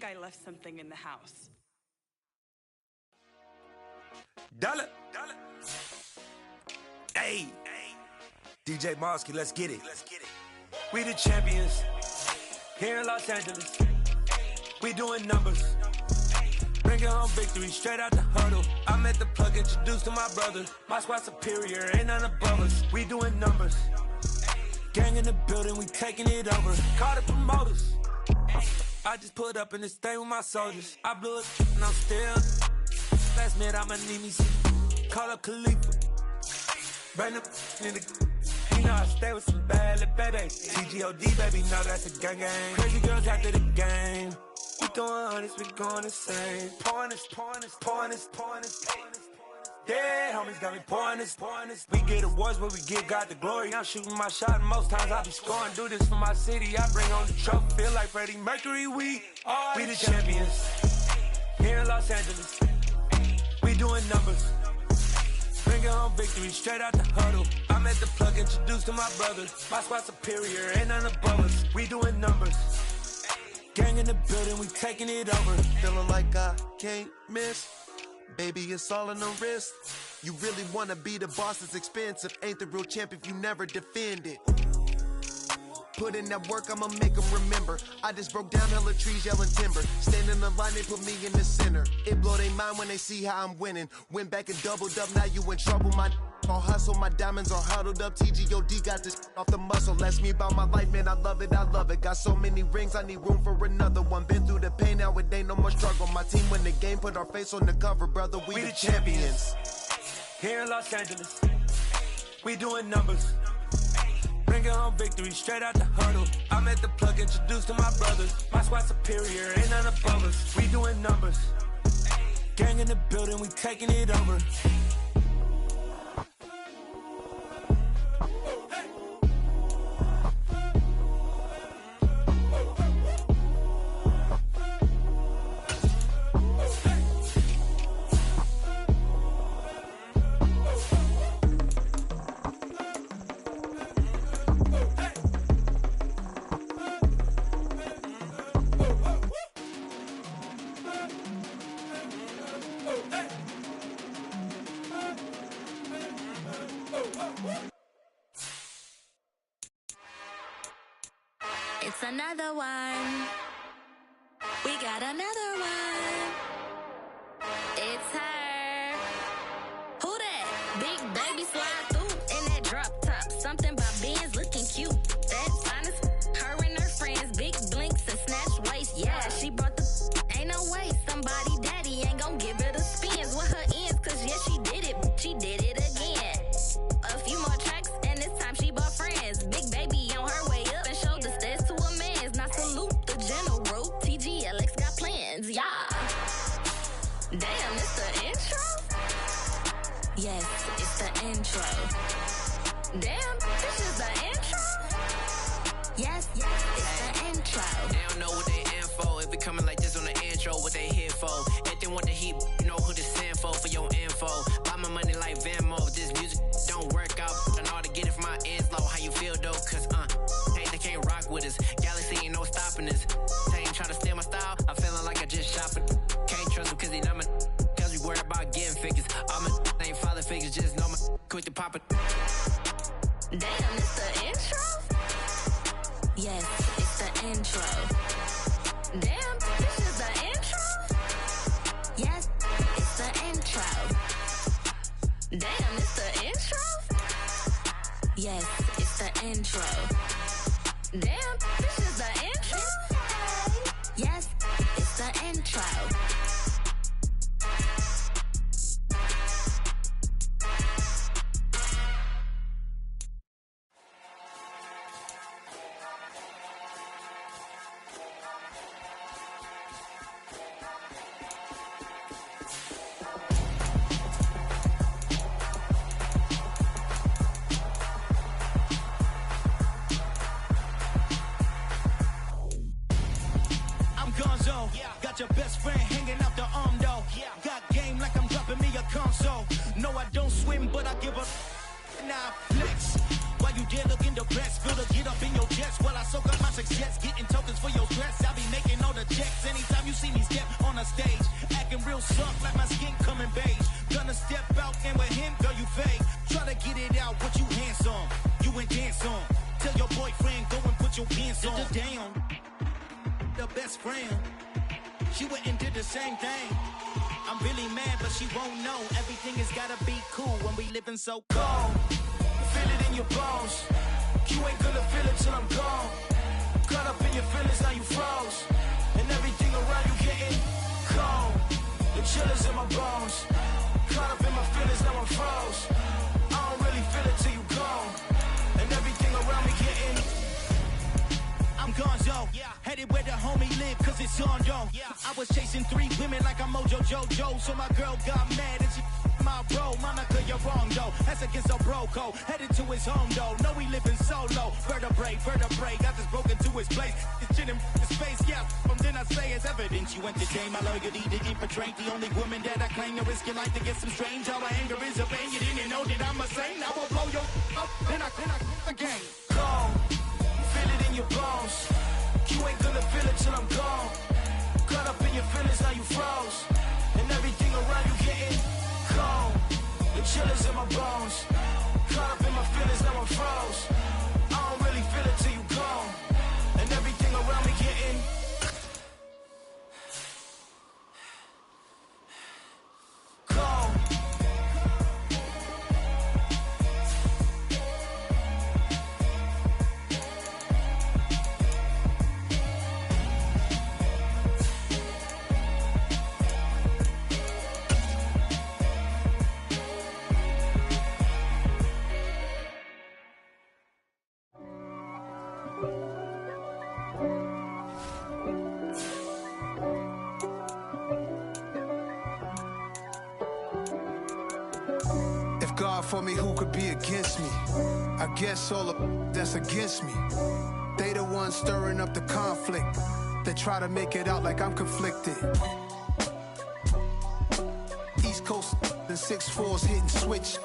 Speaker 14: I left something in the house.
Speaker 16: Dollar. Hey. DJ Mosky, let's get it. We the champions. Here in Los Angeles. We doing numbers. Bringing home victory straight out the huddle. I met the plug, introduced to my brother. My squad superior, ain't none above us. We doing numbers. Gang in the building, we taking it over. Call the promoters. I just put up in this thing with my soldiers. I blew it and I'm still. Last minute I'ma need me some. Call up Khalifa. Bring them in the. You know I stay with some bad little baby. TGOD baby, know that's a gang. Crazy girls after the game. We doing hundreds, we going insane. Pouring this. Dead homies got me pouring this. We get awards, but we give God the glory. I'm shooting my shot, and most times I be scoring. Do this for my city, I bring on the trophy. Feel like Freddie Mercury, we the champions. Here in Los Angeles, we doing numbers. Bringing home victory straight out the huddle. I met the plug, introduced to my brother. My squad superior, ain't none above us. We doing numbers. Gang in the building, we taking it over.
Speaker 22: Feeling like I can't miss. Baby, it's all in the wrist. You really wanna be the boss, it's expensive. Ain't the real champ if you never defend it. Put in that work, I'ma make them remember. I just broke down hella trees, yelling timber. Stand in the line, they put me in the center. It blow their mind when they see how I'm winning. Went back and doubled up, now you in trouble. My all hustle, my diamonds are huddled up. TGOD got this off the muscle. Ask me about my life, man, I love it. Got so many rings, I need room for another one. Been through the pain, now it ain't no more struggle. My team win the game, put our face on the cover, brother. We the champions.
Speaker 16: Here in Los Angeles, we doing numbers. Bringing home victory straight out the huddle. I'm at the plug, introduced to my brothers. My squad superior, ain't none above us. We doing numbers. Gang in the building, we taking it over.
Speaker 11: It's another one. We got another one. It's her. Who that? Big baby slide through in that drop top. Something about Benz looking cute. That's honest. Her and her friends, big blinks and snatch waist. Yeah, she brought the. Ain't no way somebody daddy ain't gon' give her the spins with her ends. Cause yeah, she did it. She did it again. A few more tracks and this time she bought friends. Big baby on her way up and showed the stairs to a man's. Now salute the general. TGLX got plans, yeah. Damn, it's the intro? Yes, it's the intro. Damn, this is the intro? Yes, it's the intro.
Speaker 17: They don't know what they in for. If we coming like this on the intro, what they here for? If they want the heat, you know who to send for your info. Buy my money like Venmo. If this music don't work out, I know how to get it from my ends low. How you feel though? Cause hey, they can't rock with us. Galaxy ain't no stopping us. They ain't trying to steal my style. I'm feeling like I just shopping. Can't trust them cause they not my. Cause we worried about getting figures. All my ain't father figures, just know my quick to pop it.
Speaker 11: Damn, it's the intro? Yes, it's the intro. Damn, this is the intro? Yes, it's the intro. Damn, it's the intro? Yes, it's the intro. Damn, this is the intro? Yes, it's the intro.
Speaker 6: Got your best friend hanging out the arm though. Got game like I'm dropping me a console. No, I don't swim, but I give a now flex. While you there looking depressed, feel the get up in your chest while I soak up my success. Getting tokens for your stress. I be making all the checks anytime you see me step on a stage. Acting real soft like my skin coming beige. Gonna step out and with him, girl, you fake. Try to get it out, but you handsome. You ain't dance on. Tell your boyfriend, go and put your pants on. Down. The best friend. She went and did the same thing. I'm really mad, but she won't know. Everything has gotta be cool when we living so cold. Feel it in your bones. You ain't gonna feel it till I'm gone. Caught up in your feelings, now you froze. And everything around you getting cold. The chillers in my bones. Caught up in my feelings, now I'm froze. I don't really feel it till you gone. And everything around me getting I'm gonzo, headed where the homie live, cause it's on though. I was chasing 3 women like I'm Mojo Jojo, so my girl got mad and she my bro. Monica, you're wrong though, that's against a bro code. Headed to his home though, no we living solo. Vertebrae, got this broken to his place. It's shit in his face, yeah, from then I say it's evidence. You entertain my loyalty to infiltrate. The only woman that I claim to risk your life to get some strange. All my anger is a pain, you didn't know that I'm a saint. I will blow your up, then I again. Go. Feel it in your bones. You ain't gonna feel it till I'm gone. Caught up in your feelings, now you froze. And everything around you getting cold. The chillers in my bones. Caught up in my feelings, now I'm froze. I don't really feel it till you gone. And everything around me getting cold.
Speaker 12: for me, who could be against me? I guess all of that's against me. They the ones stirring up the conflict. They try to make it out like I'm conflicted. East Coast, the 6'4s hitting switch.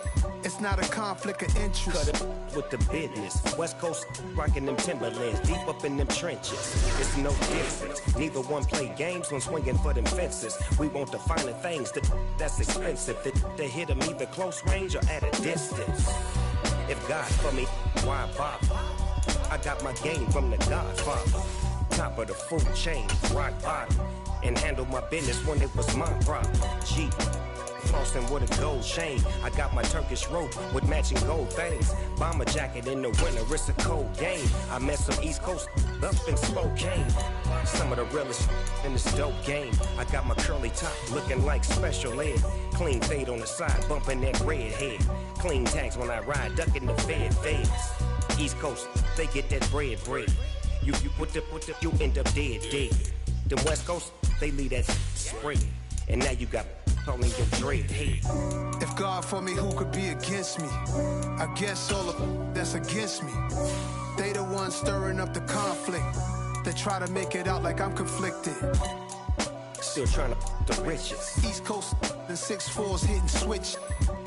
Speaker 12: It's not a conflict of interest.
Speaker 18: Cut it with the business. West Coast rocking them Timberlands, deep up in them trenches. It's no difference. Neither one play games when swinging for them fences. We want the finer things that's expensive. They hit them either close range or at a distance. If God for me, why bother? I got my game from the Godfather. Top of the food chain, rock bottom. And handle my business when it was my problem. G. Flossing with a gold chain. I got my Turkish rope with matching gold things. Bomber jacket in the winter, it's a cold game. I met some East Coast up in Spokane. Some of the realest in this dope game. I got my curly top looking like special ed. Clean fade on the side, bumping that red head. Clean tags when I ride, ducking the feds. East Coast, they get that bread. You you end up dead. Them West Coast, they leave that spread. And now you got only your dread head.
Speaker 12: If God for me, who could be against me? I guess all of that's against me. They the ones stirring up the conflict. They try to make it out like I'm conflicted.
Speaker 18: Still trying to the riches.
Speaker 12: East Coast, the 6'4s hitting switch.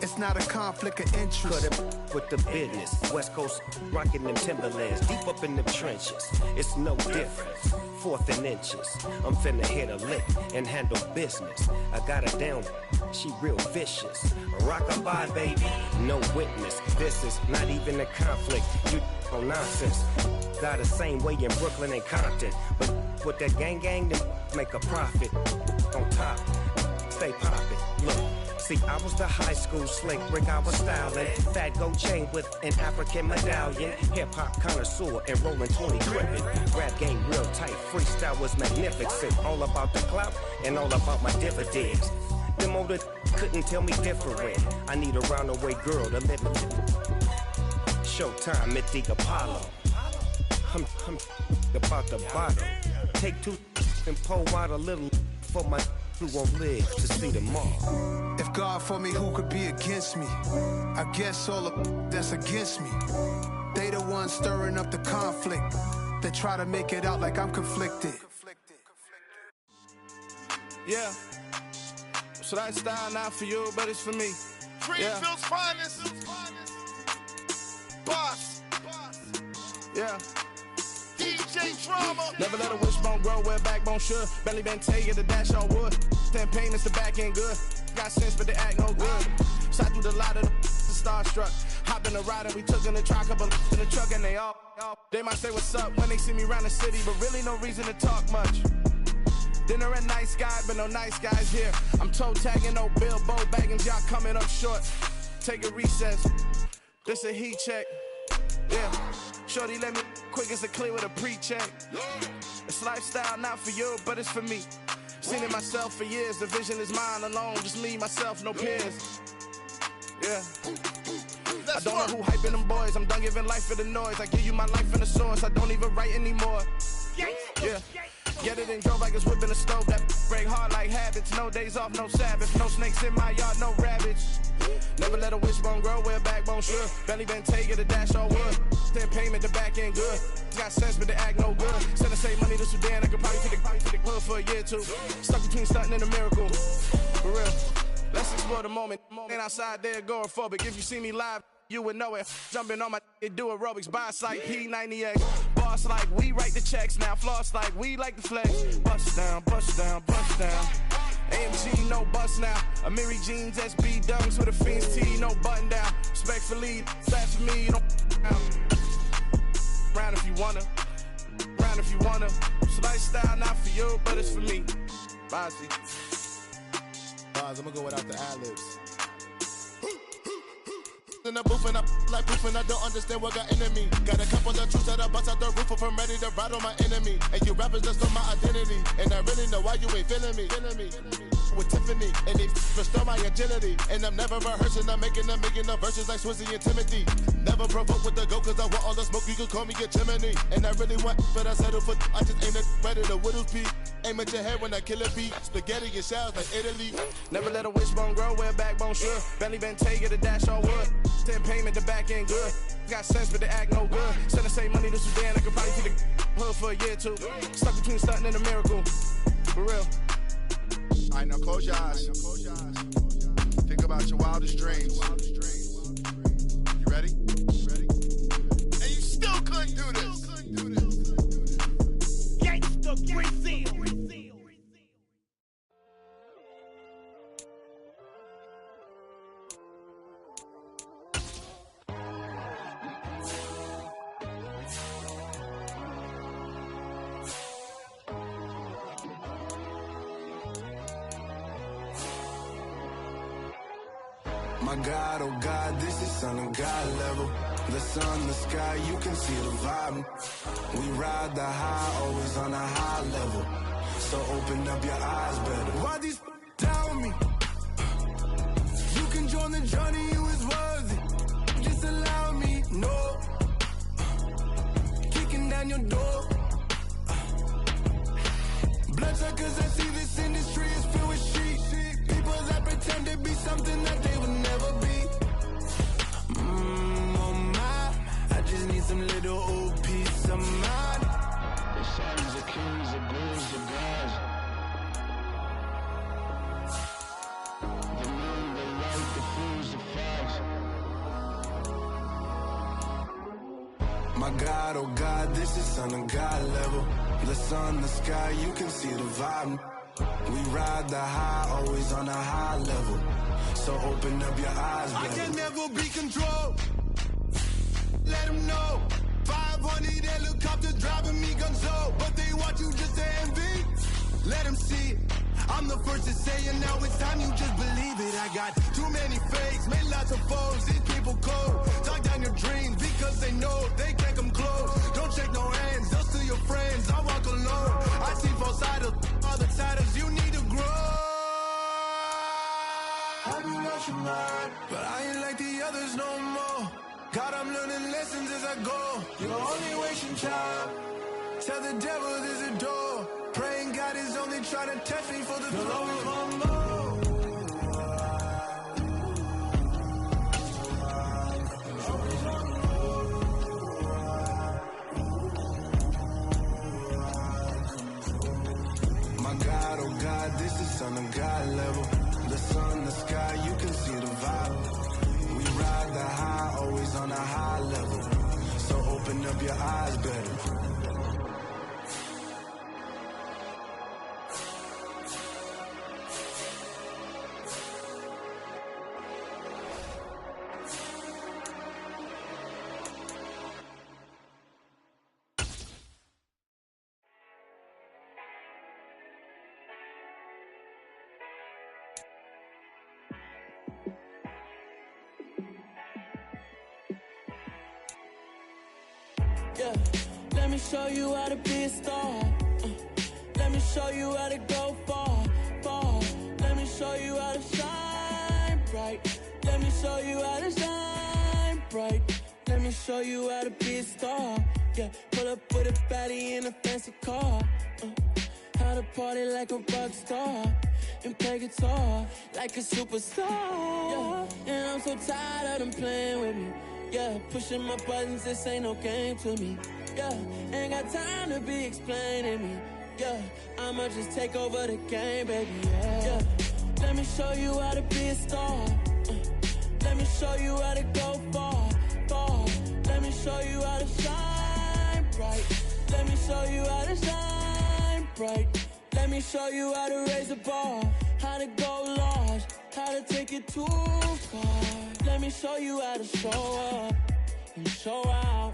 Speaker 12: It's not a conflict of interest.
Speaker 18: Cut it with the business. West Coast rocking them Timberlands, deep up in them trenches. It's no difference. 4th and inches. I'm finna hit a lick and handle business. I got her down, she real vicious. Rockabye, baby, no witness. This is not even a conflict. You on nonsense. Got the same way in Brooklyn and Compton. But with that gang, then make a profit. On top, stay poppin'. Look. See, I was the high school slick brick, I was styling. Fat gold chain with an African medallion. Hip-hop connoisseur and rolling 20 gripping. Rap game real tight, freestyle was magnificent. All about the clout and all about my dividends. Them older couldn't tell me different. I need a roundaway girl to live in. Showtime at the Apollo. I'm about the bottom. Take 2 and pour out a little for my who won't live to see them all.
Speaker 12: If God for me, who could be against me? I guess all of that's against me. They the ones stirring up the conflict. They try to make it out like I'm conflicted.
Speaker 2: Yeah. So that style not for you, but it's for me.
Speaker 20: Greenfield's finest. Boss.
Speaker 2: Yeah.
Speaker 20: DJ Drama.
Speaker 2: Never let a wishbone grow where a backbone should. Belly been taken the dash on wood. 10 pain is the back end good. Got sense but they act no good. Shot through the lot of the starstruck. Hop in the ride and we took in the truck up in the truck and they all. They might say what's up when they see me around the city, but really no reason to talk much. Dinner at nice guy, but no nice guys here. I'm toe tagging, no Bilbo bagging, y'all coming up short. Take a recess. This a heat check. Yeah. Shorty let me quick as a clear with a pre-check. It's lifestyle not for you, but it's for me. Seen it myself for years. The vision is mine alone. Just me, myself, no peers. Yeah. I don't know who hyping them boys. I'm done giving life for the noise. I give you my life in the source. I don't even write anymore. Yeah. Get it and drove like it's whipping a stove. That break hard like habits. No days off, no Sabbath. No snakes in my yard, no rabbits. Never let a wishbone grow where a backbone should. Belly been taking the dash on wood. 10 payment, the back end good. Got sense, but they act no good. Send the same money to Sudan. I could probably take the hood for a year or two. Stuck between stunting and a miracle. For real. Let's explore the moment. Ain't outside there agoraphobic. If you see me live, you would know it. Jumping on my do aerobics. Boss like P90X. Boss like we write the checks now. Floss like we like the flex. Bust down, bust down, bust down. AMG, no bust now. Amiri jeans, SB dunks with a Fiends T, no button down. Respectfully, flat for me, you don't round if you wanna. Round if you wanna. It's lifestyle not for you, but it's for me. Bossy.
Speaker 20: I'm gonna go without the ad-libs. In the booth and I like proof and I don't understand what got into me. Got a couple of truths that I bust out the roof if I'm ready to ride on my enemy. And you rappers just know my identity. And I really know why you ain't feeling me.
Speaker 9: with Tiffany, and they restore my agility. And I'm never rehearsing, I'm making the verses like Swizzy and Timothy. Never provoke with the go, cause I want all the smoke, you can call me a chimney. And I really want, but I settle for, I just ain't ready to whittle pea. Aim at your head when I kill a beat. Spaghetti and shells like Italy.
Speaker 23: Never let a wishbone grow where a backbone should. Bentley Bentay, get a dash on wood. 10 payment, the back end good. Got sense, but they act no good. Said I save money to Sudan, I could probably see the hood for a year or two. Stuck between stunting and a miracle. For real.
Speaker 9: Alright, now close your eyes. Think about your wildest dreams. You ready? And you still couldn't do this. Gangsta Brazil.
Speaker 24: My God, oh God, this is Son of God level. The sun, the sky, you can see the vibe. We ride the high, always on a high level. So open up your eyes better. Why these down me? You can join the journey, you is worthy. Just allow me, no. Kicking down your door. Bloodsuckers, I see this industry is filled with sheep. People that pretend to be something that they would never be. Oh my, I just need some little old peace of mind. The sons of kings, the bulls, the gods. The moon, the light, the fools, the fogs. My God, oh God, this is Son of God level. The sun, the sky, you can see the vibe. We ride the high, always on a high level. So open up your eyes, baby. I can never be controlled. Let them know. 500 helicopters driving me gonzo. But they want you just to envy. Let them see it. I'm the first to say it, now it's time you just believe it. I got too many fakes, made lots of foes. These people cold. Talk down your dreams because they know they can't come close. Don't shake no hands, those to your friends. I walk alone. I see both sides of all the titles you need to grow. I be what you mind, but I ain't like the others no more. God, I'm learning lessons as I go. You're only wasting time. Tell the devil there's a door. Praying God is only trying to test me for the glory. My God, oh God, this is Son of God level. The sun, the sky, you can see the vibe. We ride the high, always on a high level. So open up your eyes better.
Speaker 19: Yeah, let me show you how to be a star. Let me show you how to go far, far. Let me show you how to shine bright. Let me show you how to shine bright. Let me show you how to be a star. Yeah, pull up with a baddie in a fancy car. How to party like a rock star and play guitar like a superstar. Yeah, and I'm so tired of them playing with me. Yeah, pushing my buttons, this ain't no game to me. Yeah, ain't got time to be explaining me. Yeah, I'ma just take over the game, baby. Yeah, let me show you how to be a star. Let me show you how to go far, far. Let me show you how to shine bright. Let me show you how to shine bright. Let me show you how to raise the bar, how to go large, how to take it too far. Let me show you how to show up and show out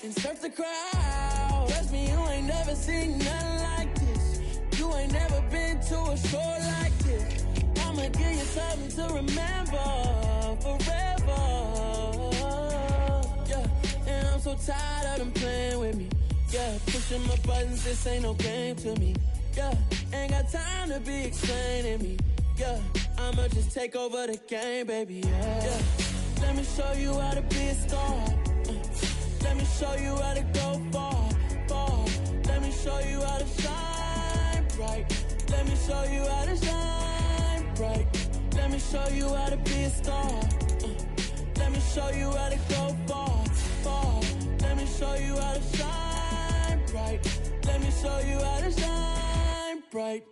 Speaker 19: and surf the crowd. Trust me, you ain't never seen nothing like this. You ain't never been to a show like this. I'ma give you something to remember forever. Yeah, and I'm so tired of them playing with me. Yeah, pushing my buttons, this ain't no game to me. Yeah, ain't got time to be explaining me. Yeah, I'ma just take over the game, baby, yeah. Let me show you how to be a star. Let me show you how to go far, far. Let me show you how to shine bright. Let me show you how to shine bright. Let me show you how to be a star. Let me show you how to go far, far. Let me show you how to shine bright. Let me show you how to shine bright.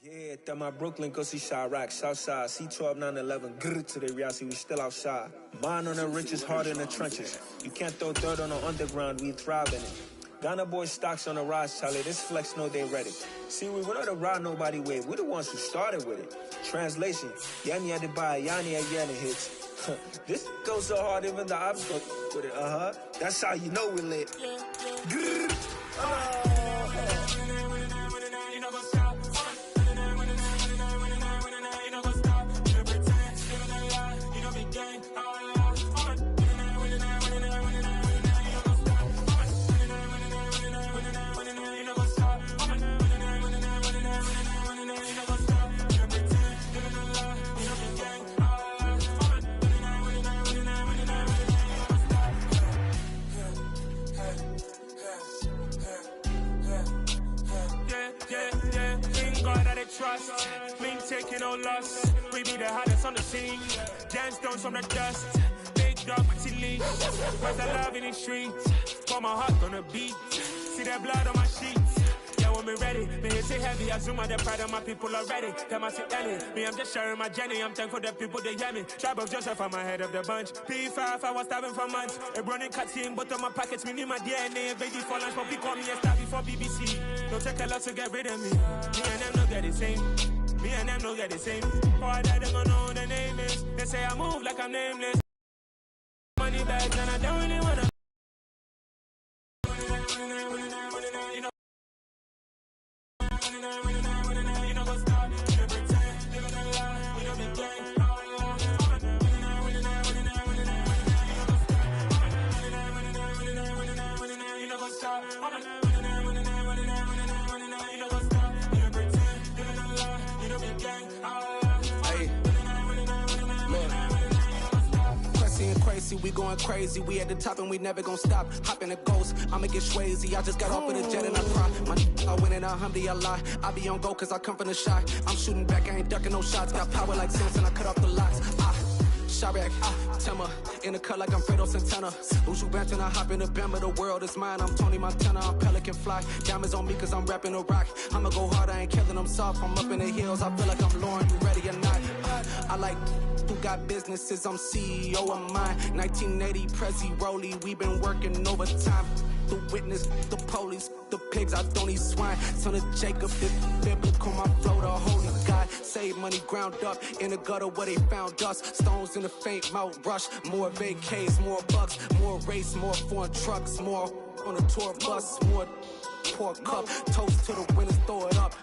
Speaker 1: Yeah, that my Brooklyn, go see Chirac, Southside, C12, 911, grrr to the reality, we still outside. Mine on the richest, heart in the trenches. You can't throw dirt on the underground, we thrive in it. Ghana boys stocks on the rise, Charlie, this flex know they ready. See, we not to ride nobody with, we the ones who started with it. Translation, Yanni had to buy Yanni at Yanni hits. This goes so hard, even the ops go with it, That's how you know we lit. Grrr.
Speaker 5: Trust, me taking no loss. We be the hottest on the scene. Gemstones from the dust. Big dog, pretty leash. Where's the love in the streets? Pour my heart on the beat. See that blood on my sheets. Yeah, when we ready, me hit it heavy. I zoom out the pride of my people already. Them I see Ellie. Me, I'm just sharing my journey. I'm thankful the people they hear me. Tribe of Joseph, I'm ahead of the bunch. P5, I was starving for months. A running cutscene, but on my pockets, me need my DNA. Baby for lunch, but call me a star before BBC. Don't take a lot to get rid of me. Me and them no get the same. Me and them no get the same. Oh, I died, they gon' know who the name is. They say I move like I'm nameless. Money bags and I don't really wanna.
Speaker 15: We going crazy, we at the top and we never gon' stop. Hop in a ghost, I'ma get swayzy. I just got off of the jet and I cry. My I win in a Humvee, I lie. I be on go cause I come from the shot. I'm shooting back, I ain't ducking no shots. Got power like Samson, I cut off the locks. Chirac, Tema, in the cut like I'm Fredo Santana. Uju Banton, I hop in the Bama, the world is mine. I'm Tony Montana, I'm Pelican Fly. Diamonds on me cause I'm rapping a rock. I'ma go hard, I ain't killing them soft. I'm up in the hills, I feel like I'm Lauren, you ready or not? I like who got businesses, I'm CEO of mine. 1980 Prezi Rolly, we been working overtime. The witness, the police, the pigs, I don't eat swine. Son of Jacob, this biblical, my flow, the holy God. Save money ground up in the gutter where they found us. Stones in the faint Mount Rush. More vacays, more bucks, more race, more foreign trucks, more on a tour bus, more pour cup. Toast to the winners, throw it up.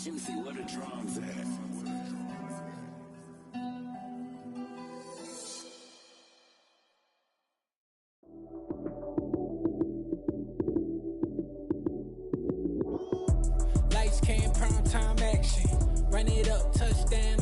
Speaker 10: Juicy, where the drums at?
Speaker 19: Lights came, prime time action. Run it up, touchdown,